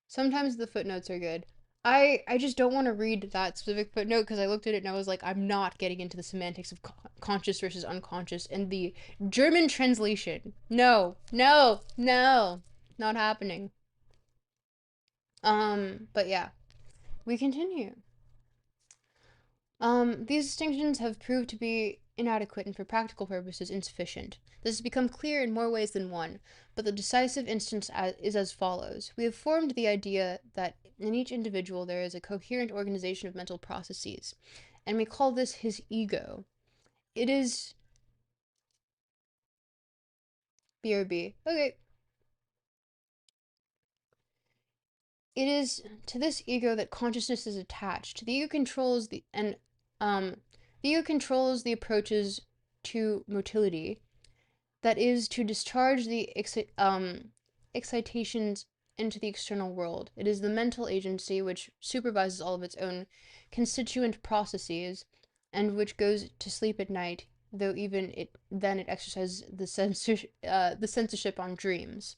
Sometimes the footnotes are good. I just don't want to read that specific footnote because I looked at it and I was like, I'm not getting into the semantics of conscious versus unconscious and the German translation. No, no, no, not happening. But yeah, we continue. These distinctions have proved to be inadequate and for practical purposes insufficient. This has become clear in more ways than one, but the decisive instance is as follows. We have formed the idea that in each individual there is a coherent organization of mental processes, and we call this his ego. It is BRB. Okay. It is to this ego that consciousness is attached. The ego controls the ego controls the approaches to motility, that is to discharge the excitations into the external world. It is the mental agency which supervises all of its own constituent processes and which goes to sleep at night, though even it exercises the censorship on dreams.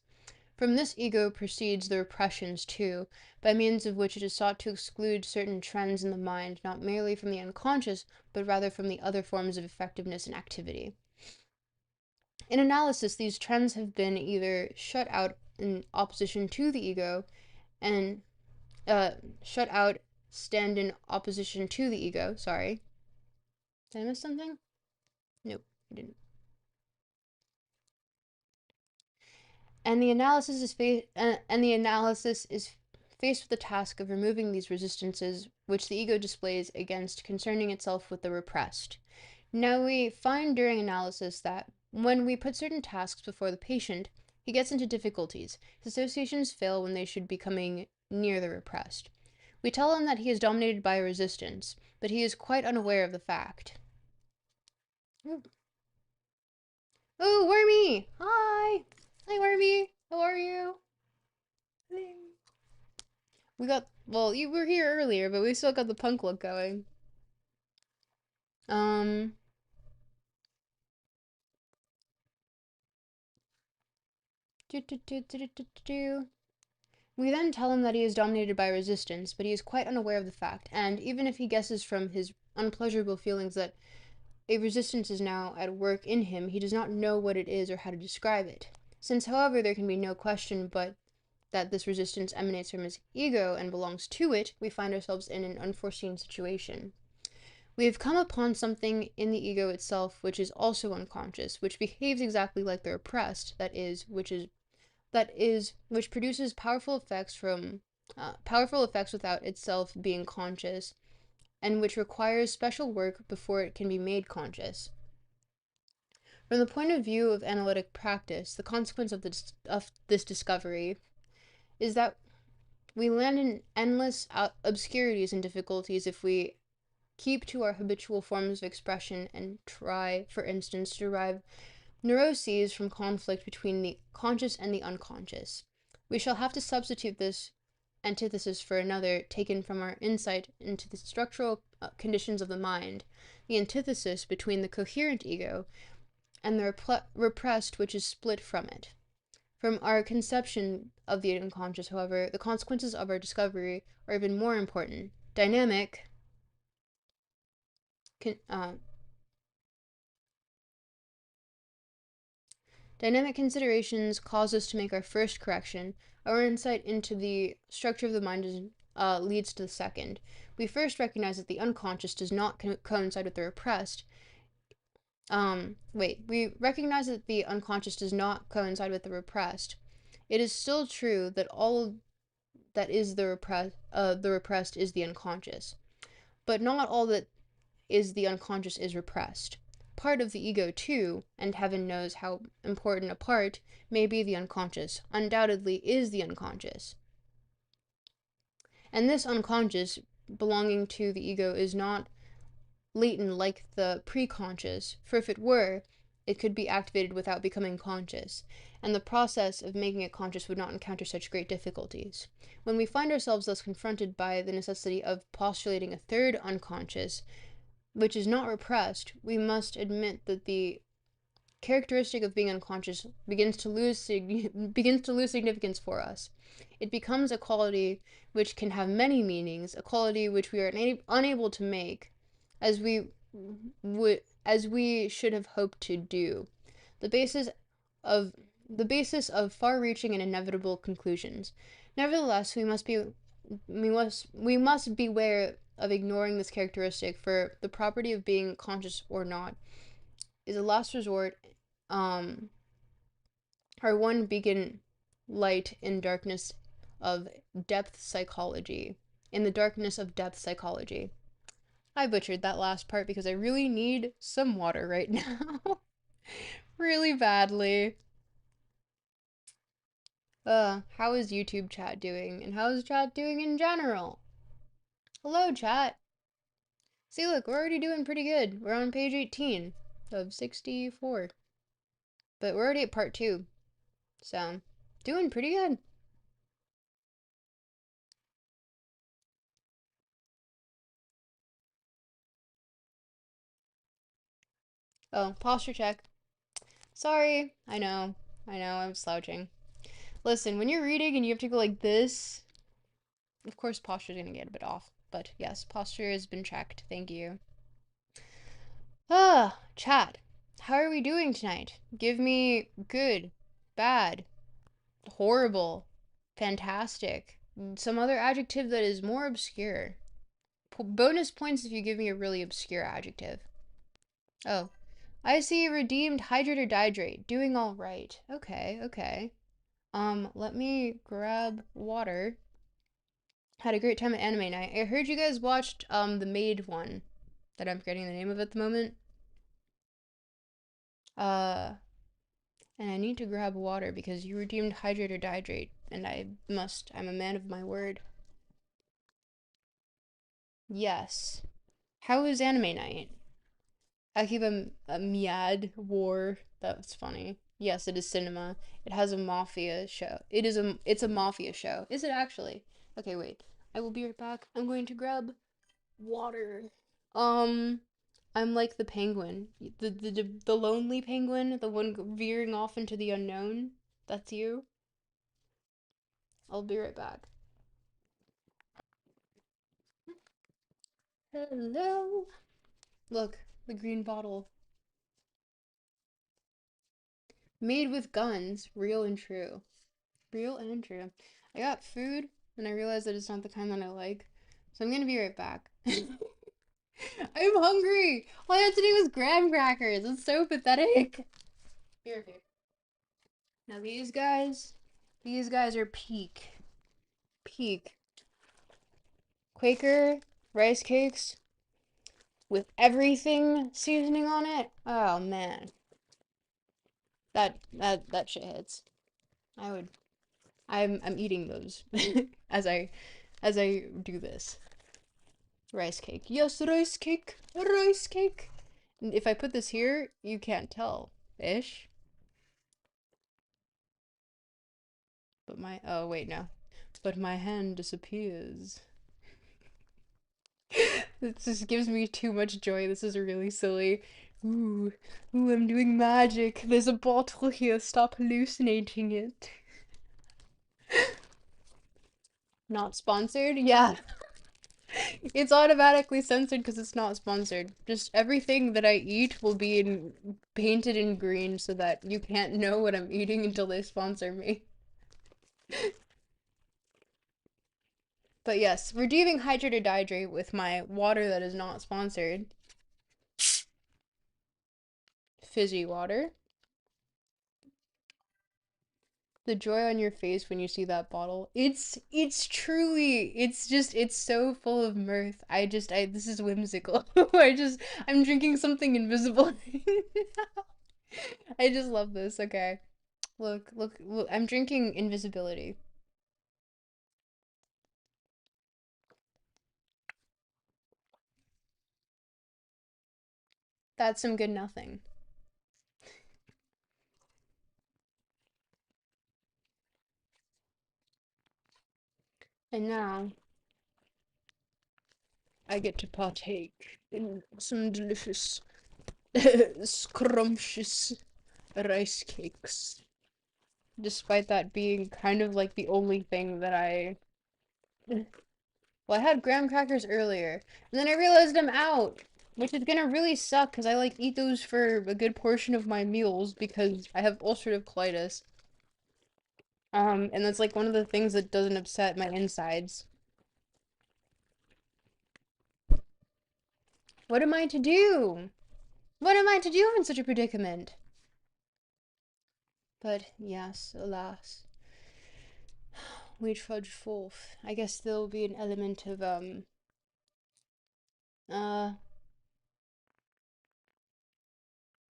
From this ego proceeds the repressions, too, by means of which it is sought to exclude certain trends in the mind, not merely from the unconscious, but rather from the other forms of effectiveness and activity. In analysis, these trends have been either shut out in opposition to the ego and shut out stand in opposition to the ego. Sorry. Did I miss something? Nope, I didn't. And the analysis is faced with the task of removing these resistances which the ego displays against concerning itself with the repressed. Now we find during analysis that when we put certain tasks before the patient, he gets into difficulties. His associations fail when they should be coming near the repressed. We tell him that he is dominated by a resistance, but he is quite unaware of the fact. Ooh. Oh, Wormy! Hi! Hi, Wormy! How are you? We got, well, you were here earlier, but we still got the punk look going. Um, do, do, do, do, do, do, do. We then tell him that he is dominated by resistance, but he is quite unaware of the fact, and even if he guesses from his unpleasurable feelings that a resistance is now at work in him, he does not know what it is or how to describe it. Since, however, there can be no question but that this resistance emanates from his ego and belongs to it, we find ourselves in an unforeseen situation. We have come upon something in the ego itself which is also unconscious, which behaves exactly like the repressed, which produces powerful effects without itself being conscious, and which requires special work before it can be made conscious. From the point of view of analytic practice, the consequence of this discovery is that we land in endless obscurities and difficulties if we keep to our habitual forms of expression and try, for instance, to derive neuroses from conflict between the conscious and the unconscious. We shall have to substitute this antithesis for another taken from our insight into the structural conditions of the mind, the antithesis between the coherent ego and the repressed which is split from it. From our conception of the unconscious, however, the consequences of our discovery are even more important. Con- uh, Dynamic considerations cause us to make our first correction. Our insight into the structure of the mind leads to the second. We first recognize that the unconscious does not coincide with the repressed. We recognize that the unconscious does not coincide with the repressed. It is still true that all that is the repressed is the unconscious, but not all that is the unconscious is repressed. Part of the ego, too, and heaven knows how important a part, may be the unconscious, undoubtedly is the unconscious. And this unconscious, belonging to the ego, is not latent like the preconscious, for if it were, it could be activated without becoming conscious, and the process of making it conscious would not encounter such great difficulties. When we find ourselves thus confronted by the necessity of postulating a third unconscious, which is not repressed, we must admit that the characteristic of being unconscious begins to lose significance for us. It becomes a quality which can have many meanings, a quality which we are unable to make as we should have hoped to do. The basis of far-reaching and inevitable conclusions. Nevertheless, we must beware of ignoring this characteristic, for the property of being conscious or not is a last resort, our one beacon light in darkness of depth psychology. In the darkness of depth psychology. I butchered that last part because I really need some water right now. Really badly. How is YouTube chat doing? And how is chat doing in general? Hello, chat. See, look, we're already doing pretty good. We're on page 18 of 64. But we're already at part 2. So, doing pretty good. Oh, posture check. Sorry. I know, I'm slouching. Listen, when you're reading and you have to go like this, of course posture's gonna get a bit off. But yes, posture has been checked. Thank you. Chat. How are we doing tonight? Give me good, bad, horrible, fantastic, some other adjective that is more obscure. Bonus points if you give me a really obscure adjective. Oh, I see redeemed hydrate or dihydrate. Doing all right. Okay. Let me grab water. Had a great time at anime night. I heard you guys watched, the Maid one that I'm forgetting the name of at the moment. Uh, and I need to grab water because you redeemed hydrate or dihydrate, and I'm a man of my word. Yes. How is anime night? I keep a Miad War. That's funny. Yes, it is cinema. It has a mafia show. It's a mafia show. Is it actually? Okay, wait. I will be right back. I'm going to grab water. Um, I'm like the penguin. The lonely penguin, the one veering off into the unknown. That's you. I'll be right back. Hello. Look, the green bottle. Made with guns, real and true. Real and true. I got food, and I realized that it's not the kind that I like. So I'm gonna be right back. I'm hungry! All I had to do was graham crackers. It's so pathetic. Here. Now these guys are peak. Peak. Quaker rice cakes with everything seasoning on it. Oh man. That shit hits. I'm eating those as I do this. Rice cake. Yes, rice cake. Rice cake. And if I put this here, you can't tell. Ish. But oh wait, no. But my hand disappears. This just gives me too much joy. This is really silly. Ooh, ooh, I'm doing magic. There's a bottle here. Stop hallucinating it. Not sponsored? Yeah. It's automatically censored because it's not sponsored. Just everything that I eat will be painted in green so that you can't know what I'm eating until they sponsor me. But yes, redeeming hydrate or dihydrate with my water that is not sponsored. Fizzy water. The joy on your face when you see that bottle. It's truly it's so full of mirth. I this is whimsical. I'm drinking something invisible. I just love this. Okay. Look, I'm drinking invisibility. That's some good nothing. And now I get to partake in some delicious, scrumptious rice cakes. Despite that being kind of like the only thing that I. Well, I had graham crackers earlier, and then I realized I'm out, which is gonna really suck because I like eat those for a good portion of my meals because I have ulcerative colitis. And that's like one of the things that doesn't upset my insides. What am I to do? What am I to do in such a predicament? But yes, alas, we trudge forth. I guess there'll be an element of uh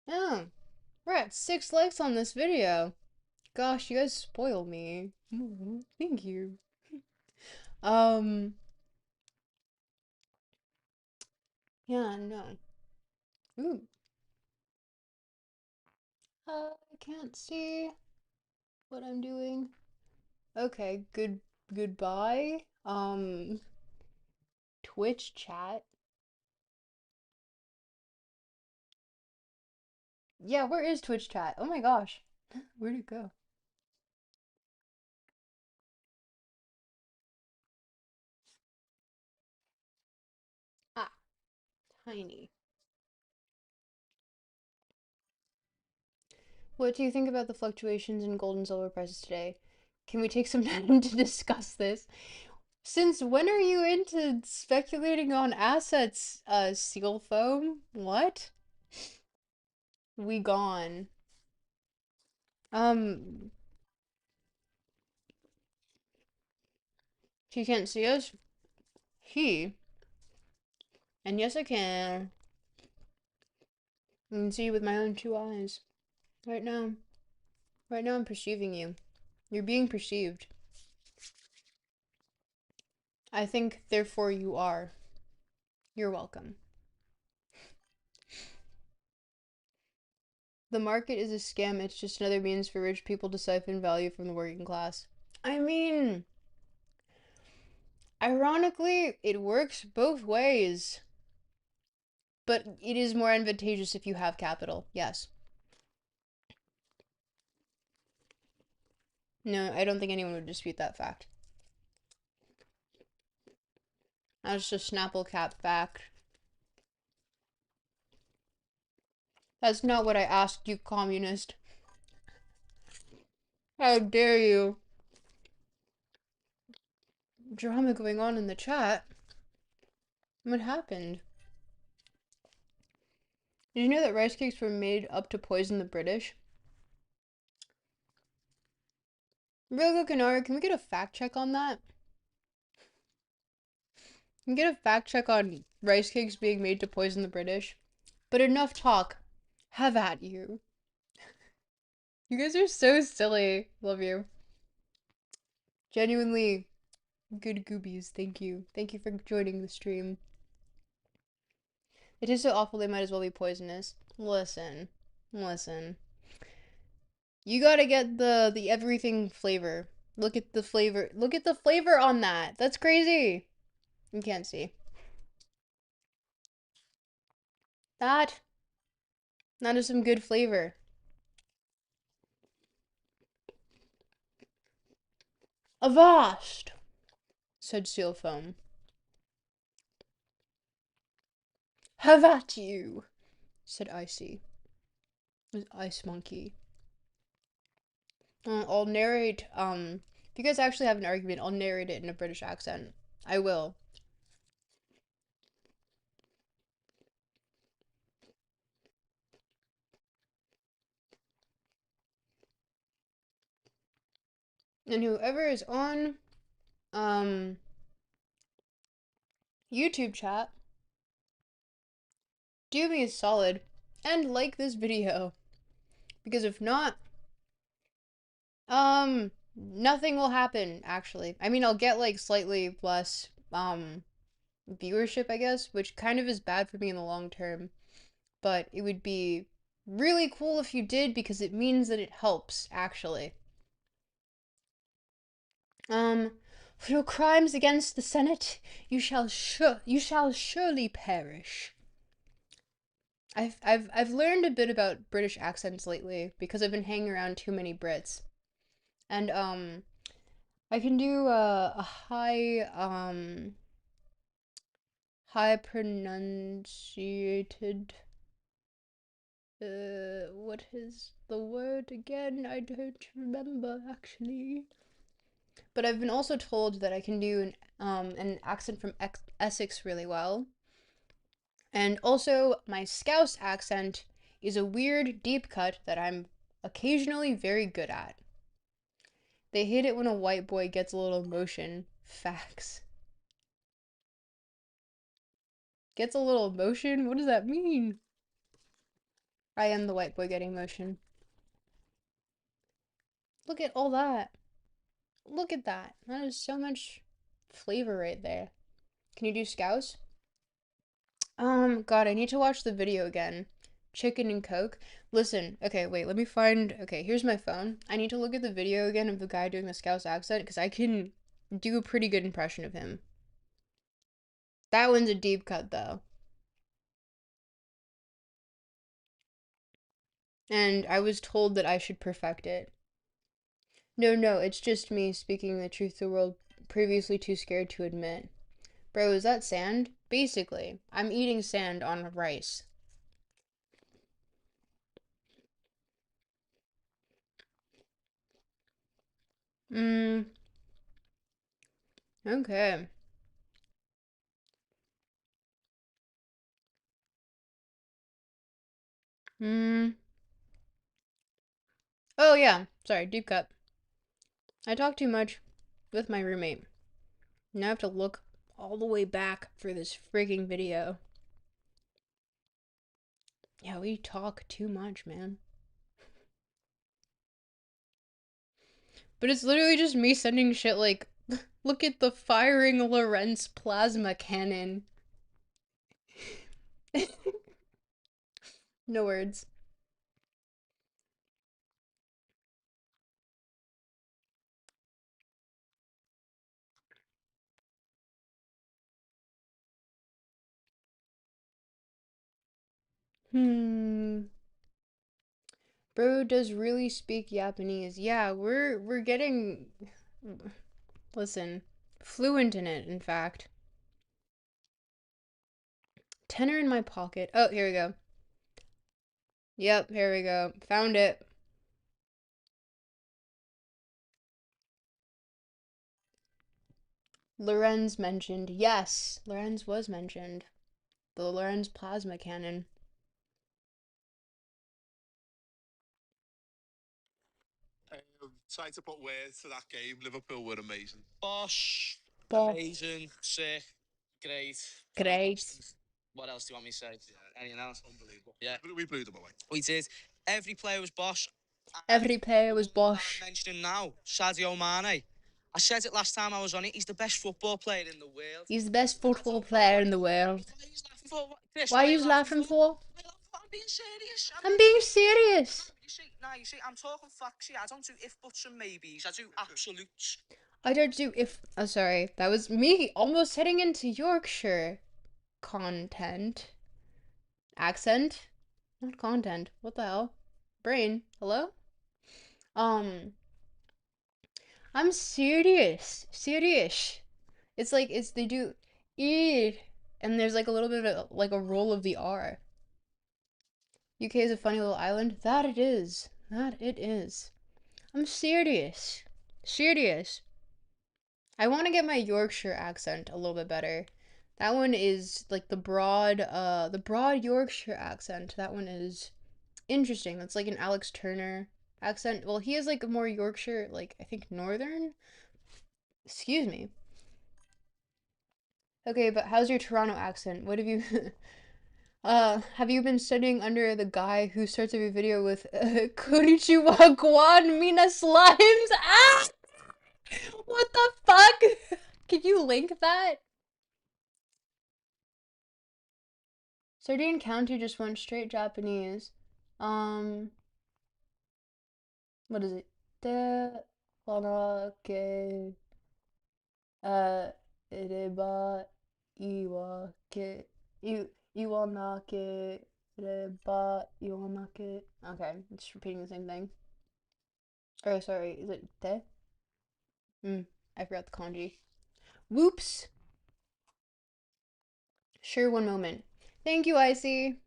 oh, we're at 6 likes on this video. Gosh, you guys spoil me. Ooh, thank you. Um, yeah, no. Ooh, I can't see what I'm doing. Okay, goodbye. Twitch chat. Yeah, where is Twitch chat? Oh my gosh. Where'd it go? Ah, tiny. What do you think about the fluctuations in gold and silver prices today? Can we take some time to discuss this? Since when are you into speculating on assets, seal foam? What? We gone. Um, he can't see us? He. And yes, I can. I can see you with my own two eyes. Right now. Right now, I'm perceiving you. You're being perceived. I think, therefore, you are. You're welcome. The market is a scam. It's just another means for rich people to siphon value from the working class. I mean, ironically, it works both ways. But it is more advantageous if you have capital. Yes. No, I don't think anyone would dispute that fact. That's just Snapple Cap fact. That's not what I asked you, communist. How dare you? Drama going on in the chat. What happened? Did you know that rice cakes were made up to poison the British? Real Kokonara, can we get a fact check on that? Can we get a fact check on rice cakes being made to poison the British? But enough talk. Have at you. You guys are so silly. Love you. Genuinely good goobies. Thank you. Thank you for joining the stream. It is so awful they might as well be poisonous. Listen. Listen. You gotta get the everything flavor. Look at the flavor. Look at the flavor on that. That's crazy. You can't see. That That is some good flavor. Avast, said Seal Foam. Have at you, said Icy, Ice Monkey. I'll narrate, if you guys actually have an argument, I'll narrate it in a British accent. I will. And whoever is on, YouTube chat, do me a solid and like this video. Because if not, nothing will happen, actually. I mean, I'll get, like, slightly less, viewership, I guess, which kind of is bad for me in the long term. But it would be really cool if you did, because it means that it helps, actually. For your crimes against the Senate, you shall surely perish. I've learned a bit about British accents lately because I've been hanging around too many Brits. And I can do a high pronunciated, what is the word again? I don't remember actually. But I've been also told that I can do an accent from Essex really well. And also, my Scouse accent is a weird deep cut that I'm occasionally very good at. They hate it when a white boy gets a little emotion. Facts. Gets a little emotion? What does that mean? I am the white boy getting emotion. Look at all that. Look at that. That is so much flavor right there. Can you do Scouse? God, I need to watch the video again. Chicken and Coke. Listen, okay, wait, let me find. Okay, here's my phone. I need to look at the video again of the guy doing the Scouse accent because I can do a pretty good impression of him. That one's a deep cut, though. And I was told that I should perfect it. No, it's just me speaking the truth the world previously too scared to admit. Bro, is that sand? Basically, I'm eating sand on rice. Mmm. Okay. Mmm. Oh, yeah. Sorry, deep cut. I talk too much with my roommate. Now I have to look all the way back for this freaking video. Yeah, we talk too much, man. But it's literally just me sending shit like, look at the firing Lorentz plasma cannon. No words. Hmm. Bro does really speak Japanese. Yeah, we're getting, listen, fluent in it, in fact. Tenor in my pocket. Oh, here we go. Yep, here we go. Found it. Lorenz mentioned. Yes, Lorenz was mentioned. The Lorenz plasma cannon. Trying to put words to that game. Liverpool were amazing. Bosh. Bosh. Amazing. Sick. Great. Great. What else do you want me to say? Yeah. Anything else? Unbelievable. Yeah. We blew them away. We did. Every player was Bosh. Every player was Bosh. I'm mentioning now, Sadio Mane. I said it last time I was on it. He's the best football player in the world. He's the best football player in the world. Chris, Why are you laughing for? I'm being serious. I'm being serious. You see, I'm talking facts here. I don't do if, buts, and maybes. I do absolutes. I don't do if. Oh, sorry. That was me almost heading into Yorkshire content. Accent. Not content. What the hell? Brain. Hello? Um, I'm serious. Serious. It's like it's they do e and there's like a little bit of like a roll of the R. UK is a funny little island. That it is. That it is. I'm serious. Serious. I want to get my Yorkshire accent a little bit better. That one is like the broad Yorkshire accent. That one is interesting. That's like an Alex Turner accent. Well, he is like a more Yorkshire, like I think northern. Excuse me. Okay, but how's your Toronto accent? What have you have you been studying under the guy who starts every video with Konnichiwa Guan Mina Slimes? Ah! What the fuck? Can you link that? Sardinia County just went straight Japanese. Um, what is it? De Wanake uh Ereba Iwake Iwanake Reba Iwanake. Okay, it's repeating the same thing. Oh, sorry, is it de? I forgot the kanji. Whoops. Sure, one moment. Thank you, Icy.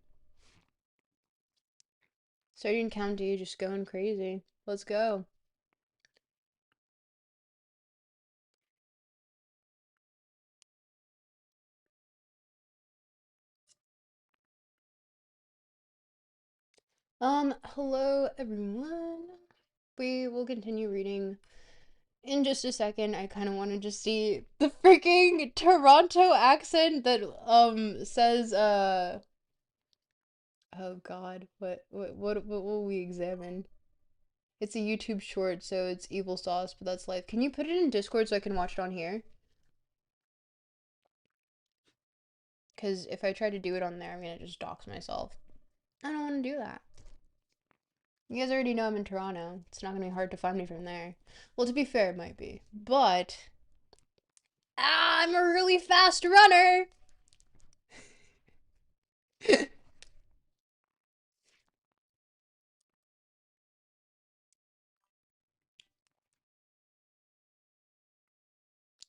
Sardinia County just going crazy. Let's go. Hello everyone. We will continue reading in just a second. I kind of want to just see the freaking Toronto accent that says oh god, what will we examine? It's a YouTube short, so it's evil sauce, but that's life. Can you put it in Discord so I can watch it on here? Because if I try to do it on there, I'm gonna just dox myself. I don't want to do that. You guys already know I'm in Toronto. It's not gonna be hard to find me from there. Well, to be fair, it might be. But I'm a really fast runner.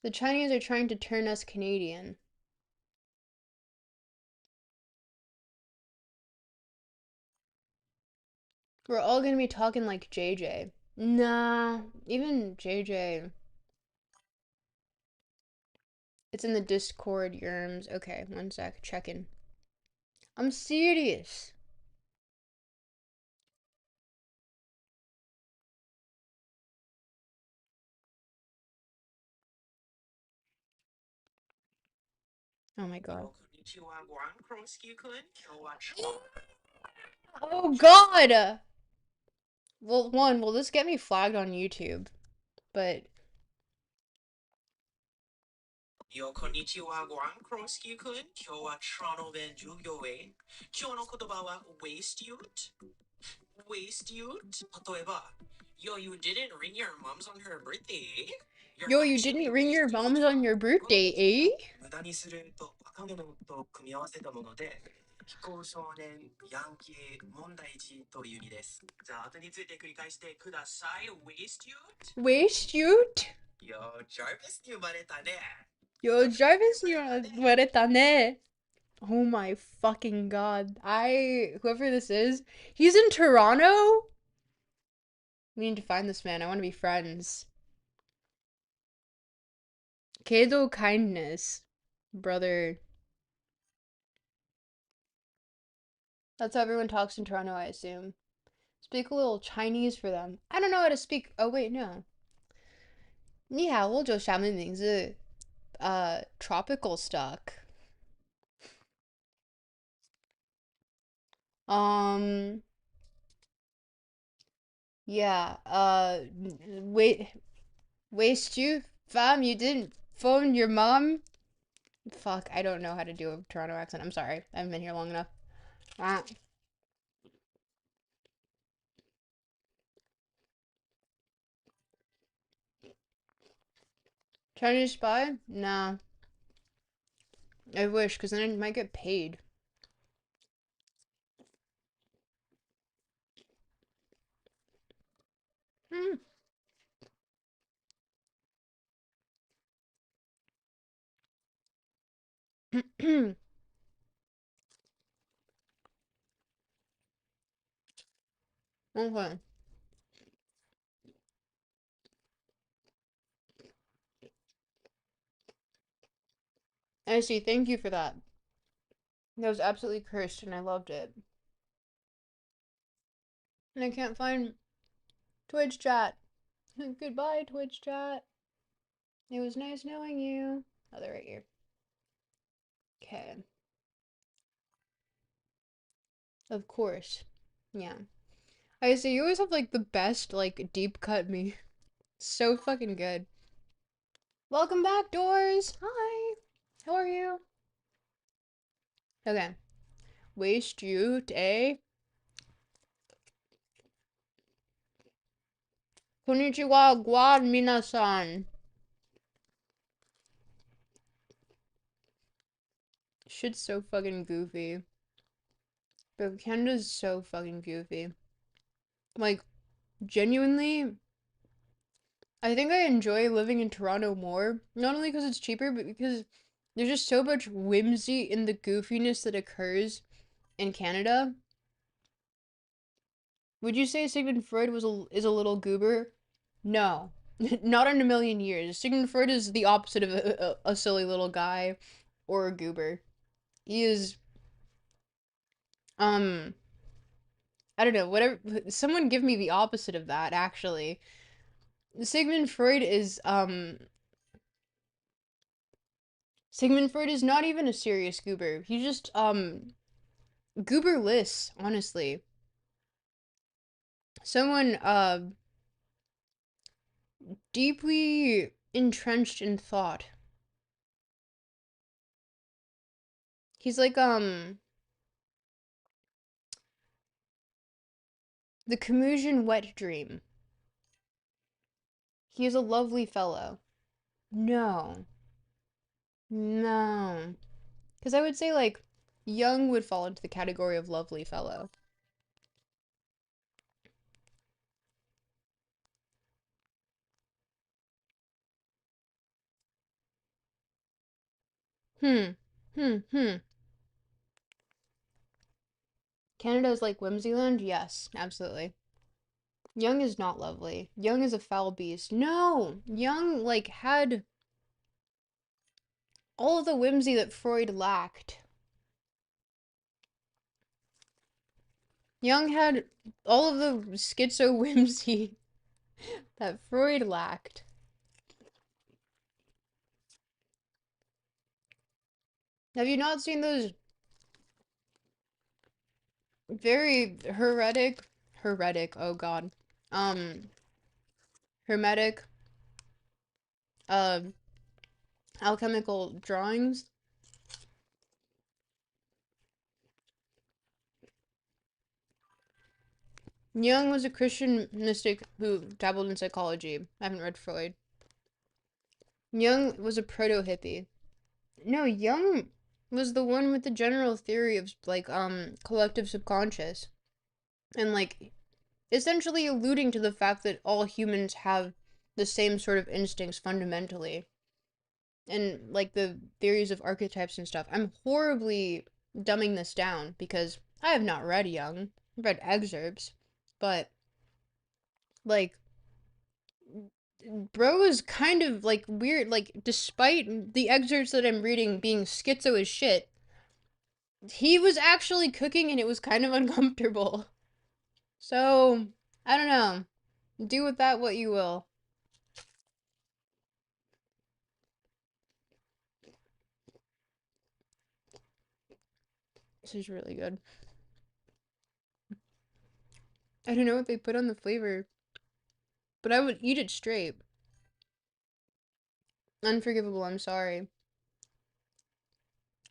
The Chinese are trying to turn us Canadian. We're all gonna be talking like JJ. Nah, even JJ. It's in the Discord, Yerms. Okay, one sec, checking. I'm serious. Oh my god. Oh god! Well, one, will this get me flagged on YouTube? But よ、you didn't ring your mom's on her birthday? yo, you didn't ring your mom's on your birthday, eh? 無駄にすると若者と組み合わせたもので、非行少年ヤンキー問題児という意味です。じゃあ後について繰り返してください。Waste shoot? Yo, Jarvis に生まれたね。Yo, Jarvis, you Oh my fucking god. Whoever this is, he's in Toronto? We need to find this man. I want to be friends. Kedo kindness. Brother. That's how everyone talks in Toronto, I assume. Speak a little Chinese for them. I don't know how to speak. Oh, wait, no. 你好，我叫啥名字？Tropical stuck. Um, yeah, wait, waste you? Fam, you didn't phone your mom? Fuck, I don't know how to do a Toronto accent. I'm sorry. I haven't been here long enough. Ah. Chinese spy? Nah. I wish, because then I might get paid. Okay. I see. Thank you for that. That was absolutely cursed, and I loved it. And I can't find Twitch chat. Goodbye, Twitch chat. It was nice knowing you. Oh, they're right here. Okay. Of course. Yeah. I see. You always have like the best like deep cut me. So fucking good. Welcome back, Doors. Hi. How are you? Okay. Waste you a konnichiwa guan minasan. Shit's so fucking goofy. But Canada's so fucking goofy. Like, genuinely, I think I enjoy living in Toronto more. Not only because it's cheaper, but because there's just so much whimsy in the goofiness that occurs in Canada. Would you say Sigmund Freud is a little goober? No, not in a million years. Sigmund Freud is the opposite of a silly little guy or a goober. He is um I don't know, whatever. Someone give me the opposite of that, actually. Sigmund Freud is not even a serious goober. He's just gooberless, honestly. Someone deeply entrenched in thought. He's like the Camusian wet dream. He is a lovely fellow. No. No. Because I would say like Young would fall into the category of lovely fellow. Hmm. Hmm. Canada is like Whimsyland? Yes, absolutely. Young is not lovely. Young is a foul beast. No! Young, like, had all of the whimsy that Freud lacked. Young had all of the schizo whimsy that Freud lacked. Have you not seen those very oh god, um, hermetic, uh, alchemical drawings? Jung was a Christian mystic who dabbled in psychology. I haven't read Freud. Jung was a proto-hippie. No, Jung was the one with the general theory of like collective subconscious and like essentially alluding to the fact that all humans have the same sort of instincts fundamentally. And like the theories of archetypes and stuff. I'm horribly dumbing this down because I have not read Jung. I've read excerpts, but like bro is kind of like weird, like despite the excerpts that I'm reading being schizo as shit, he was actually cooking and it was kind of uncomfortable. So, I don't know. Do with that what you will. This is really good. I don't know what they put on the flavor, but I would eat it straight. Unforgivable, I'm sorry.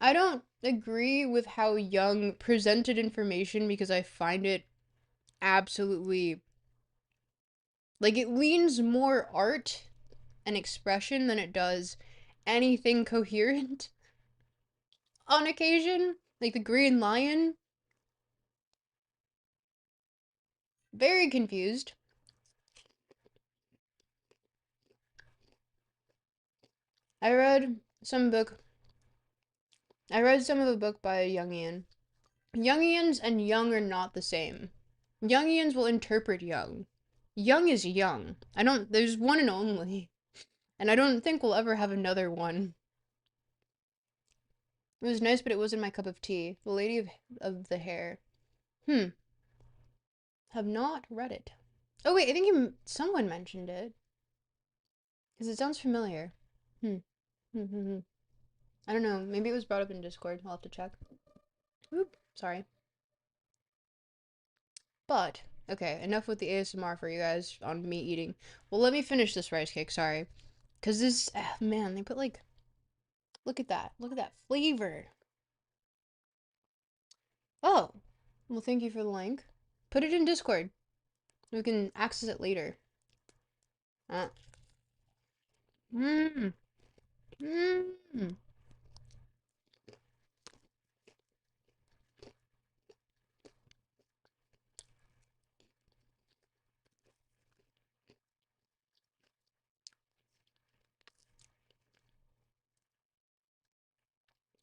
I don't agree with how Young presented information because I find it absolutely like it leans more art and expression than it does anything coherent on occasion. Like the Green Lion, very confused. I read some book. I read some of a book by a Jungian. Jungians and Jung are not the same. Jungians will interpret Jung. Jung is Jung. I don't. There's one and only, and I don't think we'll ever have another one. It was nice, but it wasn't my cup of tea. The Lady of the Hair. Hmm. Have not read it. Oh wait, I think someone mentioned it because it sounds familiar. Hmm. Hmm, hmm, hmm. I don't know. Maybe it was brought up in Discord. I'll have to check. Oop. Sorry. But okay, enough with the ASMR for you guys on me eating. Well, let me finish this rice cake. Sorry, because this man, they put like, look at that. Look at that flavor. Oh, well, thank you for the link. Put it in Discord. We can access it later. Uh. Mmm. Mmm.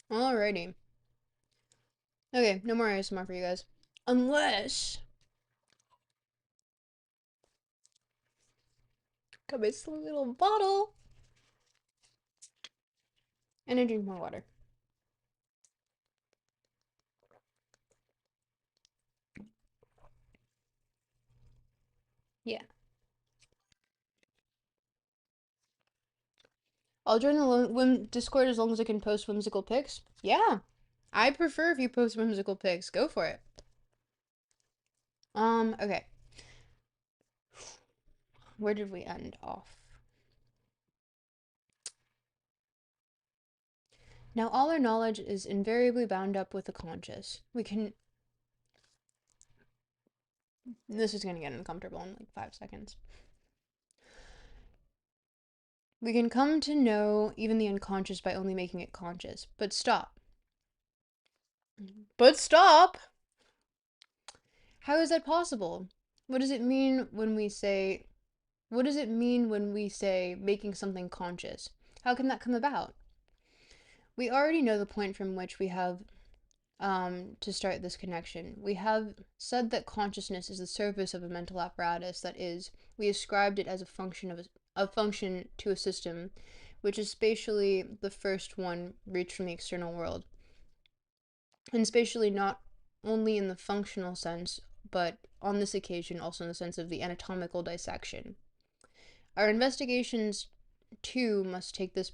Alrighty. Okay, no more ASMR for you guys. Unless got my sweet little bottle and I drink more water. Yeah. I'll join the Discord as long as I can post whimsical pics. Yeah. I prefer if you post whimsical pics. Go for it. Okay. Where did we end off? Now, all our knowledge is invariably bound up with the conscious. We can. This is gonna get uncomfortable in like 5 seconds. We can come to know even the unconscious by only making it conscious. But stop. But stop! How is that possible? What does it mean when we say. What does it mean when we say making something conscious? How can that come about? We already know the point from which we have to start this connection. We have said that consciousness is the surface of a mental apparatus, that is, we ascribed it as a function to a system, which is spatially the first one reached from the external world, and spatially not only in the functional sense, but on this occasion also in the sense of the anatomical dissection. Our investigations, too, must take this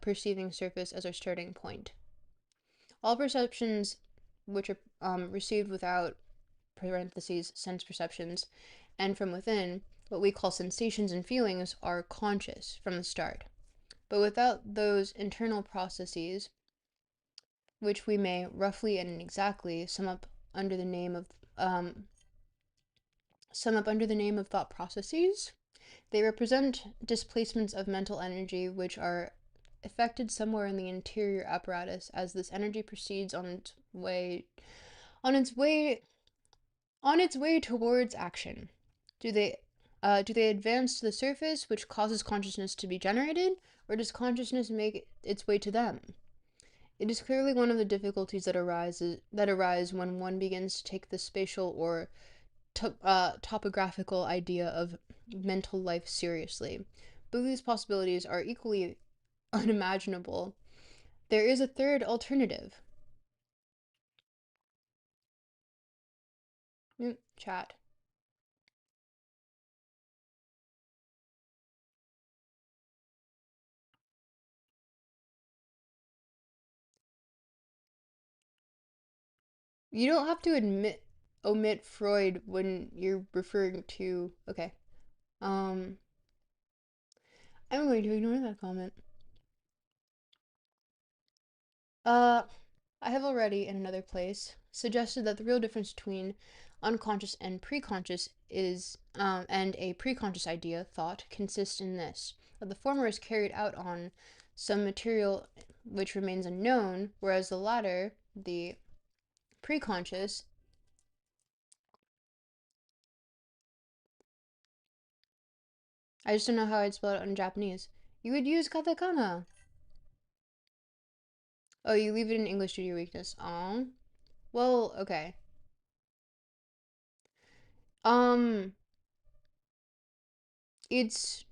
perceiving surface as our starting point. All perceptions which are received without parentheses sense perceptions and from within, what we call sensations and feelings, are conscious from the start. But without those internal processes, which we may roughly and exactly under the name of sum up under the name of thought processes, they represent displacements of mental energy which are affected somewhere in the interior apparatus as this energy proceeds on its way towards action. Do they advance to the surface, which causes consciousness to be generated, or does consciousness make its way to them? It is clearly one of the difficulties that arise when one begins to take the spatial or topographical idea of mental life seriously. Both these possibilities are equally unimaginable. There is a third alternative. Chat. You don't have to omit Freud when you're referring to. Okay. Um, I'm going to ignore that comment. Uh, I have already, in another place, suggested that the real difference between unconscious and preconscious and a preconscious idea, thought, consists in this: that the former is carried out on some material which remains unknown, whereas the latter, the preconscious, I just don't know how I'd spell it in Japanese. You would use katakana. Oh, you leave it in English due to your weakness. Oh. Well, okay. Um, it's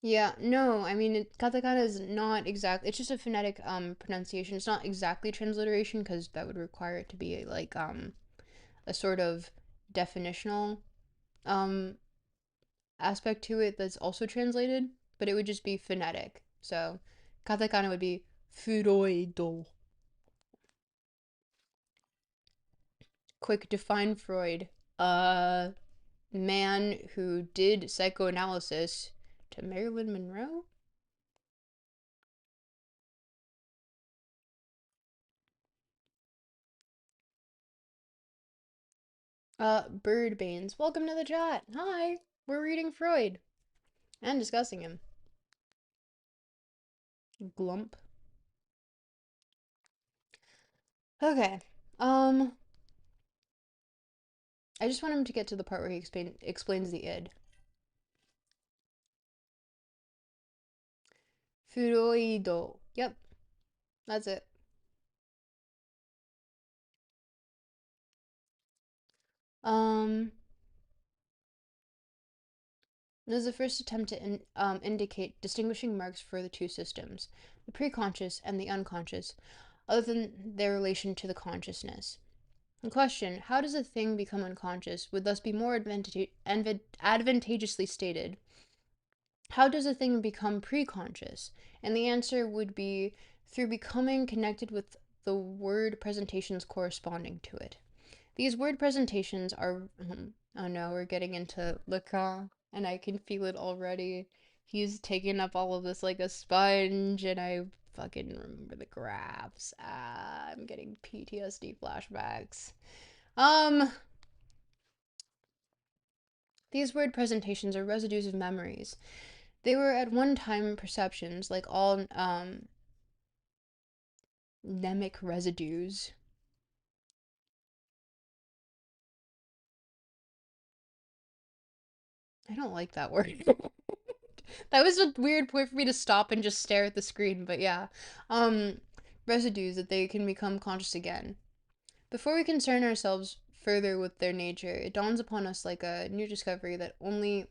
yeah, no, I mean, katakana is not exact. It's just a phonetic pronunciation. It's not exactly transliteration because that would require it to be like a sort of definitional um aspect to it that's also translated, but it would just be phonetic. So, katakana would be furoido. Quick define Freud. A man who did psychoanalysis to Marilyn Monroe? Bird Banes. Welcome to the chat. Hi. We're reading Freud and discussing him. Glump. Okay. Um, I just want him to get to the part where he explains the id. Furoido. Yep, that's it. Um, this is the first attempt to indicate distinguishing marks for the two systems, the preconscious and the unconscious, other than their relation to the consciousness. The question, how does a thing become unconscious, would thus be more advantageously stated. How does a thing become preconscious? And the answer would be through becoming connected with the word presentations corresponding to it. These word presentations are. Oh no, we're getting into Lacan, and I can feel it already. He's taking up all of this like a sponge, and I fucking remember the graphs. I'm getting PTSD flashbacks. Um, these word presentations are residues of memories. They were at one time perceptions, like all mnemic residues. I don't like that word. That was a weird point for me to stop and just stare at the screen, but yeah. Um, residues that they can become conscious again. Before we concern ourselves further with their nature, it dawns upon us like a new discovery that only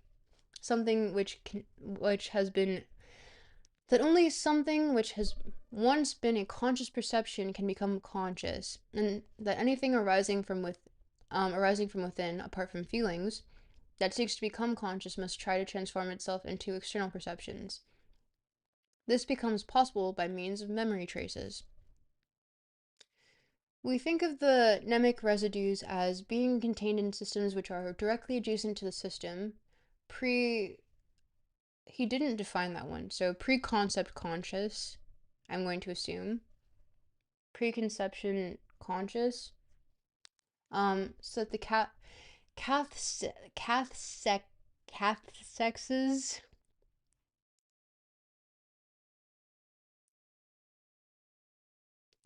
something which has been that only something which has once been a conscious perception can become conscious, and that anything arising from within, apart from feelings, that seeks to become conscious must try to transform itself into external perceptions. This becomes possible by means of memory traces. We think of the mnemic residues as being contained in systems which are directly adjacent to the system. Pre. He didn't define that one, so pre-concept conscious, I'm going to assume. Preconception conscious. So that the cathsexes.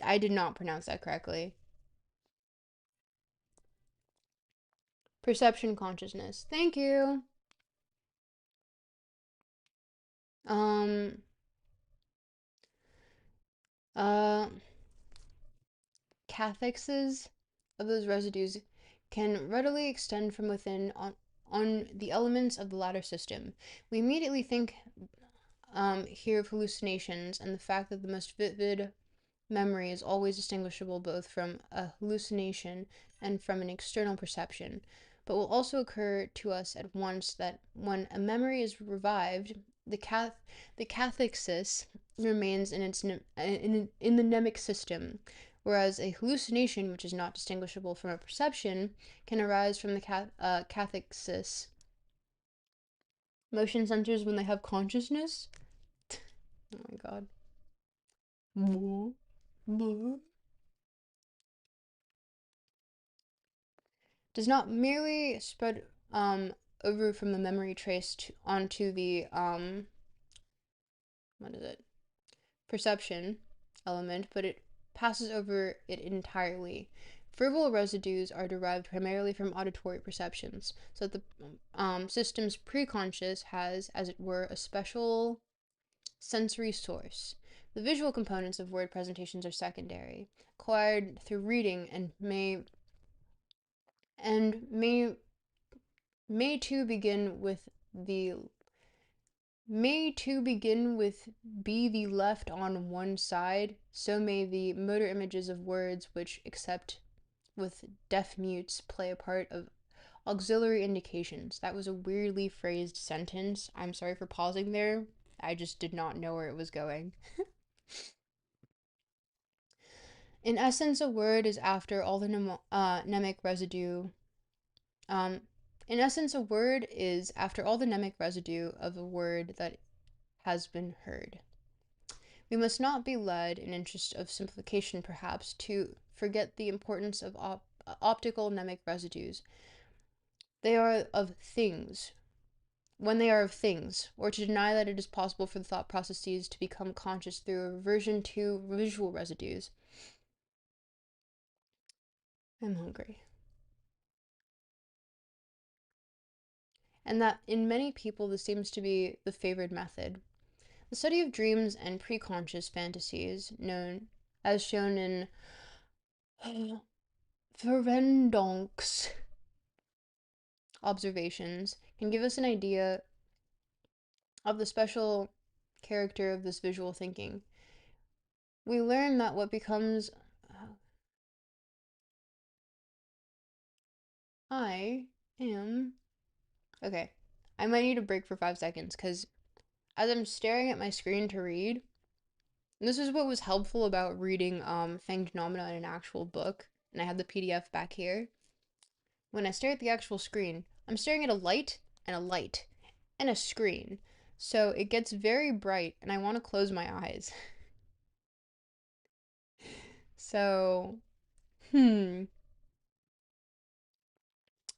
I did not pronounce that correctly. Perception consciousness. Thank you. Um, uh, cathexes of those residues can readily extend from within on the elements of the latter system. We immediately think here of hallucinations and the fact that the most vivid memory is always distinguishable both from a hallucination and from an external perception, but will also occur to us at once that when a memory is revived, the cathexis remains in the mnemic system, whereas a hallucination, which is not distinguishable from a perception, can arise from the cathexis. Motion sensors when they have consciousness? Oh my god. Does not merely spread over from the memory trace onto the what is it, perception element, but it passes over it entirely. Verbal residues are derived primarily from auditory perceptions, so that the system's preconscious has, as it were, a special Sensory source. The visual components of word presentations are secondary, acquired through reading and may to begin with the may to begin with be the left on one side, so may the motor images of words which, except with deaf mutes, play a part of auxiliary indications. That was a weirdly phrased sentence. I'm sorry for pausing there. I just did not know where it was going. In essence, a word is after all the mnemic residue. Um, in essence, a word is after all the mnemic residue of a word that has been heard. We must not be led, in interest of simplification perhaps, to forget the importance of optical mnemic residues. They are of things, when they are of things, or to deny that it is possible for the thought processes to become conscious through a reversion to visual residues. I'm hungry. And that in many people this seems to be the favored method. The study of dreams and preconscious fantasies, known as shown in Verwendonk's observations, can give us an idea of the special character of this visual thinking. We learn that what becomes I am okay. I might need a break for 5 seconds because as I'm staring at my screen to read, this is what was helpful about reading Fanged Phenomena in an actual book, and I have the PDF back here. When I stare at the actual screen, I'm staring at a light and a screen. So it gets very bright and I want to close my eyes. So, hmm.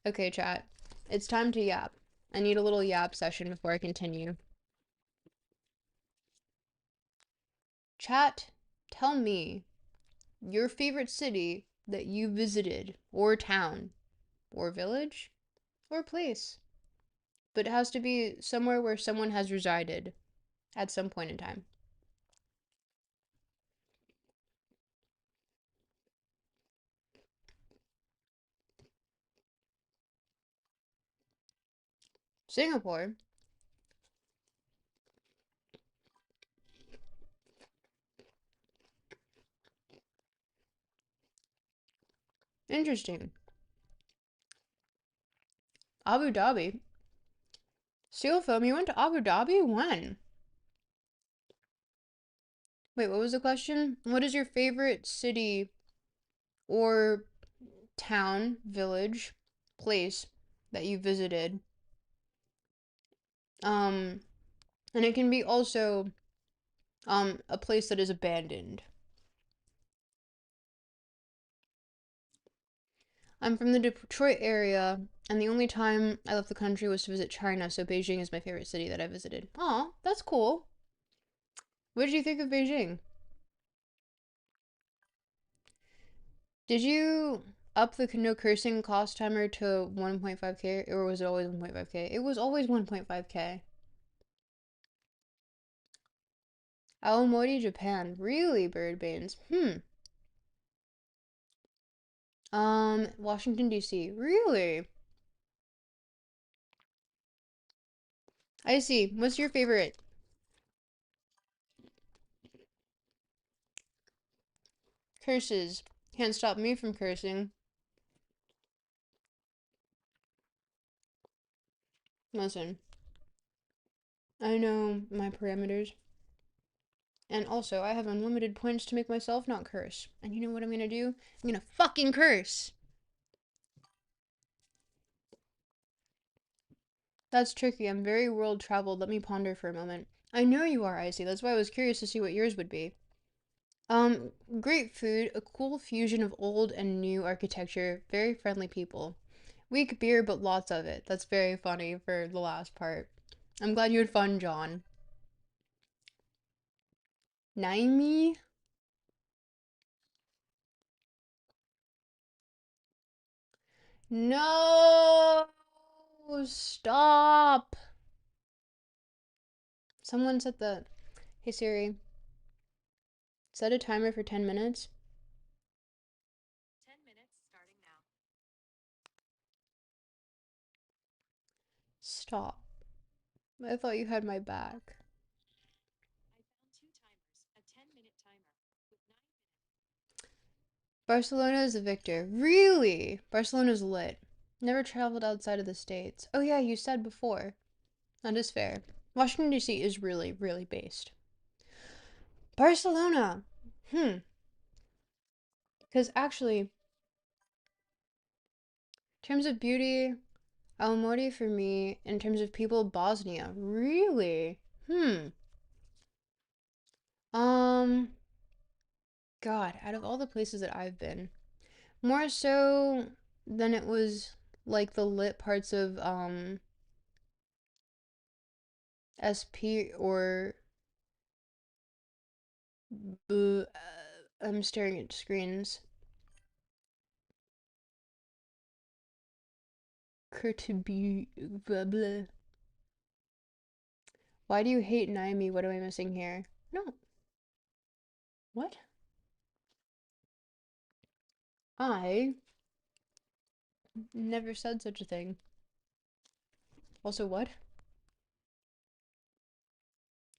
Okay, chat. It's time to yap. I need a little yap session before I continue. Chat, tell me your favorite city that you visited, or town, or village, or place. But it has to be somewhere where someone has resided at some point in time. Singapore. Interesting. Abu Dhabi. Seal foam, you went to Abu Dhabi? When? Wait, what was the question? What is your favorite city or town, village, place that you visited? Um, and it can be also a place that is abandoned. I'm from the Detroit area, and the only time I left the country was to visit China, so Beijing is my favorite city that I visited. Aw, that's cool. What did you think of Beijing? Did you up the no cursing cost timer to 1.5k, or was it always 1.5k? It was always 1.5k. Aomori, Japan. Really, bird banes? Washington, D.C. Really? I see. What's your favorite? Curses. Can't stop me from cursing. Listen, I know my parameters. And also, I have unlimited points to make myself not curse. And you know what I'm gonna do? I'm gonna fucking curse! That's tricky. I'm very world traveled. Let me ponder for a moment. I know you are, Icy. That's why I was curious to see what yours would be. Um, Great food, a cool fusion of old and new architecture, very friendly people. Weak beer, but lots of it. That's very funny for the last part. I'm glad you had fun, John. Naimi? No! Stop! Someone said that. Hey Siri, set a timer for 10 minutes. 10 minutes starting now. Stop. I thought you had my back. I found two timers, a 10-minute timer with 9 minutes. Barcelona is a victor. Really? Barcelona's lit. Never traveled outside of the States. Oh, yeah, you said before. That is fair. Washington, D.C. is really, really based. Barcelona! Because actually, in terms of beauty, Almaty for me, in terms of people, Bosnia. Really? Um, God, out of all the places that I've been, more so than it was like the lit parts of SP or I'm staring at screens. Kurtubi blah blah. Why do you hate Naomi? What am I missing here? No. What? I never said such a thing. Also, what?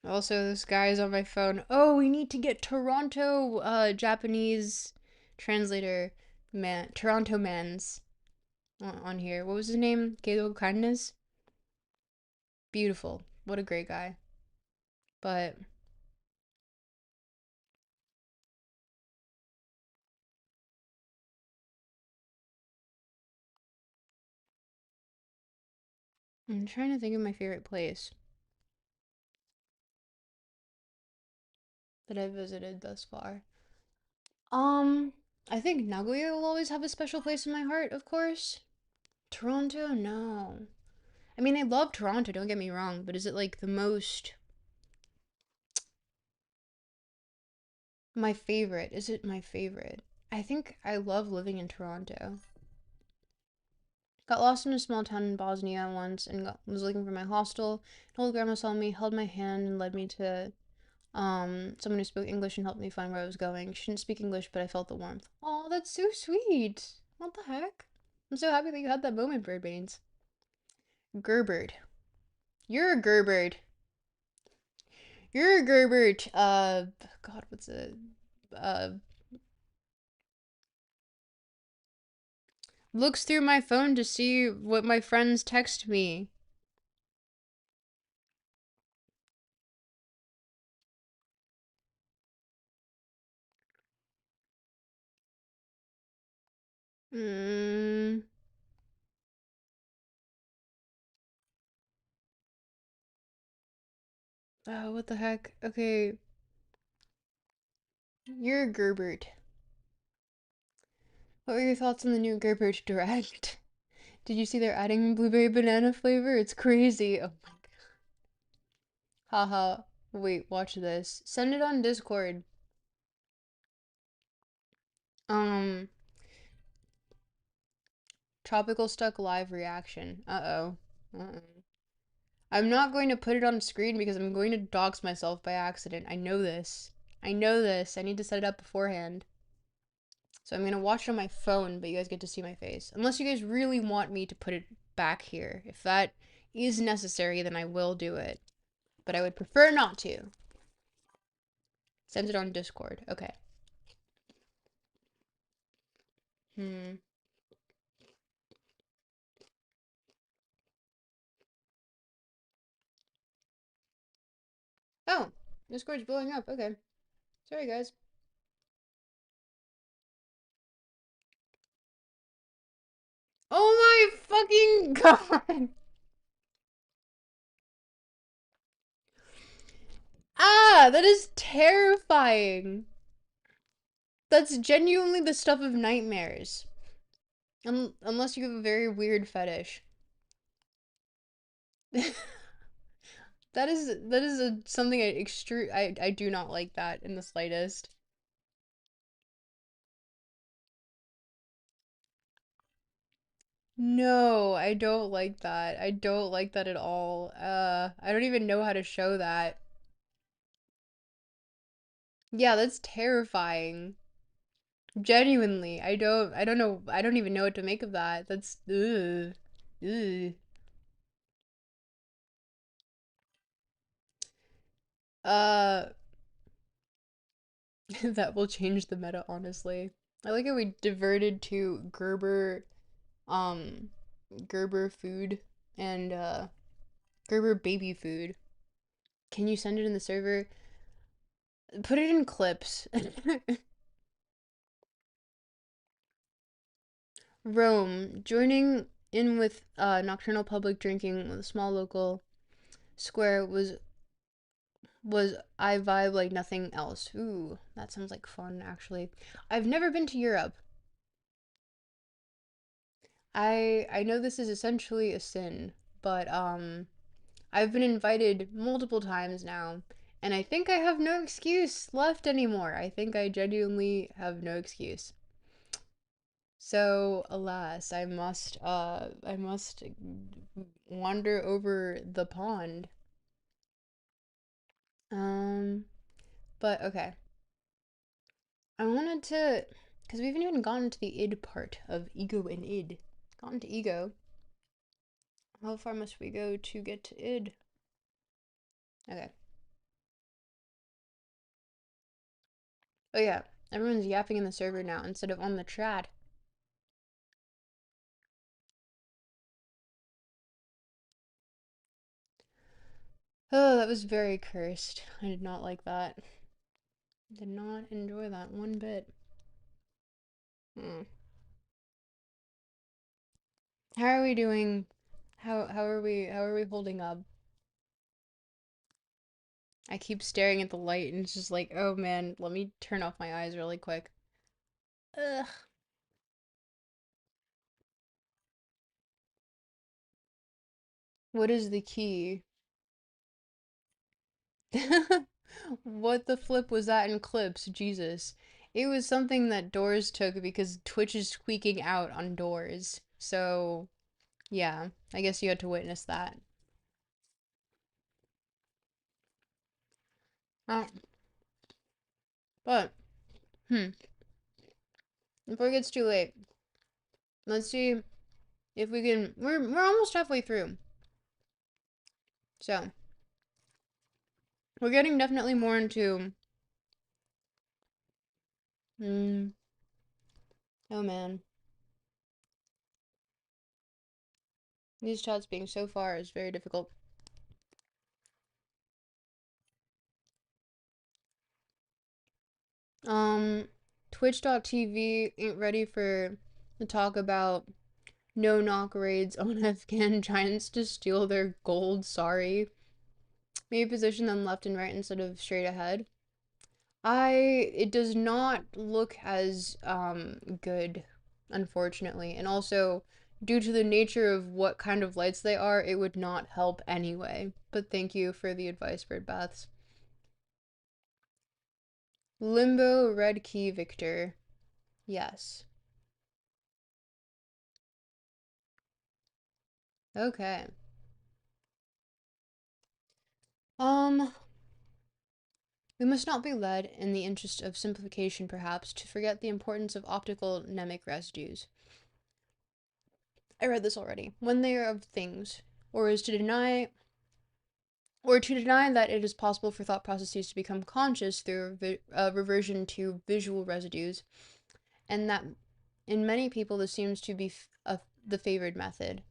Also, this guy is on my phone. Oh, we need to get Toronto Japanese translator man Toronto man's on here. What was his name? Gato Kindness? Beautiful. What a great guy. But I'm trying to think of my favorite place that I visited thus far. Um, I think Nagoya will always have a special place in my heart, of course. Toronto, no. I mean, I love Toronto, don't get me wrong, but is it like the most my favorite? Is it my favorite? I think I love living in Toronto. Got lost in a small town in Bosnia once and was looking for my hostel. An old grandma saw me, held my hand, and led me to someone who spoke English and helped me find where I was going. She didn't speak English, but I felt the warmth. Oh, that's so sweet. What the heck? I'm so happy that you had that moment, Bird Baines. Gerbert. You're a Gerbert. You're a Gerbert. God, what's it? Uh, looks through my phone to see what my friends text me. Mm, oh, what the heck? Okay, you're a Gerbert. What were your thoughts on the new Gerbert Direct? Did you see they're adding blueberry banana flavor? It's crazy. Oh my god. Haha. Wait, watch this. Send it on Discord. Um, Tropical Stuck live reaction. Uh-oh. Uh-oh. I'm not going to put it on screen because I'm going to dox myself by accident. I know this. I know this. I need to set it up beforehand. So I'm going to watch it on my phone, but you guys get to see my face. Unless you guys really want me to put it back here. If that is necessary, then I will do it. But I would prefer not to. Send it on Discord. Okay. Hmm. Oh, Discord's blowing up. Okay. Sorry, guys. Oh my fucking god! Ah, that is terrifying. That's genuinely the stuff of nightmares. Unless you have a very weird fetish. that is something I do not like that in the slightest. No, I don't like that. I don't like that at all. I don't even know how to show that. Yeah, that's terrifying. Genuinely, I don't know, I don't even know what to make of that. That's ugh. Ugh. Uh that will change the meta, honestly. I like how we diverted to um Gerber food and Gerber baby food. Can you send it in the server? Put it in clips. Rome, joining in with nocturnal public drinking with a small local square was I vibe like nothing else. Ooh, that sounds like fun actually. I've never been to Europe. I know this is essentially a sin, but I've been invited multiple times now, and I think I have no excuse left anymore. I think I genuinely have no excuse. So, alas, I must wander over the pond. Um, but okay. I wanted to, because we haven't even gotten to the id part of ego and id. Gotten to ego. How far must we go to get to id? Okay. Oh yeah, everyone's yapping in the server now instead of on the chat. Oh, that was very cursed. I did not like that. Did not enjoy that one bit. Hmm. How are we doing? How are we holding up? I keep staring at the light and it's just like, oh man, let me turn off my eyes really quick. Ugh. What is the key? What the flip was that in clips? Jesus. It was something that Doors took because Twitch is squeaking out on Doors. So, yeah, I guess you had to witness that. Uh, but, hmm, before it gets too late, let's see if we can. We're almost halfway through. So, we're getting definitely more into. Mm, oh man. These chats being so far is very difficult. Um, Twitch.tv ain't ready for the talk about no knock raids on Afghan giants to steal their gold. Sorry. Maybe position them left and right instead of straight ahead. It does not look as good, unfortunately. And also, due to the nature of what kind of lights they are, it would not help anyway. But thank you for the advice, Bird Baths. Limbo, red key, Victor. Yes. Okay. Um, we must not be led, in the interest of simplification perhaps, to forget the importance of optical mnemic residues. I read this already. When they are of things, or is to deny or to deny that it is possible for thought processes to become conscious through reversion to visual residues, and that in many people this seems to be the favored method.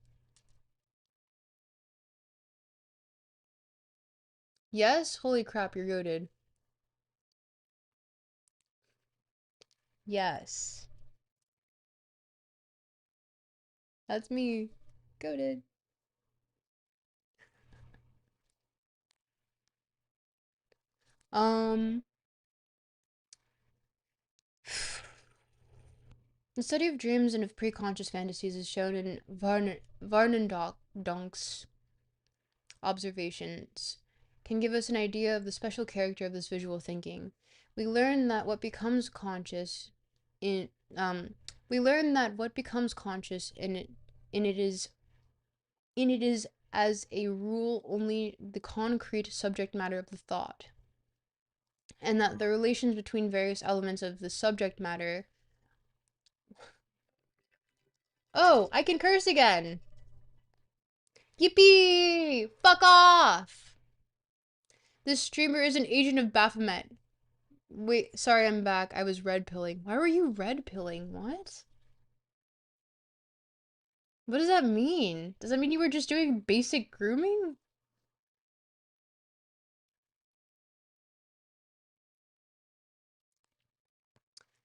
Yes? Holy crap, you're goaded. Yes. That's me. Goaded. Um, the study of dreams and of preconscious fantasies is shown in Varnendonk's observations, can give us an idea of the special character of this visual thinking. We learn that what becomes conscious in um we learn that what becomes conscious in it is in it is as a rule only the concrete subject matter of the thought. and that the relations between various elements of the subject matter. Oh, I can curse again! Yippee! Fuck off! This streamer is an agent of Baphomet. Wait, sorry, I'm back. I was red pilling. Why were you red pilling? What? What does that mean? Does that mean you were just doing basic grooming?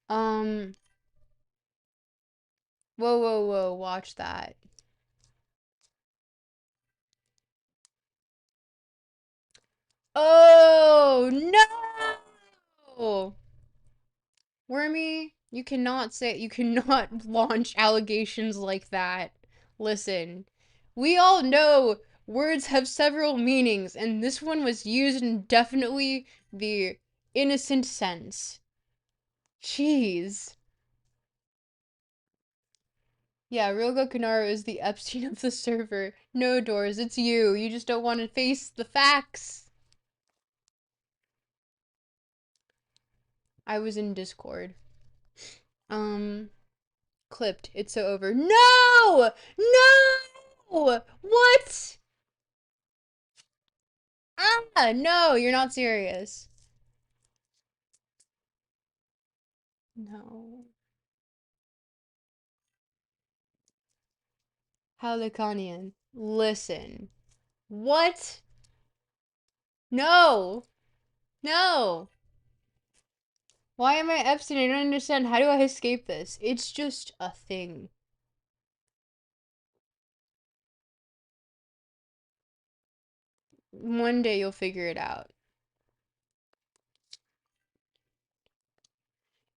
Um, whoa, whoa, whoa, watch that. Oh, no! Wormy, you cannot launch allegations like that. Listen, we all know words have several meanings, and this one was used in definitely the innocent sense. Jeez. Yeah, Ryoga Kanaro is the Epstein of the server. No, Doors, it's you. You just don't want to face the facts. I was in Discord. Um, clipped. It's so over. No! No! What? Ah, no, you're not serious. No. Halikanian, listen. What? No! No! Why am I Epstein? I don't understand. How do I escape this? It's just a thing. One day you'll figure it out.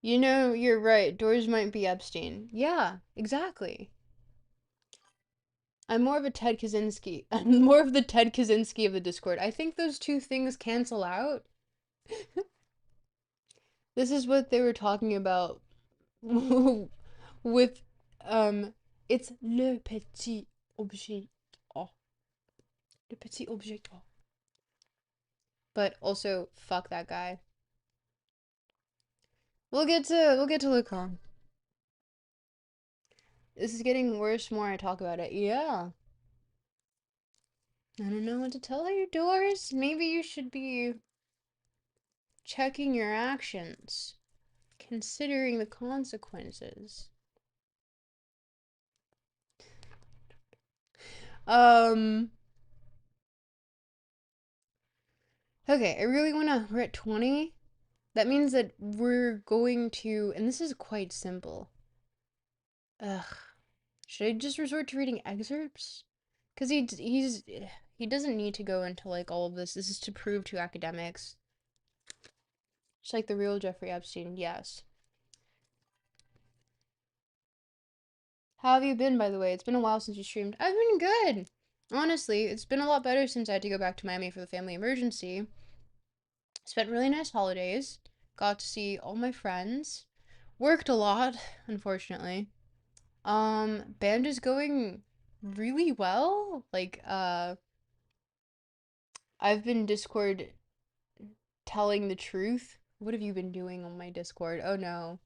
You know, you're right. Doors might be Epstein. Yeah, exactly. I'm more of a Ted Kaczynski. I'm more of the Ted Kaczynski of the Discord. I think those two things cancel out. This is what they were talking about with it's le petit objet. Oh, le petit objet. Oh. But also fuck that guy. We'll get to Lacan. This is getting worse the more I talk about it. Yeah. I don't know what to tell you, Doris. Maybe you should be checking your actions, considering the consequences. Um okay, I really wanna we're at 20. That means that we're going to, and this is quite simple. Ugh. Should I just resort to reading excerpts? Because he doesn't need to go into like all of this. This is to prove to academics. Just like the real Jeffrey Epstein, yes. How have you been, by the way? It's been a while since you streamed. I've been good. Honestly, it's been a lot better since I had to go back to Miami for the family emergency. Spent really nice holidays. Got to see all my friends. Worked a lot, unfortunately. Band is going really well. Like, I've been Discord telling the truth. What have you been doing on my Discord? Oh no.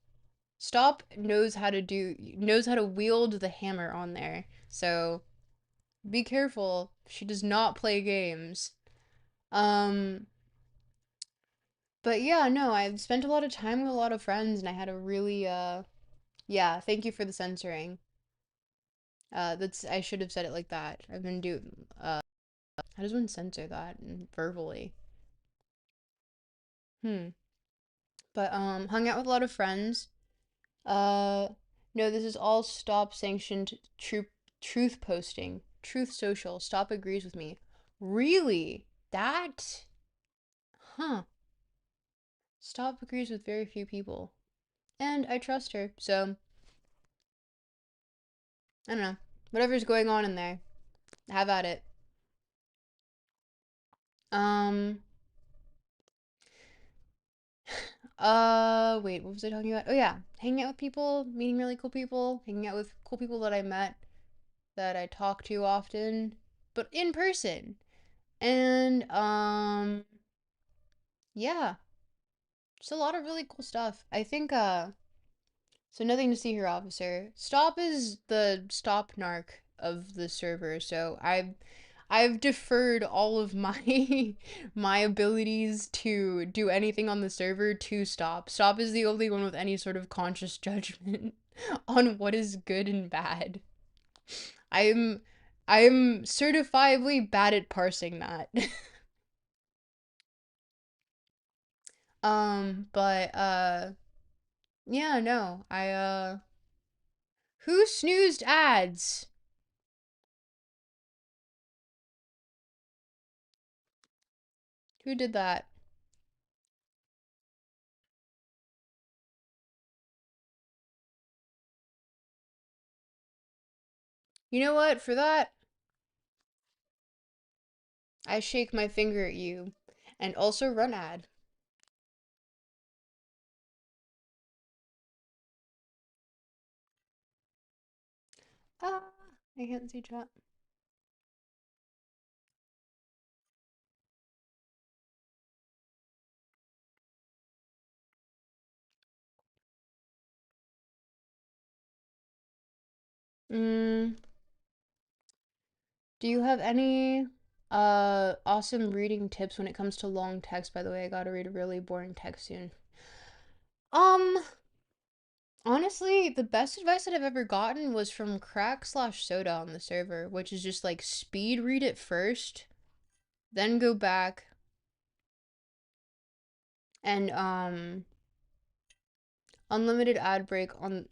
Stop knows how to wield the hammer on there. So be careful. She does not play games. Um, but yeah, no, I've spent a lot of time with a lot of friends and I had a really yeah, thank you for the censoring. That's I should have said it like that. I've been doing how does one censor that verbally? Hmm. But hung out with a lot of friends. Uh, no, this is all stop sanctioned truth posting. Truth social. Stop agrees with me. Really? That? Huh. Stop agrees with very few people. And I trust her, so I don't know. Whatever's going on in there, have at it. Um, wait, what was I talking about? Oh yeah, hanging out with people, meeting really cool people, hanging out with cool people that I met, that I talk to often, but in person. And yeah, It's a lot of really cool stuff. I think so nothing to see here, officer. Stop is the stop narc of the server, so I've deferred all of my my abilities to do anything on the server to Stop. Stop is the only one with any sort of conscious judgment on what is good and bad. I'm I'm certifiably bad at parsing that. But yeah, no. Who snoozed ads? Who did that? You know what? For that, I shake my finger at you. And also run ad. Ah, I can't see chat. Mm, do you have any awesome reading tips when it comes to long text? By the way, I gotta read a really boring text soon. Um, Honestly, the best advice that I've ever gotten was from Crack slash Soda on the server, which is just like speed read it first, then go back and unlimited ad break on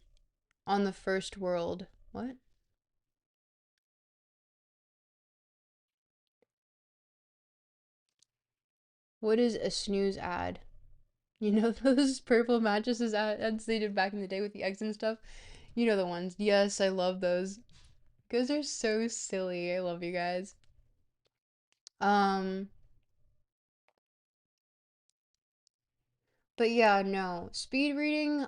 the first world. What? What is a snooze ad? You know those purple mattresses ads they did back in the day with the eggs and stuff? You know the ones. Yes, I love those. Those are so silly. I love you guys. Um, but yeah, no. Speed reading,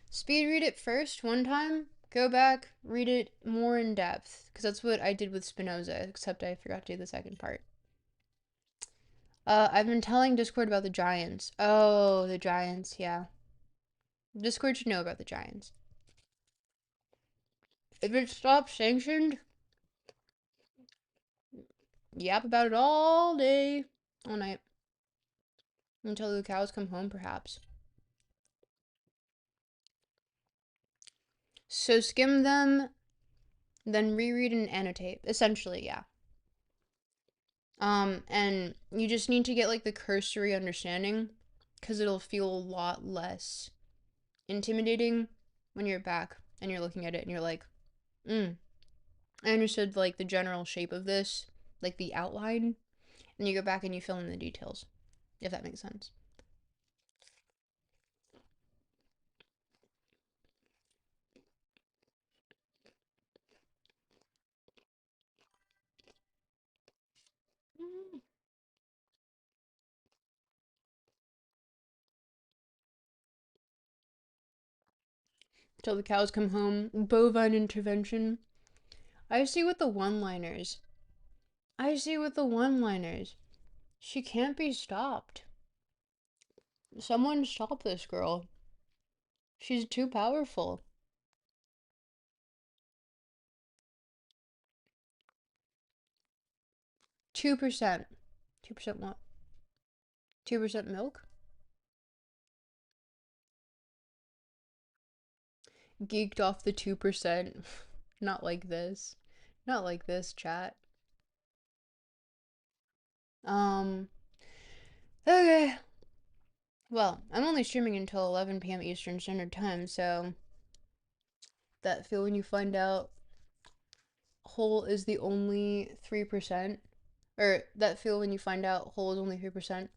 speed read it first one time, go back, read it more in depth. Because that's what I did with Spinoza, except I forgot to do the second part. I've been telling Discord about the Giants. Oh, the Giants, yeah. Discord should know about the Giants. If it stops sanctioned, yap about it all day, all night, until the cows come home, perhaps. So skim them, then reread and annotate. Essentially, yeah. And you just need to get like the cursory understanding, because it'll feel a lot less intimidating when you're back and you're looking at it and you're like, I understood like the general shape of this, like the outline, and you go back and you fill in the details, if that makes sense. Till the cows come home, bovine intervention. I see with the one-liners. I see with the one-liners. She can't be stopped. Someone stop this girl. She's too powerful. 2%. 2% what? 2% milk? Geeked off the 2%. Not like this. Not like this, chat. Um, okay. Well, I'm only streaming until 11 p.m. Eastern Standard Time, so that feel when you find out whole is the only 3%. Or that feel when you find out whole is only 3%.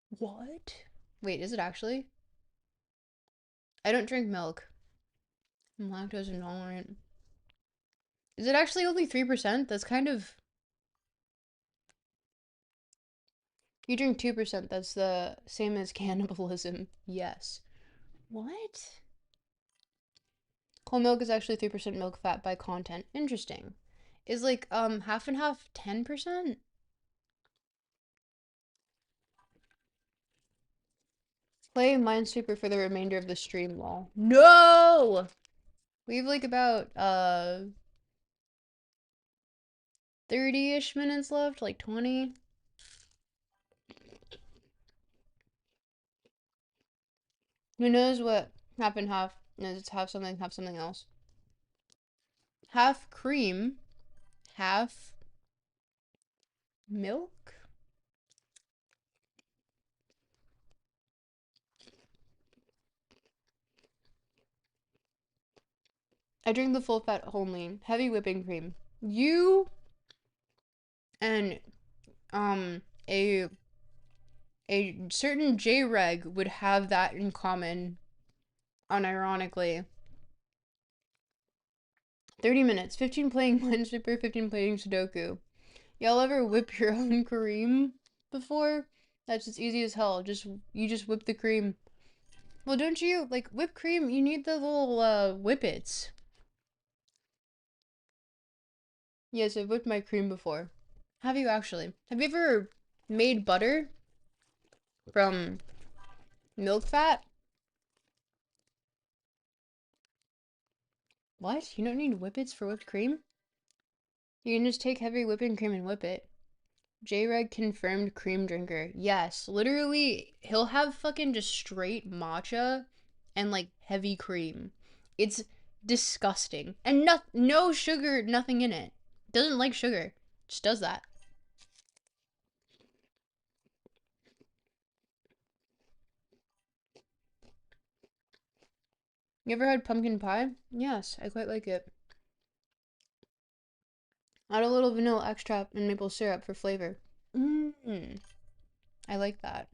What? Wait, is it actually? I don't drink milk. I'm lactose intolerant. Is it actually only 3%? That's kind of. You drink 2%. That's the same as cannibalism. Yes. What? Whole milk is actually 3% milk fat by content. Interesting. Is like half and half 10%? Play Minesweeper for the remainder of the stream, lol. No! We have like about 30-ish minutes left, like 20. Who knows what happened half? No, it's half something else. Half cream, half milk? I drink the full fat only, heavy whipping cream. You and um a a certain J-Reg would have that in common, unironically. 30 minutes, 15 playing Minesweeper, 15 playing Sudoku. Y'all ever whip your own cream before? That's just easy as hell. You just whip the cream. Well, don't you like whipped cream? You need the little whippets. Yes, I've whipped my cream before. Have you actually? Have you ever made butter from milk fat? What? You don't need whippets for whipped cream? You can just take heavy whipping cream and whip it. J-Reg confirmed cream drinker. Yes, literally, he'll have fucking just straight matcha and like heavy cream. It's disgusting. And no sugar, nothing in it. Doesn't like sugar. Just does that. You ever had pumpkin pie? Yes, I quite like it. Add a little vanilla extract and maple syrup for flavor. Mmm, I like that.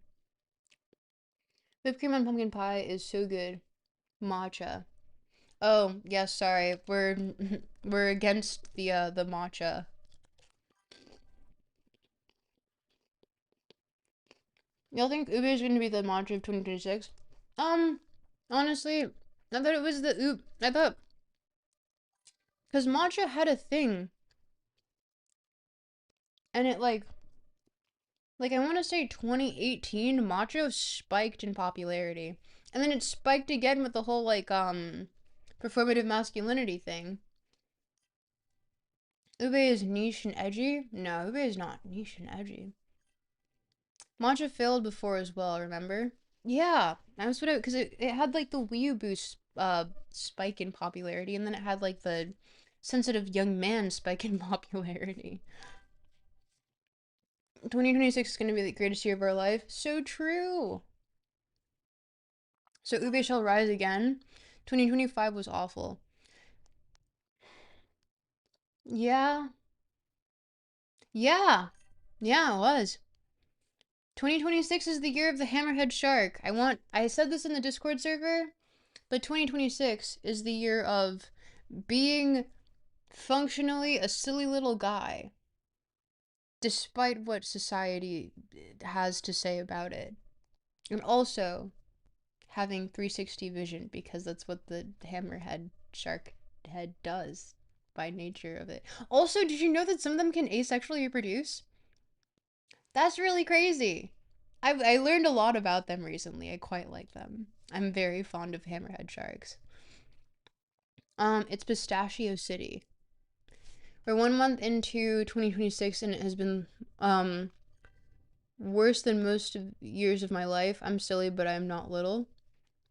Whipped cream on pumpkin pie is so good. Matcha. Oh, yes, sorry. We're against the matcha. Y'all think ube is gonna be the matcha of 2026? Um, honestly, I thought it was the ube. I thought because matcha had a thing, and it like I want to say 2018 matcha spiked in popularity, and then it spiked again with the whole like performative masculinity thing. Ube is niche and edgy? No, ube is not niche and edgy. Matcha failed before as well, remember? Yeah, that's what because it had like the Wii U boost spike in popularity, and then it had like the sensitive young man spike in popularity. 2026 is going to be the greatest year of our life. So true. So Ube shall rise again. 2025 was awful. Yeah. Yeah. Yeah, it was. 2026 is the year of the hammerhead shark. I said this in the Discord server, but 2026 is the year of being functionally a silly little guy, despite what society has to say about it. And also having 360 vision, because that's what the hammerhead shark head does by nature of it. Also, did you know that some of them can asexually reproduce? That's really crazy. I learned a lot about them recently. I quite like them. I'm very fond of hammerhead sharks. It's Pistachio City. We're 1 month into 2026 and it has been worse than most of years of my life. I'm silly, but I'm not little.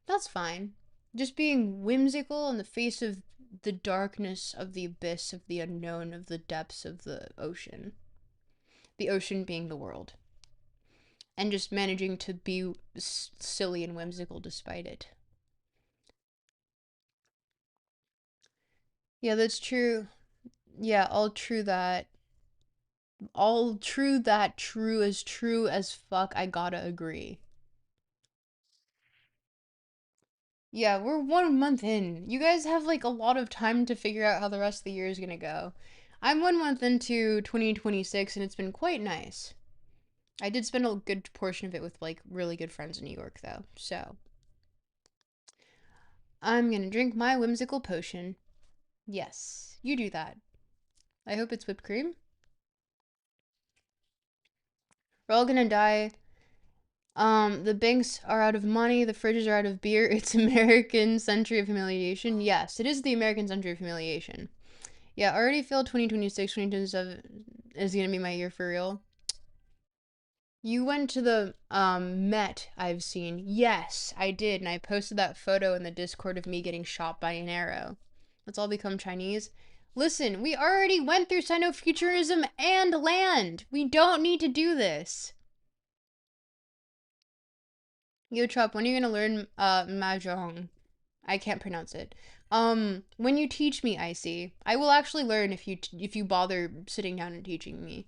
That's fine. Just being whimsical in the face of the darkness of the abyss of the unknown of the depths of the ocean. The ocean being the world. And just managing to be silly and whimsical despite it. Yeah, that's true. Yeah, all true that. All true that, true as fuck. I gotta agree. Yeah, we're 1 month in. You guys have like a lot of time to figure out how the rest of the year is gonna go. I'm 1 month into 2026 and it's been quite nice. I did spend a good portion of it with like really good friends in New York though. So, I'm gonna drink my whimsical potion. Yes, you do that. I hope it's whipped cream. We're all gonna die The banks are out of money, the fridges are out of beer. It's American century of humiliation. Yes, it is the American century of humiliation. Yeah, I already feel 2026, 2027 is gonna be my year for real. You went to the Met, I've seen. Yes, I did, and I posted that photo in the Discord of me getting shot by an arrow. Let's all become Chinese. Listen, we already went through Sino-futurism and land. We don't need to do this. Yo, Chop, when are you gonna learn Mahjong? I can't pronounce it. When you teach me, Icy, I will actually learn if you bother sitting down and teaching me.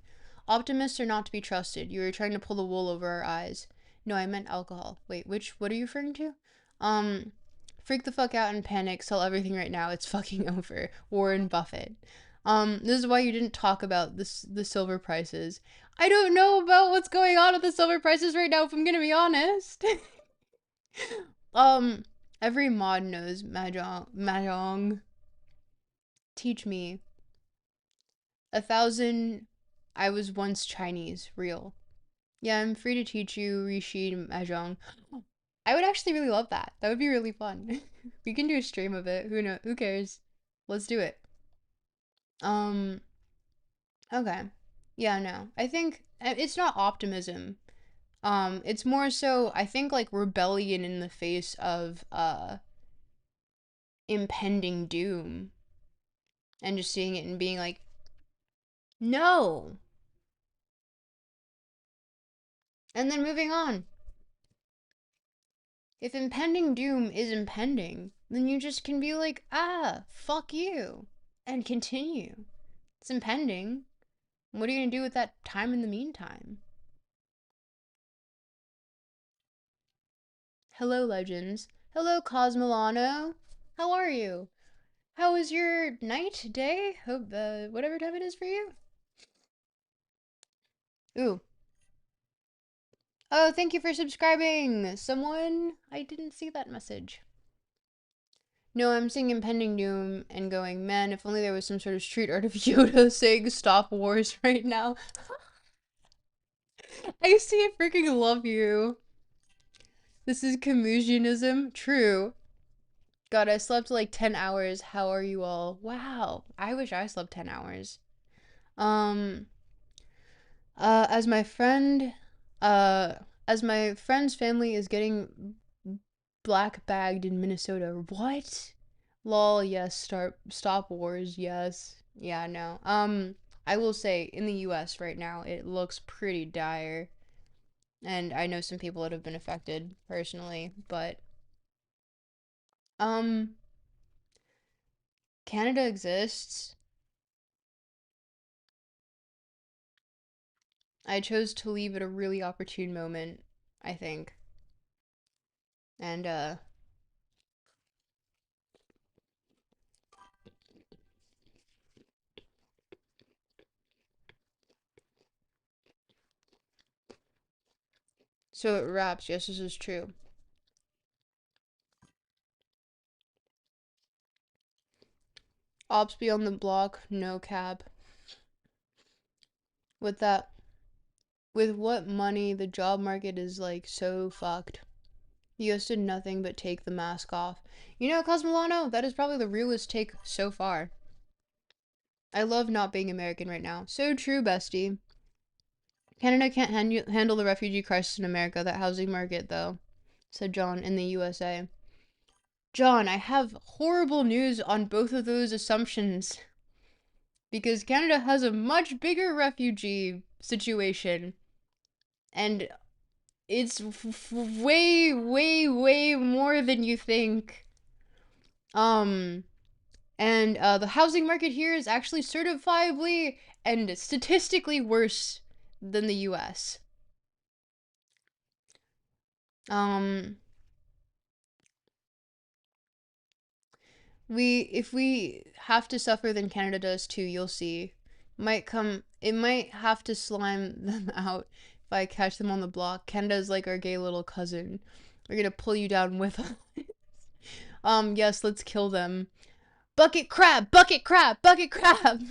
Optimists are not to be trusted. You are trying to pull the wool over our eyes. No, I meant alcohol. Wait, what are you referring to? Um, freak the fuck out and panic. Sell everything right now. It's fucking over. Warren Buffett. This is why you didn't talk about the silver prices. I don't know about what's going on with the silver prices right now, if I'm gonna be honest. um, every mod knows mahjong. Mahjong. Teach me. 1,000. I was once Chinese. Real. Yeah, I'm free to teach you Rishi mahjong. I would actually really love that. That would be really fun. We can do a stream of it. Who know? Who cares? Let's do it. Um. Okay. Yeah. No. I think it's not optimism. It's more so I think like rebellion in the face of impending doom and just seeing it and being like, no, and then moving on. If impending doom is impending, then you just can be like, fuck you, and continue. It's impending. What are you gonna do with that time in the meantime? Hello, legends. Hello, Cosmilano. How are you? How was your night, day? Hope whatever time it is for you. Ooh. Oh, thank you for subscribing, someone. I didn't see that message. No, I'm seeing impending doom and going, man, if only there was some sort of street art of Yoda saying stop wars right now. I see it freaking love you. This is Camusianism. True. God, I slept like 10 hours. How are you all? Wow. I wish I slept 10 hours. Um, uh, as my friend, uh, as my friend's family is getting black bagged in Minnesota. What? Lol, yes, stop wars, yes. Yeah, no. I will say in the US right now it looks pretty dire. And I know some people that have been affected personally, but um Canada exists. I chose to leave at a really opportune moment, I think. And so it wraps. Yes, this is true. Ops be on the block, no cap. With that, with what money, the job market is like so fucked. US did nothing but take the mask off. You know, Cosmolano, that is probably the realest take so far. I love not being American right now. So true, bestie. Canada can't handle the refugee crisis in America. That housing market, though, said John in the USA. John, I have horrible news on both of those assumptions. Because Canada has a much bigger refugee situation. And it's way, way, way more than you think. And the housing market here is actually certifiably and statistically worse than the US. Um, if we have to suffer than Canada does too, you'll see. It might have to slime them out if I catch them on the block. Canada's like our gay little cousin. We're gonna pull you down with us. Yes, let's kill them. Bucket crab, bucket crab, bucket crab.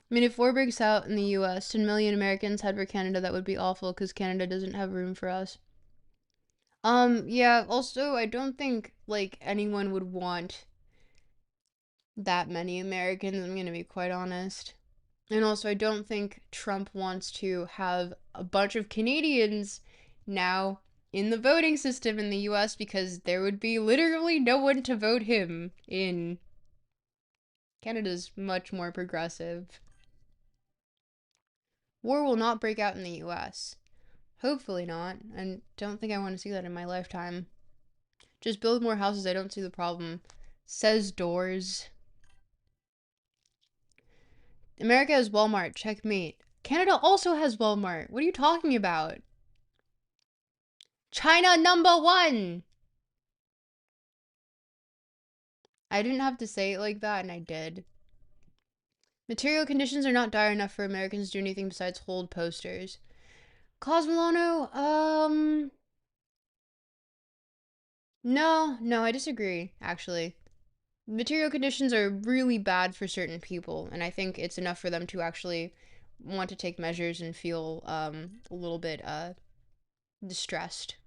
I mean, if war breaks out in the US, 10 million Americans head for Canada, that would be awful because Canada doesn't have room for us. Yeah, also, I don't think, like, anyone would want that many Americans, I'm gonna be quite honest. And also, I don't think Trump wants to have a bunch of Canadians now in the voting system in the US because there would be literally no one to vote him in. Canada's much more progressive. War will not break out in the US. Hopefully not. I don't think I want to see that in my lifetime. Just build more houses, I don't see the problem. Says Doors. America has Walmart, checkmate. Canada also has Walmart. What are you talking about? China #1! I didn't have to say it like that, and I did. Material conditions are not dire enough for Americans to do anything besides hold posters. Cosmolano, no, I disagree, actually. Material conditions are really bad for certain people, and I think it's enough for them to actually want to take measures and feel a little bit distressed.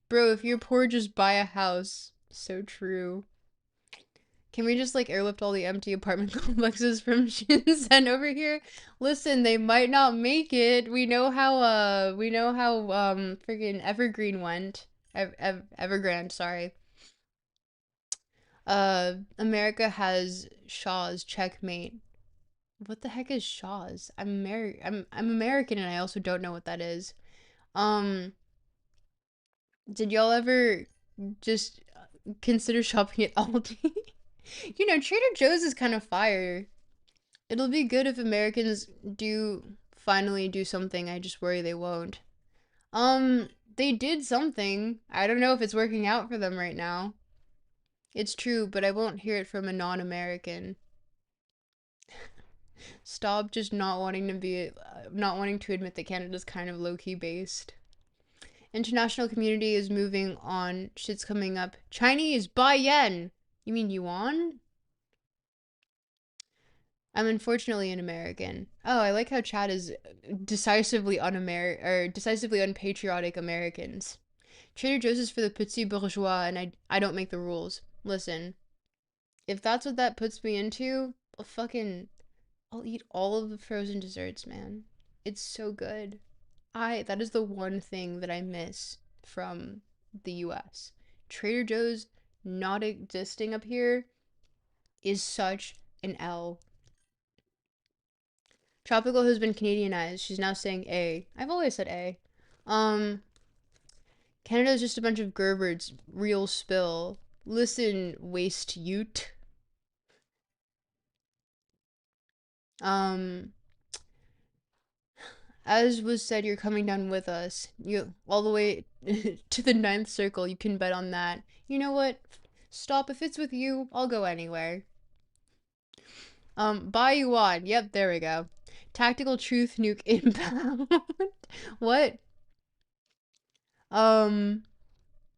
Bro, if you're poor, just buy a house. So true. Can we just like airlift all the empty apartment complexes from Shenzhen over here? Listen, they might not make it. We know how freaking Evergreen went. Evergrande, sorry. America has Shaw's, checkmate. What the heck is Shaw's? I'm American and I also don't know what that is. Um, did y'all ever just consider shopping at Aldi? Trader Joe's is kind of fire. It'll be good if Americans do finally do something. I just worry they won't. They did something. I don't know if it's working out for them right now. It's true, but I won't hear it from a non-American. Stop just not wanting to admit that Canada's kind of low-key based. International community is moving on. Shit's coming up. Chinese, buy yen. You mean yuan? I'm unfortunately an American. Oh, I like how Chad is decisively unpatriotic Americans. Trader Joe's is for the petit bourgeois, and I don't make the rules. Listen, if that's what that puts me into, I'll eat all of the frozen desserts, man. It's so good. That is the one thing that I miss from the US. Trader Joe's not existing up here is such an L. Tropical has been Canadianized. She's now saying A. I've always said A. Um, Canada is just a bunch of Gerbers. Real spill. Listen, waste ute. Um, as was said, you're coming down with us. You all the way to the ninth circle. You can bet on that. You know what? Stop. If it's with you, I'll go anywhere. Buy you on. Yep, there we go. Tactical truth nuke inbound. What? Um,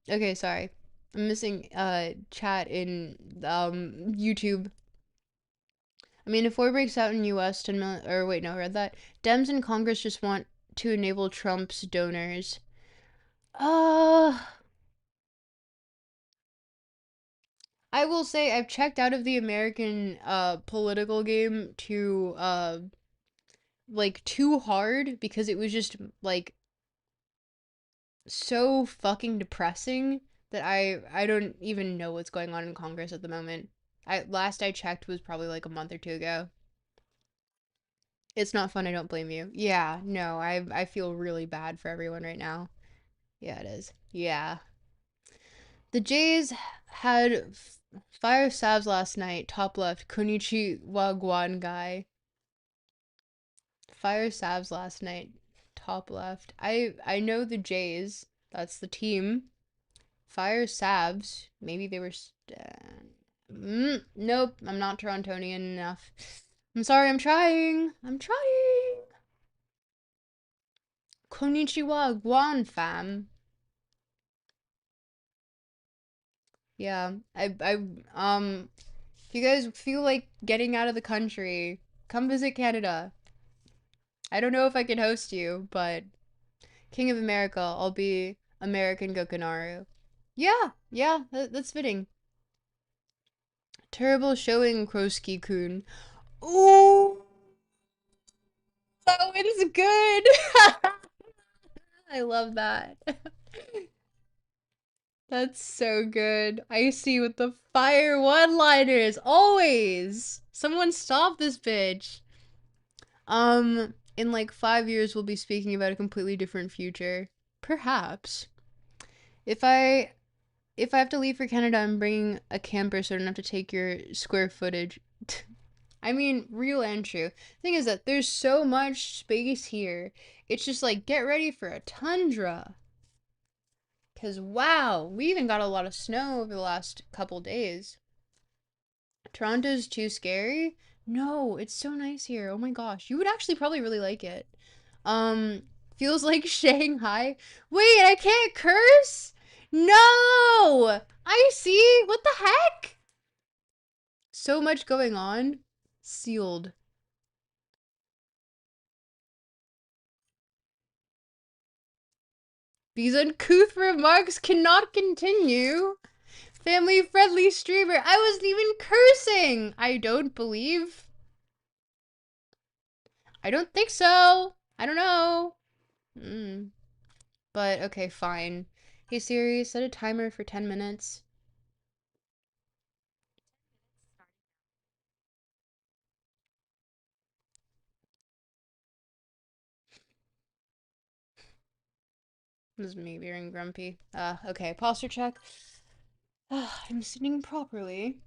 okay, sorry. I'm missing chat in YouTube. I mean, if war breaks out in US, 10 million, or wait, no, I read that. Dems in Congress just want to enable Trump's donors. Uh, I will say I've checked out of the American political game like too hard because it was just like so fucking depressing that I don't even know what's going on in Congress at the moment. I checked was probably like a month or two ago. It's not fun, I don't blame you. Yeah, no, I feel really bad for everyone right now. Yeah, it is. Yeah. The Jays had fire sabs last night, top left, Konichi Wagwan guy. Fire sabs last night, top left. I know the Jays. That's the team. Fire Sabs. Maybe they were. Nope, I'm not Torontonian enough. I'm sorry, I'm trying. I'm trying. Konnichiwa, Guan fam. Yeah, I you guys feel like getting out of the country, come visit Canada. I don't know if I can host you, but King of America, I'll be American Gokinaru. Yeah, yeah, that's fitting. Terrible showing, Kroski-kun. Ooh, that one's good. I love that. That's so good. Icy with the fire one-liners, always. Someone stop this bitch. In like 5 years, we'll be speaking about a completely different future. Perhaps. If I if I have to leave for Canada, I'm bringing a camper so I don't have to take your square footage. I mean, real and true. Thing is that there's so much space here. It's just like get ready for a tundra. Cause wow, we even got a lot of snow over the last couple days. Toronto's too scary? No, it's so nice here. Oh my gosh. You would actually probably really like it. Um, feels like Shanghai. Wait, I can't curse? No! I see. What the heck? So much going on. Sealed. These uncouth remarks cannot continue. Family friendly streamer. I wasn't even cursing. I don't believe. I don't think so. I don't know. But okay, fine. Hey Siri, set a timer for 10 minutes. This is me being grumpy. Okay, posture check. I'm sitting properly.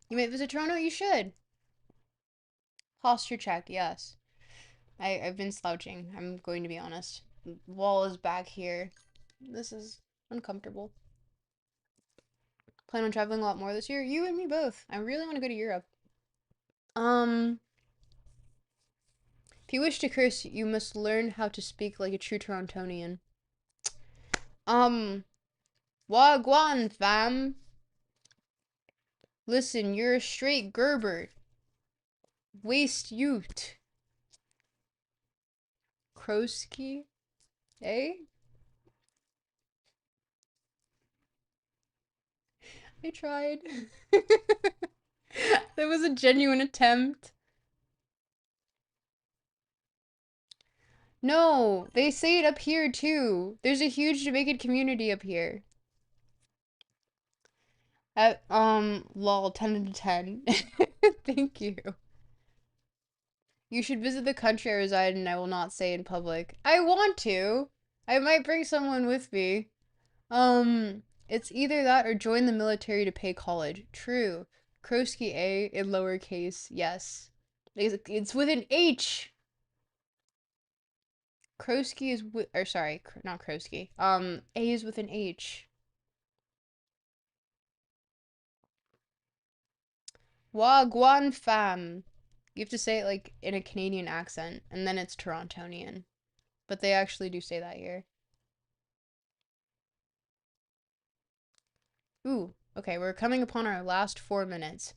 You might visit Toronto, you should. Posture check, yes. I've been slouching, I'm going to be honest. Wall is back here. This is uncomfortable. Plan on traveling a lot more this year? You and me both. I really want to go to Europe. Um, if you wish to curse, you must learn how to speak like a true Torontonian. Um, Wagwan, fam. Listen, you're a straight Gerbert. Waste Ute. Kroski? Eh? I tried. That was a genuine attempt. No, they say it up here too. There's a huge Jamaican community up here. Lol, 10 to 10. Thank you. You should visit the country I reside in, I will not say in public. I want to. I might bring someone with me. It's either that or join the military to pay college. True. Kroski A in lowercase, yes. It's with an H. Kroski is with, or sorry, not Kroski. A is with an H. Wagwan fam. You have to say it like in a Canadian accent, and then it's Torontonian. But they actually do say that here. Ooh, okay, we're coming upon our last 4 minutes.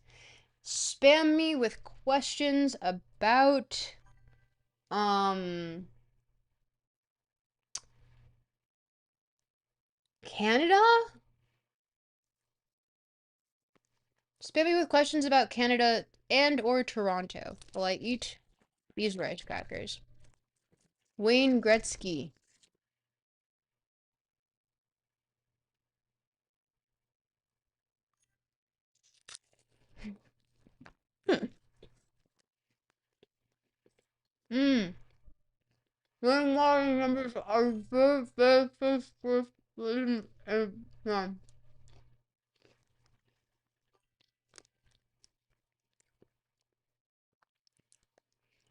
Spam me with questions about Canada? Spam me with questions about Canada and or Toronto while I eat these rice crackers. Wayne Gretzky. Mmm. When my numbers are very, very, very, very, very,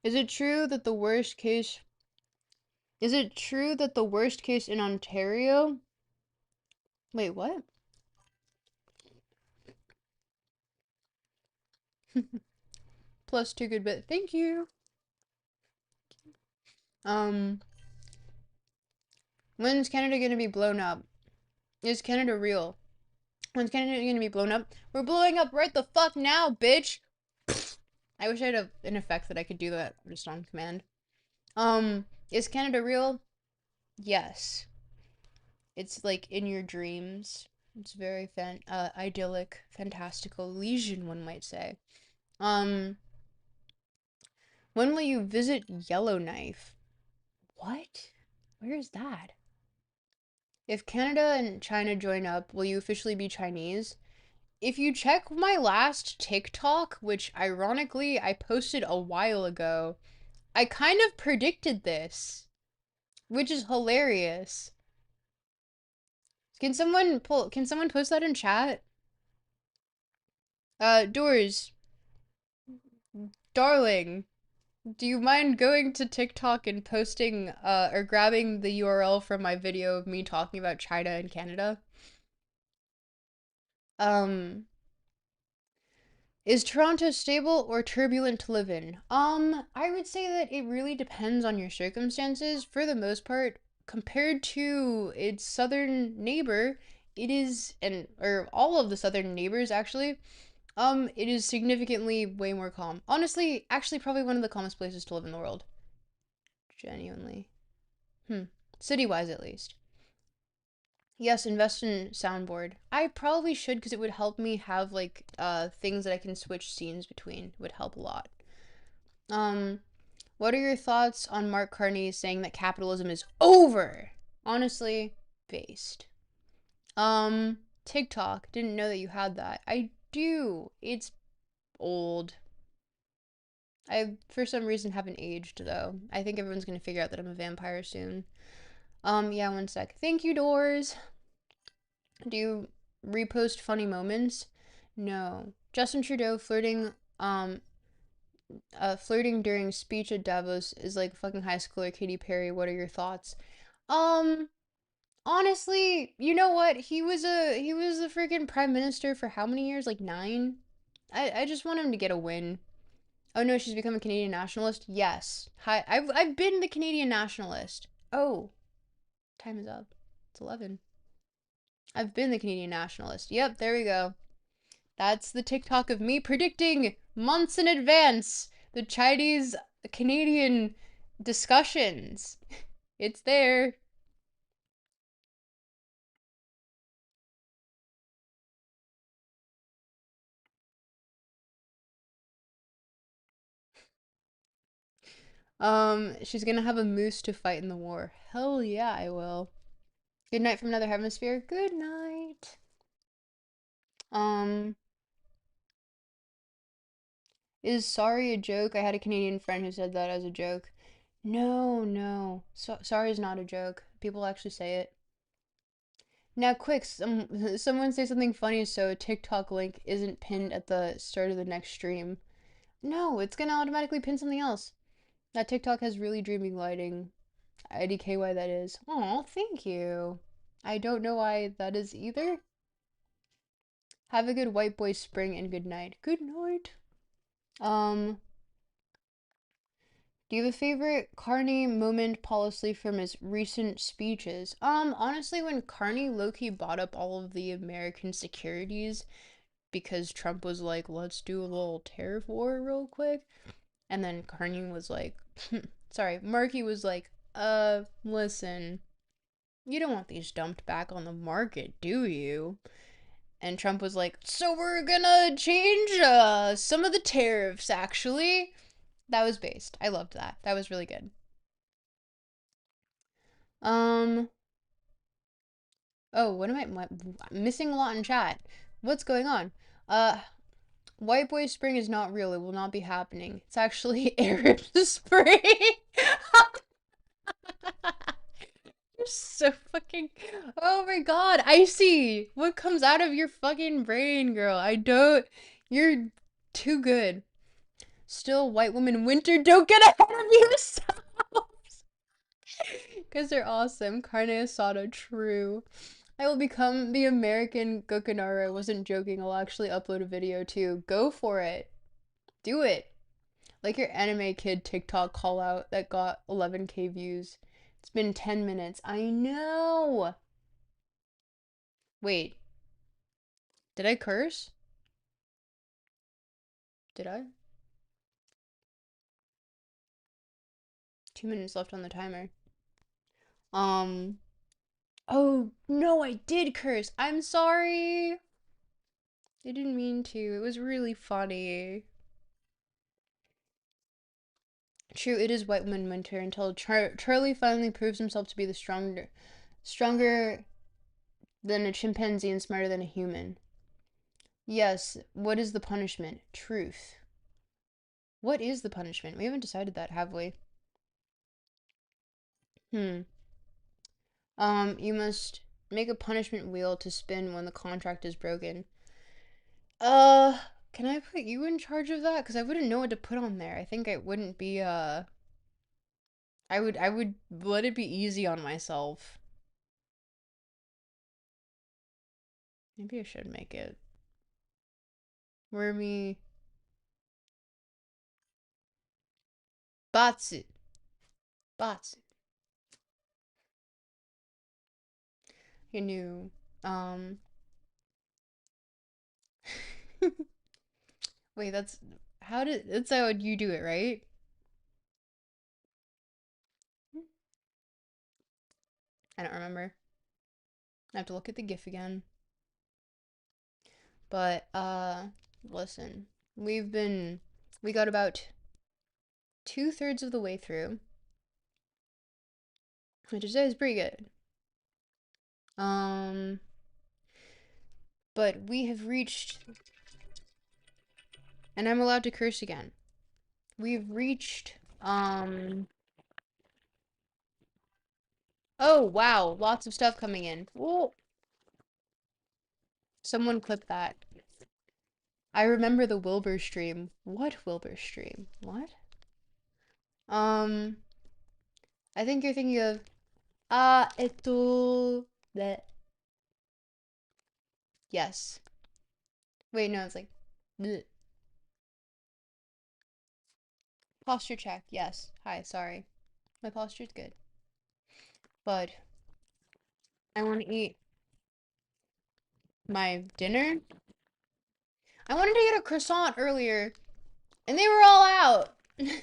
Is it true that the worst case Is it true that the worst case in Ontario? Wait, what? Plus 2 good bit. Thank you. Um, when's Canada gonna be blown up? Is Canada real? When's Canada gonna be blown up? We're blowing up right the fuck now, bitch! I wish I had an effect that I could do that just on command. Is Canada real? Yes. It's like in your dreams. It's very idyllic, fantastical, Elysian, one might say. Um, when will you visit Yellowknife? What? Where is that? If Canada and China join up, will you officially be Chinese? If you check my last TikTok, which ironically I posted a while ago, I kind of predicted this, which is hilarious. Can someone post that in chat? Doors, darling, do you mind going to TikTok and posting or grabbing the URL from my video of me talking about China and Canada? Um, is Toronto stable or turbulent to live in? I would say that it really depends on your circumstances. For the most part, compared to its southern neighbor, it is, and or all of the southern neighbors actually, it is significantly way more calm. Honestly, actually, probably one of the calmest places to live in the world. Genuinely. Hmm. City-wise, at least. Yes, invest in soundboard. I probably should because it would help me have like things that I can switch scenes between. It would help a lot. Um, what are your thoughts on Mark Carney saying that capitalism is over? Honestly, based. TikTok. Didn't know that you had that. I do. It's old. I for some reason haven't aged though. I think everyone's gonna figure out that I'm a vampire soon. Yeah, one sec. Thank you, Doors. Do you repost funny moments? No. Justin Trudeau flirting during speech at Davos is like fucking high schooler Katy Perry. What are your thoughts? Um, honestly, you know what? He was a freaking prime minister for how many years? Like 9. I just want him to get a win. Oh no, she's become a Canadian nationalist. Yes. Hi, I've been the Canadian nationalist. Oh, time is up. It's 11. I've been the Canadian nationalist. Yep, there we go. That's the TikTok of me predicting months in advance the Chinese Canadian discussions. It's there. She's gonna have a moose to fight in the war. Hell yeah, I will. Good night from another hemisphere. Good night. Um, is sorry a joke? I had a Canadian friend who said that as a joke. No, no. Sorry is not a joke. People actually say it. Now, quick, someone say something funny so a TikTok link isn't pinned at the start of the next stream. No, it's gonna automatically pin something else. That TikTok has really dreamy lighting. IDK why that is. Oh, thank you. I don't know why that is either. Have a good white boy spring and good night. Good night. Um, do you have a favorite Carney moment policy from his recent speeches? Honestly, when Carney low-key bought up all of the American securities because Trump was like, let's do a little tariff war real quick. And then Carney was like, sorry, Markey was like, listen, you don't want these dumped back on the market, do you? And Trump was like, so we're gonna change some of the tariffs, actually. That was based. I loved that. That was really good. Um, oh, what am I'm missing a lot in chat? What's going on? Uh, White Boy Spring is not real. It will not be happening. It's actually Arab Spring. You're so fucking. Oh my god, I see what comes out of your fucking brain, girl. I don't. You're too good. Still, white woman winter. Don't get ahead of yourselves. Because they're awesome. Carne asada, true. I will become the American Gokanara. I wasn't joking. I'll actually upload a video too. Go for it. Do it. Like your anime kid TikTok call out that got 11K views. It's been 10 minutes. I know. Wait. Did I curse? Did I? 2 minutes left on the timer. Um. Oh, no, I did curse. I'm sorry. I didn't mean to. It was really funny. True, it is White Woman Winter until Charlie finally proves himself to be the stronger than a chimpanzee and smarter than a human. Yes, what is the punishment? Truth. What is the punishment? We haven't decided that, have we? Hmm. You must make a punishment wheel to spin when the contract is broken. Uh, can I put you in charge of that? Because I wouldn't know what to put on there. I think it wouldn't be, I would let it be easy on myself. Maybe I should make it. Where me. Batsu. Batsu. You knew. Um. Wait, that's how you do it, right? I don't remember. I have to look at the GIF again. But, listen. We got about 2/3 of the way through, which is pretty good. Um, but we have reached, and I'm allowed to curse again. We've reached, oh wow, lots of stuff coming in. Whoa. Someone clip that. I remember the Wilbur stream. What Wilbur stream? What? Um, I think you're thinking of, that. Yes. Wait, no, it's like, bleh. Posture check. Yes. Hi, sorry. My posture's good. But I want to eat my dinner. I wanted to get a croissant earlier, and they were all out. I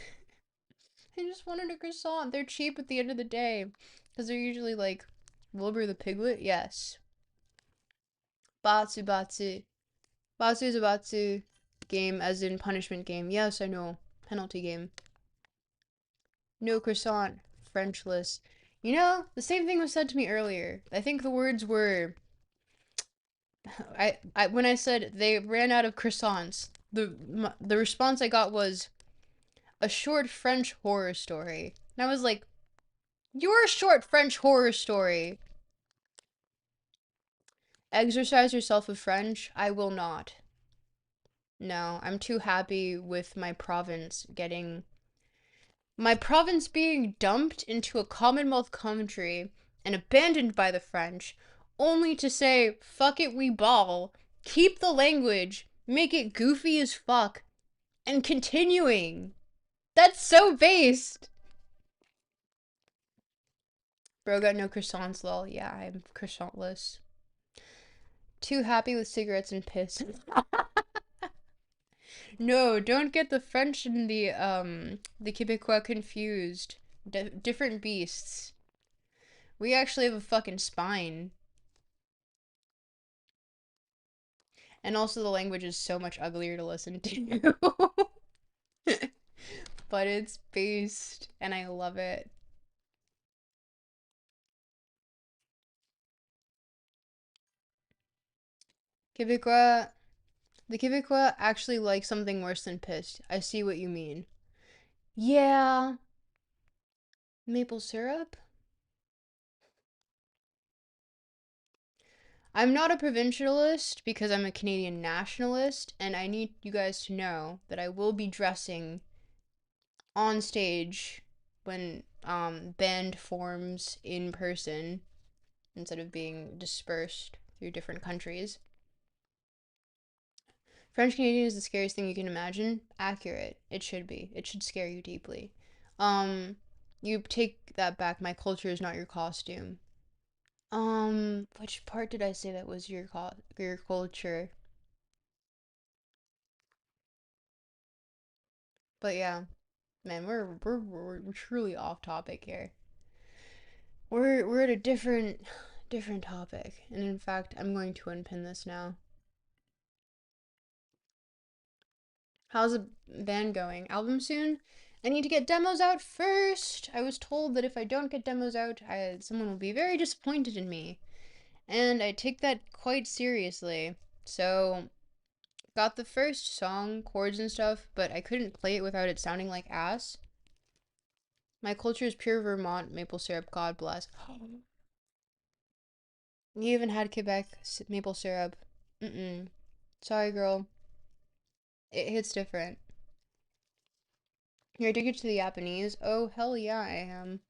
just wanted a croissant. They're cheap at the end of the day, because they're usually like Wilbur the Piglet. Yes. Batsu Batsu. Batsu is a Batsu game, as in punishment game. Yes, I know. Penalty game. No croissant. Frenchless. You know, the same thing was said to me earlier. I think the words were when I said they ran out of croissants, the response I got was a short French horror story. And I was like, "You're a short French horror story." Exercise yourself with French? I will not. No, I'm too happy with my province being dumped into a Commonwealth country and abandoned by the French, only to say, fuck it, we ball, keep the language, make it goofy as fuck, and continuing. That's so based. Bro got no croissants, lol. Yeah, I'm croissantless. Too happy with cigarettes and piss. No, don't get the French and the Quebecois confused. Different beasts. We actually have a fucking spine. And also the language is so much uglier to listen to. But it's based and I love it. Quebecois The Quebecois actually like something worse than pissed. I see what you mean. Yeah. Maple syrup? I'm not a provincialist because I'm a Canadian nationalist, and I need you guys to know that I will be dressing on stage when band forms in person instead of being dispersed through different countries. French Canadian is the scariest thing you can imagine. Accurate. It should be. It should scare you deeply. Um, you take that back. My culture is not your costume. Which part did I say that was your culture? But yeah, man, we're truly off topic here. We're at a different topic, and in fact, I'm going to unpin this now. How's the band going? Album soon? I need to get demos out first. I was told that if I don't get demos out, someone will be very disappointed in me, and I take that quite seriously. So, got the first song, chords and stuff, but I couldn't play it without it sounding like ass. My culture is pure Vermont maple syrup. God bless. You even had Quebec maple syrup. Mm-mm. Sorry, girl. It hits different. You're addicted to the Japanese? Oh, hell yeah, I am.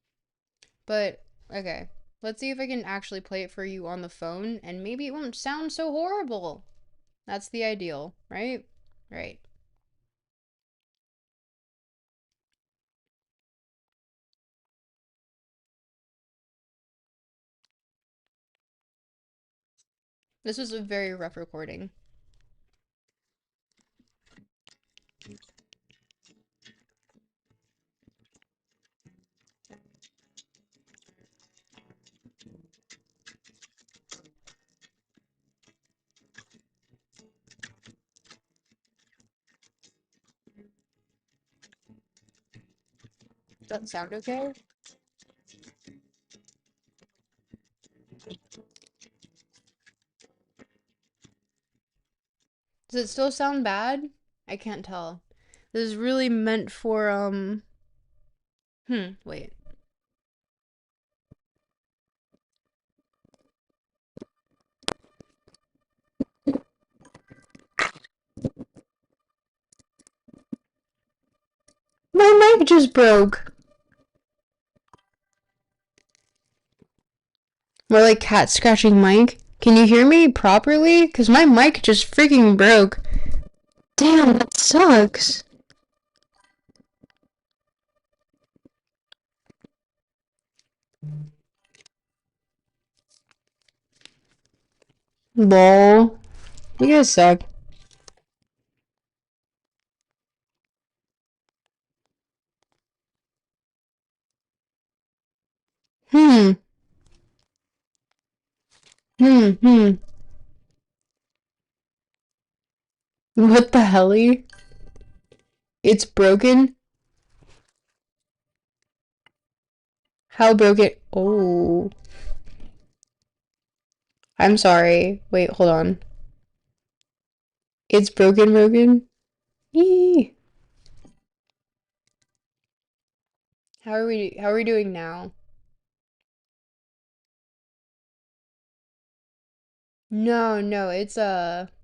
But, okay. Let's see if I can actually play it for you on the phone, and maybe it won't sound so horrible. That's the ideal, right? Right. This was a very rough recording. Does that sound okay? Does it still sound bad? I can't tell. This is really meant for, wait. My mic just broke. More like cat scratching mic. Can you hear me properly? Because my mic just freaking broke. Damn, that sucks. Lol. You guys suck. Hmm. Hmm. What the helly? It's broken? How broke it? Oh. I'm sorry. Wait, hold on. It's broken? Eee. How are we doing now? No, no, it's okay.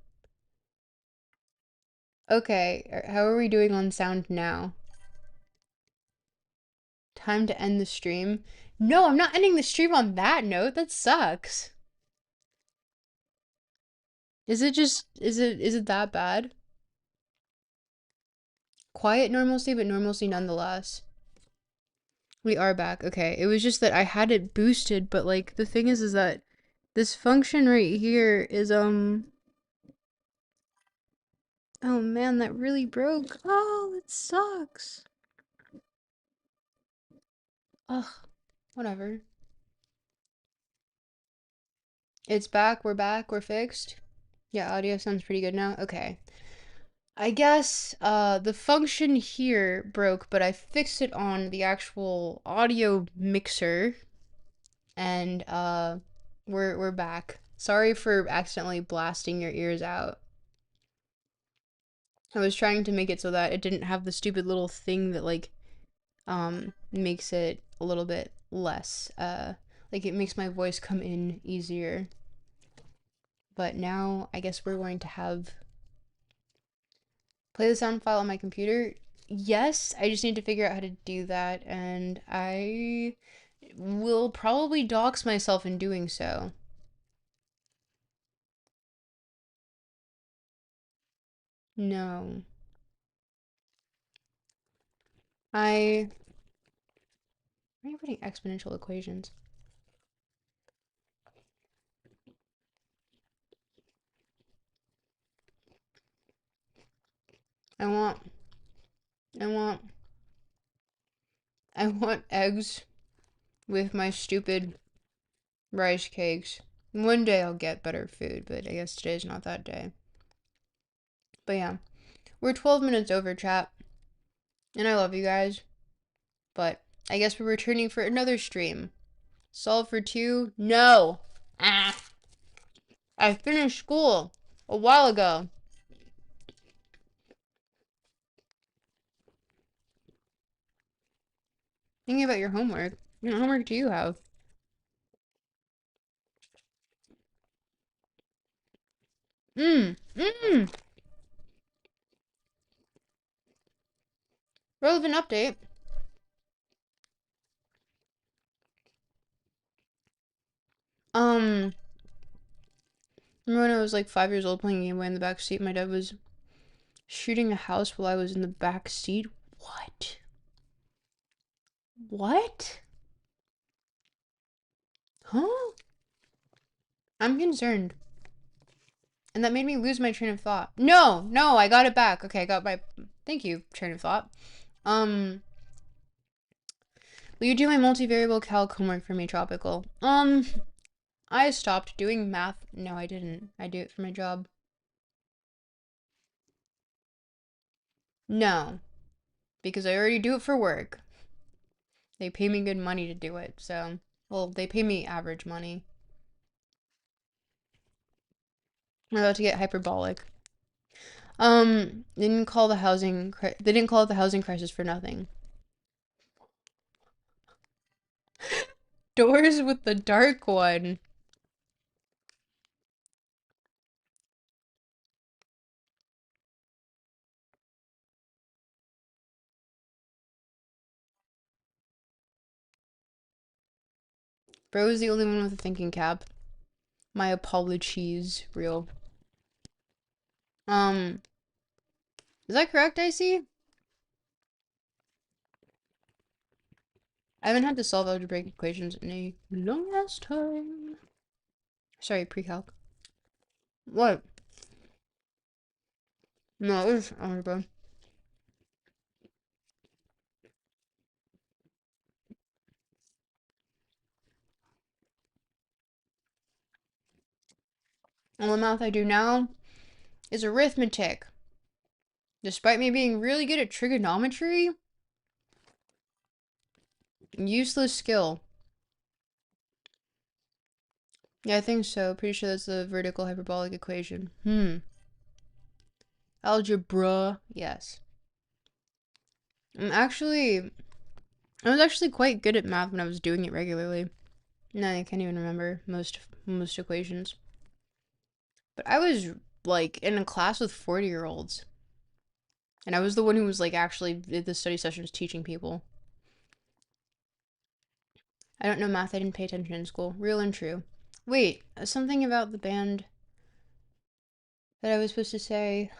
How are we doing on sound now? Time to end the stream. No, I'm not ending the stream on that note. That sucks. Is it that bad? Quiet normalcy, but normalcy nonetheless. We are back. Okay. It was just that I had it boosted, but like the thing is that this function right here is oh man, that really broke. Oh, it sucks. Ugh, whatever. It's back, we're fixed. Yeah, audio sounds pretty good now. Okay. I guess the function here broke, but I fixed it on the actual audio mixer, and we're back. Sorry for accidentally blasting your ears out. I was trying to make it so that it didn't have the stupid little thing that like makes it a little bit less like it makes my voice come in easier. But now I guess we're going to have play the sound file on my computer. Yes, I just need to figure out how to do that, and I will probably dox myself in doing so. No. I Why are you putting exponential equations? I want I want I want eggs with my stupid rice cakes. One day I'll get better food, but I guess today's not that day. But yeah, we're 12 minutes over, chat. And I love you guys. But I guess we're returning for another stream. Solve for 2? No! Ah! I finished school a while ago. Thinking about your homework. What homework do you have? Mmm. Relevant update. Um, remember when I was like 5 years old playing Game Boy in the back seat? My dad was shooting a house while I was in the back seat. What? What? Huh? I'm concerned. And that made me lose my train of thought. No, I got it back. Okay, I got my thank you, train of thought. Um, will you do my multivariable calc homework for me, Tropical? I stopped doing math. No, I didn't. I do it for my job. No, because I already do it for work. They pay me good money to do it, so well, they pay me average money. I'm about to get hyperbolic. They didn't call the they didn't call it the housing crisis for nothing. Doors with the dark one. Bro is the only one with a thinking cap. My apologies, real. Is that correct, Icy? I haven't had to solve algebraic equations in a long ass time. Sorry, pre-calc. What? No, it was algebra. And the math I do now is arithmetic. Despite me being really good at trigonometry, useless skill. Yeah, I think so. Pretty sure that's the vertical hyperbolic equation. Algebra. Yes. I was actually quite good at math when I was doing it regularly. No, I can't even remember most equations. But I was like in a class with 40-year-olds. And I was the one who was like actually did the study sessions teaching people. I don't know math, I didn't pay attention in school. Real and true. Wait, something about the band that I was supposed to say.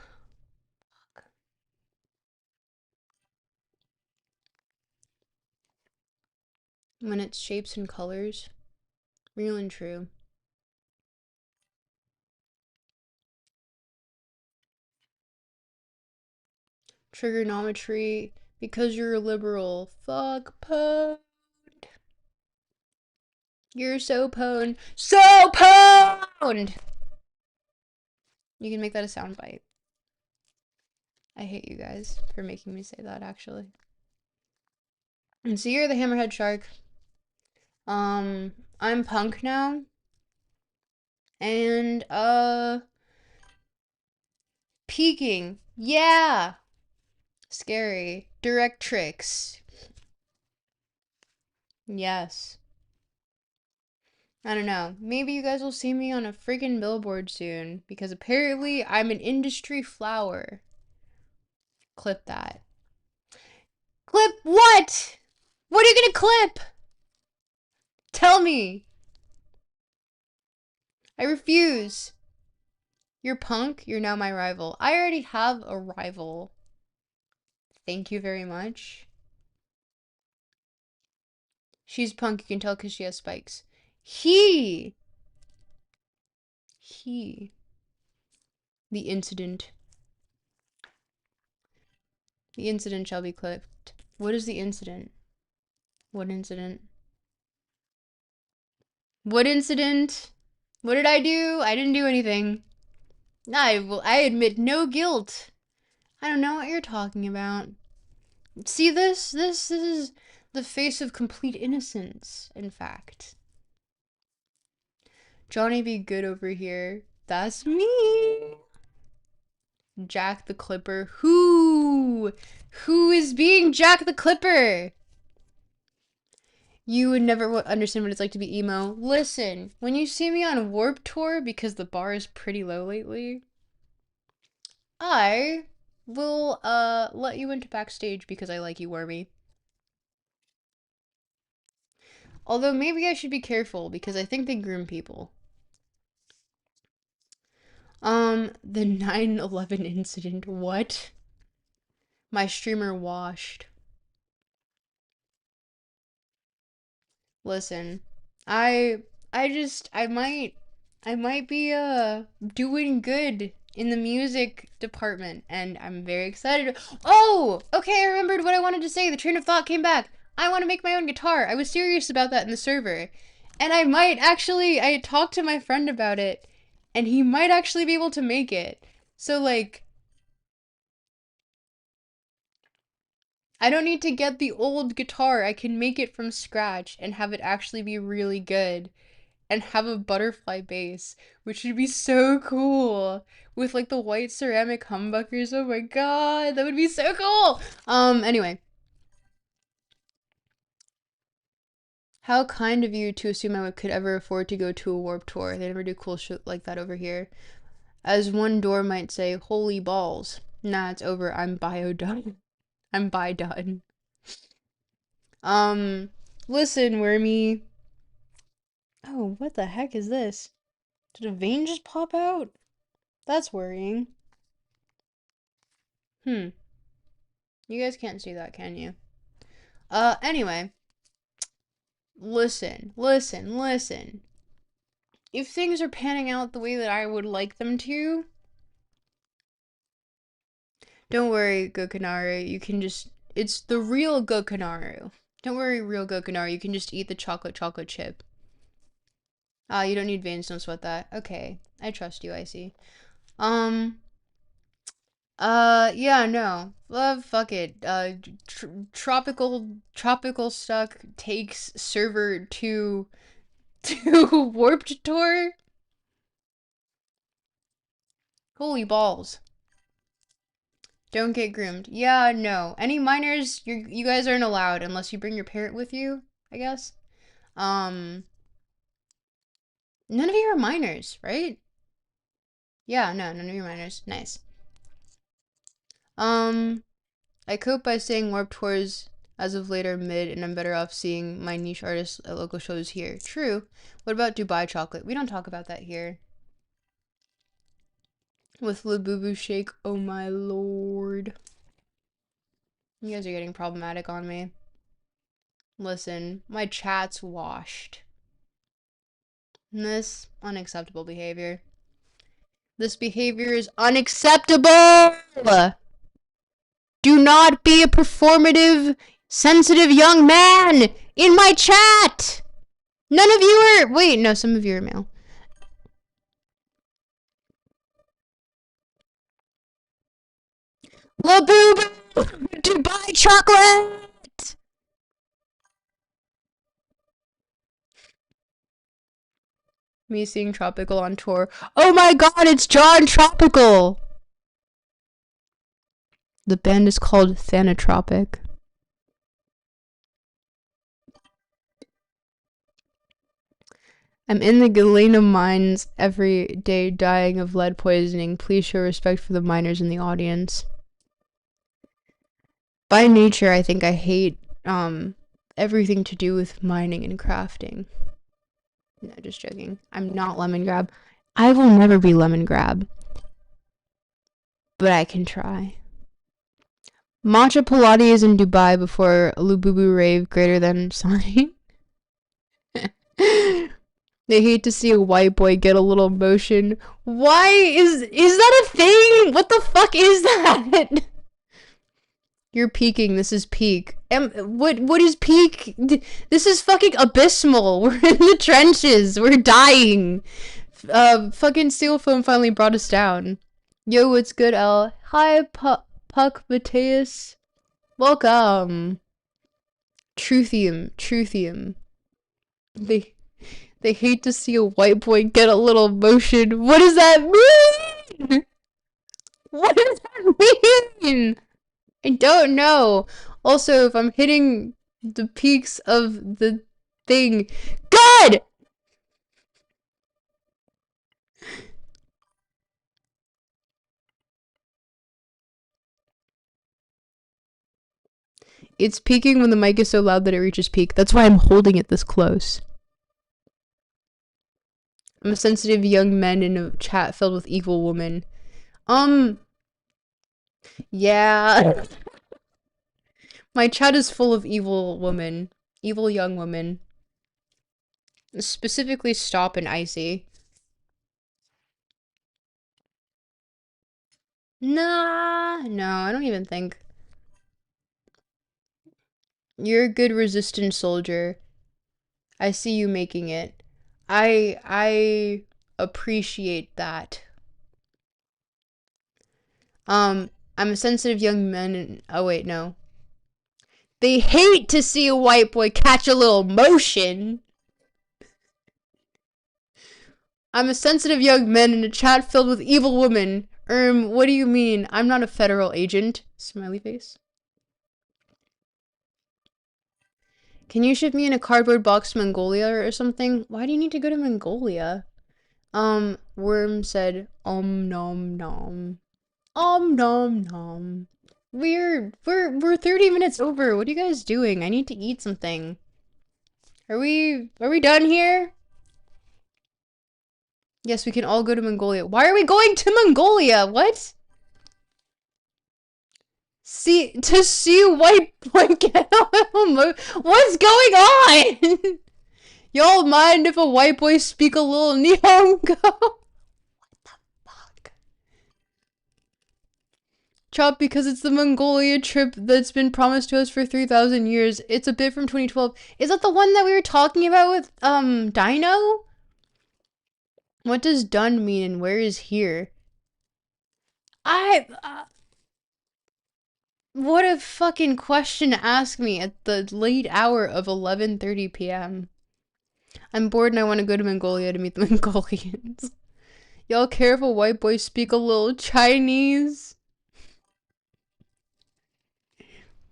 When it's shapes and colors. Real and true. Trigonometry, because you're a liberal. Fuck pwned. You're so pwned. So pwned! You can make that a soundbite. I hate you guys for making me say that, actually. And so you're the hammerhead shark. I'm punk now. And, peeking. Yeah! Scary. Directrix. Yes. I don't know. Maybe you guys will see me on a freaking billboard soon, because apparently I'm an industry flower. Clip that. Clip what? What are you gonna clip? Tell me. I refuse. You're punk. You're now my rival. I already have a rival. Thank you very much. She's punk. You can tell because she has spikes. He. The incident. The incident shall be clipped. What is the incident? What incident? What incident? What did I do? I didn't do anything. I admit no guilt. I don't know what you're talking about. See this? This is the face of complete innocence, in fact. Johnny be good over here. That's me. Jack the Clipper. Who? Who is being Jack the Clipper? You would never understand what it's like to be emo. Listen, when you see me on Warp Tour, because the bar is pretty low lately, I will let you into backstage because I like you, Wormy. Although maybe I should be careful because I think they groom people. The 9/11 incident. What? My streamer washed. Listen, I I might be doing good in the music department and I'm very excited. Oh, okay, I remembered what I wanted to say. The train of thought came back. I want to make my own guitar. I was serious about that in the server. And I talked to my friend about it and he might actually be able to make it. So like I don't need to get the old guitar. I can make it from scratch and have it actually be really good and have a butterfly bass, which would be so cool. With like the white ceramic humbuckers. Oh my god, that would be so cool. Anyway. How kind of you to assume I could ever afford to go to a Warp Tour. They never do cool shit like that over here. As one door might say, holy balls. Nah, it's over. I'm bio done. I'm bi done. Listen, Wormy. Oh, what the heck is this? Did a vein just pop out? That's worrying. You guys can't see that, can you? Anyway. Listen. If things are panning out the way that I would like them to, don't worry, Gokanaru. You can just... It's the real Gokanaru. Don't worry, real Gokanaru. You can just eat the chocolate chip. Ah, you don't need veins, don't sweat that. Okay. I trust you, I see. Yeah, no. Fuck it. Tropical Stuck takes server to Warped Tour. Holy balls. Don't get groomed. Yeah, no. Any minors, you guys aren't allowed unless you bring your parent with you, I guess. None of you are minors, right? Yeah, no, none of you are minors. Nice. I cope by saying Warp Tours as of later mid, and I'm better off seeing my niche artists at local shows here. True. What about Dubai chocolate? We don't talk about that here. With Labubu Shake, oh my lord. You guys are getting problematic on me. Listen, my chat's washed. This unacceptable behavior. This behavior is unacceptable! Do not be a performative, sensitive young man in my chat! None of you are... Wait, no, some of you are male. Labubu! Dubai chocolate! Me seeing Tropical on tour. Oh my god, it's John Tropical! The band is called Thanatropic. I'm in the Galena mines every day dying of lead poisoning. Please show respect for the miners in the audience. By nature, I think I hate everything to do with mining and crafting. No, just joking. I'm not Lemon Grab. I will never be Lemon Grab. But I can try. Matcha Pilates in Dubai before Lububu rave greater than sign. They hate to see a white boy get a little motion. Why is that a thing? What the fuck is that? You're peaking. This is peak. What is peak? This is fucking abysmal. We're in the trenches. We're dying. Fucking steel foam finally brought us down. Yo, what's good, L? Hi, Puck Mateus. Welcome. Truthium. They they hate to see a white boy get a little motion. What does that mean? What does that mean? I don't know. Also, if I'm hitting the peaks of the thing, God! It's peaking when the mic is so loud that it reaches peak. That's why I'm holding it this close. I'm a sensitive young man in a chat filled with evil women. Yeah. My chat is full of evil women. Evil young women. Specifically Stop and Icy. Nah, no, I don't even think. You're a good resistance soldier. I see you making it. I appreciate that. I'm a sensitive young man and oh wait, no. They hate to see a white boy catch a little motion. I'm a sensitive young man in a chat filled with evil women. What do you mean? I'm not a federal agent. Smiley face. Can you ship me in a cardboard box to Mongolia or something? Why do you need to go to Mongolia? Worm said, nom nom. Nom nom. We're 30 minutes over. What are you guys doing? I need to eat something. Are we done here? Yes, we can all go to Mongolia. Why are we going to Mongolia? What? To see white boy get what's going on? Y'all mind if a white boy speak a little Nihongo? What the fuck? Chop, because it's the Mongolia trip that's been promised to us for 3,000 years. It's a bit from 2012. Is that the one that we were talking about with, Dino? What does done mean and where is here? What a fucking question to ask me at the late hour of 11:30 p.m. I'm bored and I want to go to Mongolia to meet the Mongolians. Y'all care if a white boy speak a little Chinese?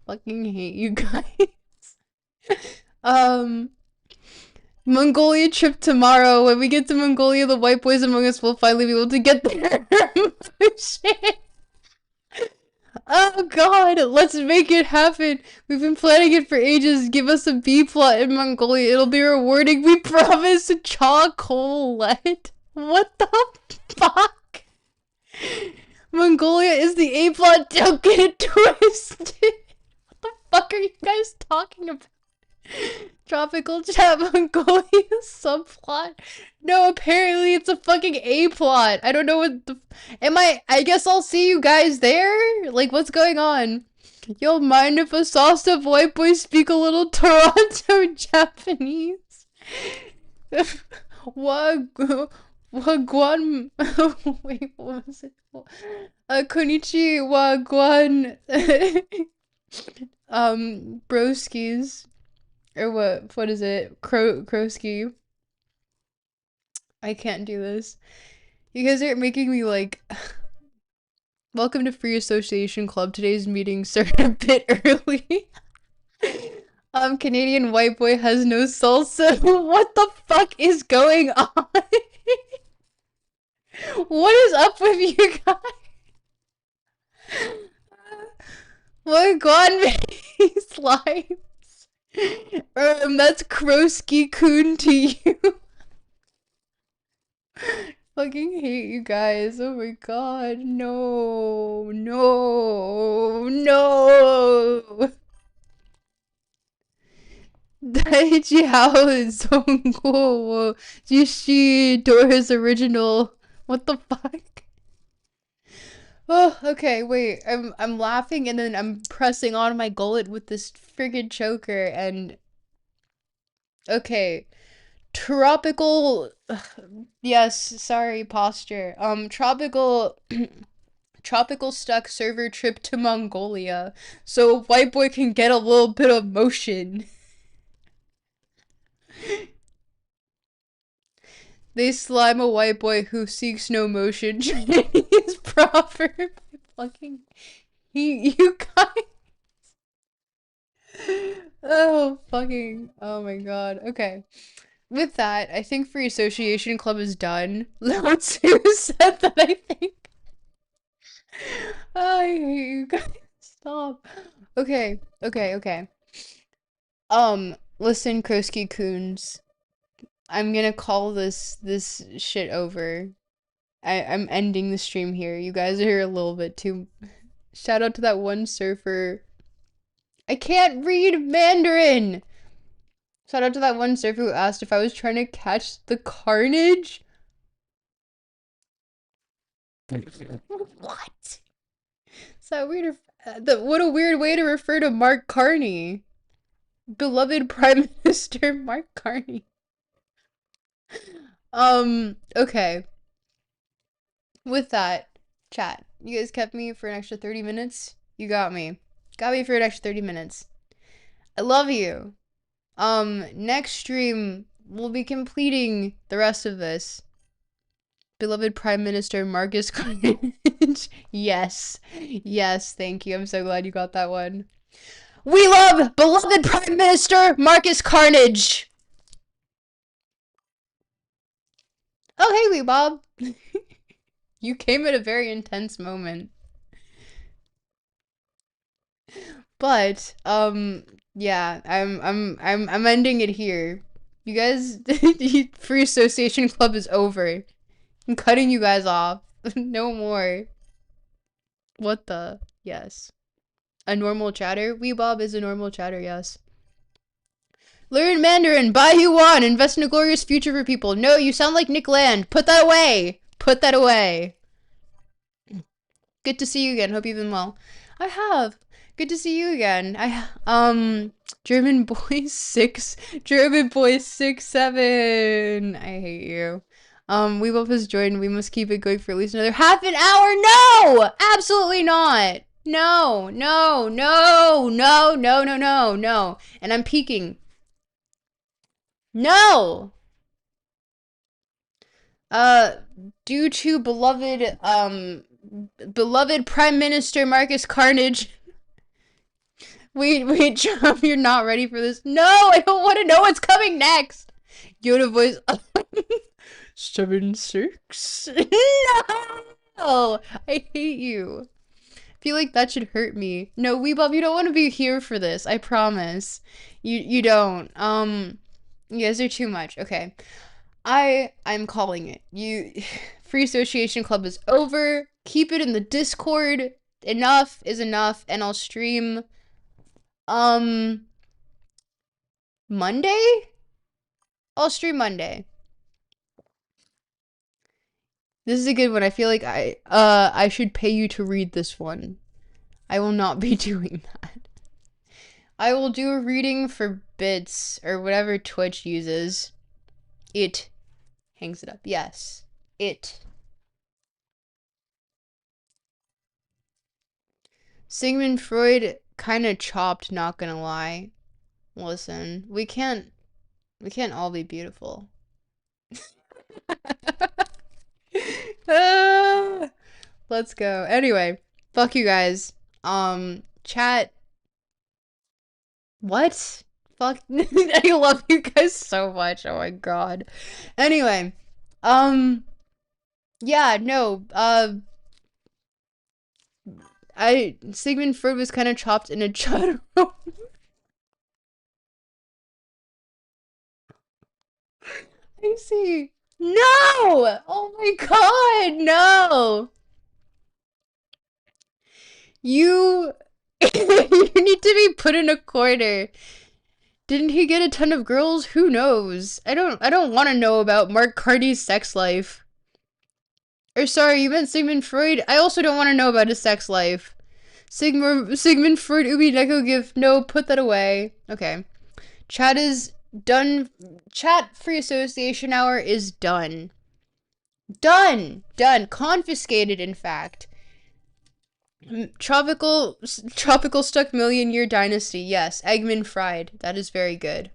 Fucking hate you guys. Mongolia trip tomorrow. When we get to Mongolia, the white boys among us will finally be able to get there. Shit. Oh god, let's make it happen. We've been planning it for ages. Give us a B plot in Mongolia. It'll be rewarding. We promise. Chocolate. What the fuck? Mongolia is the A plot. Don't get it twisted. What the fuck are you guys talking about? Tropical chat Mongolia subplot. No, apparently it's a fucking A plot. I don't know what the. I guess I'll see you guys there? Like, what's going on? Yo, mind if a sauce of white boys speak a little Toronto Japanese? Wagwan. Wait, what was it? Konichi Wagwan. Broskis. Or what is it? Krosky. I can't do this. You guys are making me like. Welcome to Free Association Club. Today's meeting started a bit early. Canadian white boy has no salsa. What the fuck is going on? What is up with you guys? What god made slimes? That's Krosky-kun to you. Fucking hate you guys. Oh my god. No. Daichi Hao is Zongo Jishi Dora's original. What the fuck? Oh, okay, wait. I'm laughing and then I'm pressing on my gullet with this friggin' choker and okay. Tropical yes, sorry, posture. Tropical tropical stuck server trip to Mongolia so white boy can get a little bit of motion. They slime a white boy who seeks no motion. Chinese proverb by fucking you guys. Oh fucking oh my god. Okay. With that, I think Free Association Club is done. Let's who said that I think. I hate you guys. Stop. Okay. Listen, Krosky Coons. I'm gonna call this shit over. I'm ending the stream here. You guys are a little bit too. Shout out to that one surfer. I can't read Mandarin! Shout out to that one surfer who asked if I was trying to catch the carnage. What? Is that weird? What a weird way to refer to Mark Carney. Beloved Prime Minister Mark Carney. Okay. With that, chat. You guys kept me for an extra 30 minutes. You got me. Got me for an extra 30 minutes. I love you. Next stream, we'll be completing the rest of this. Beloved Prime Minister Marcus Carnage. Yes. Yes, thank you. I'm so glad you got that one. We love beloved Prime Minister Marcus Carnage. Oh, hey, Wee Bob. You came at a very intense moment. But, yeah, I'm ending it here. You guys, Free Association Club is over. I'm cutting you guys off. No more. What the? Yes. A normal chatter? Weebob is a normal chatter, yes. Learn Mandarin, buy Yuan, invest in a glorious future for people. No, you sound like Nick Land. Put that away. Put that away. Good to see you again. Hope you've been well. I have. Good to see you again. German boy 6, German boy 6-7. I hate you. We both has joined. We must keep it going for at least another half an hour. No! Absolutely not. No. And I'm peeking. No! Due to beloved Prime Minister Marcus Carnage. Wait, Chum, you're not ready for this? No, I don't want to know what's coming next. Yoda voice. 7-6. No, I hate you. I feel like that should hurt me. No, Weebob, you don't want to be here for this. I promise. You don't. You guys are too much. Okay. I'm calling it. Free Association Club is over. Keep it in the Discord. Enough is enough, and I'll stream Monday? I'll stream Monday. This is a good one. I feel like I should pay you to read this one. I will not be doing that. I will do a reading for bits or whatever Twitch uses. It hangs it up. Yes. It. Sigmund Freud kind of chopped, not gonna lie. Listen, we can't all be beautiful. Let's go. Anyway, fuck you guys. Chat. What? Fuck. I love you guys so much. Oh my god. Anyway, yeah, no, Sigmund Freud was kind of chopped in a chat room. I see. No! Oh my god, no! You you need to be put in a corner. Didn't he get a ton of girls? Who knows? I don't want to know about Mark Carty's sex life. Or sorry, you meant Sigmund Freud? I also don't want to know about his sex life. Sigmund Freud Ubi Neko gift. No, put that away. Okay. Chat is done. Chat free association hour is done. Done. Confiscated, in fact. Tropical stuck million year dynasty. Yes, Eggman fried. That is very good.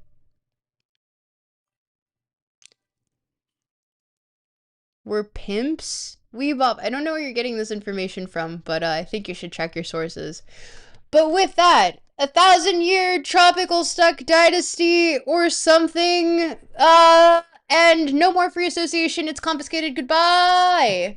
We're pimps? Weebop. I don't know where you're getting this information from, but I think you should check your sources. But with that, 1,000 year tropical stuck dynasty or something, and no more free association. It's confiscated. Goodbye.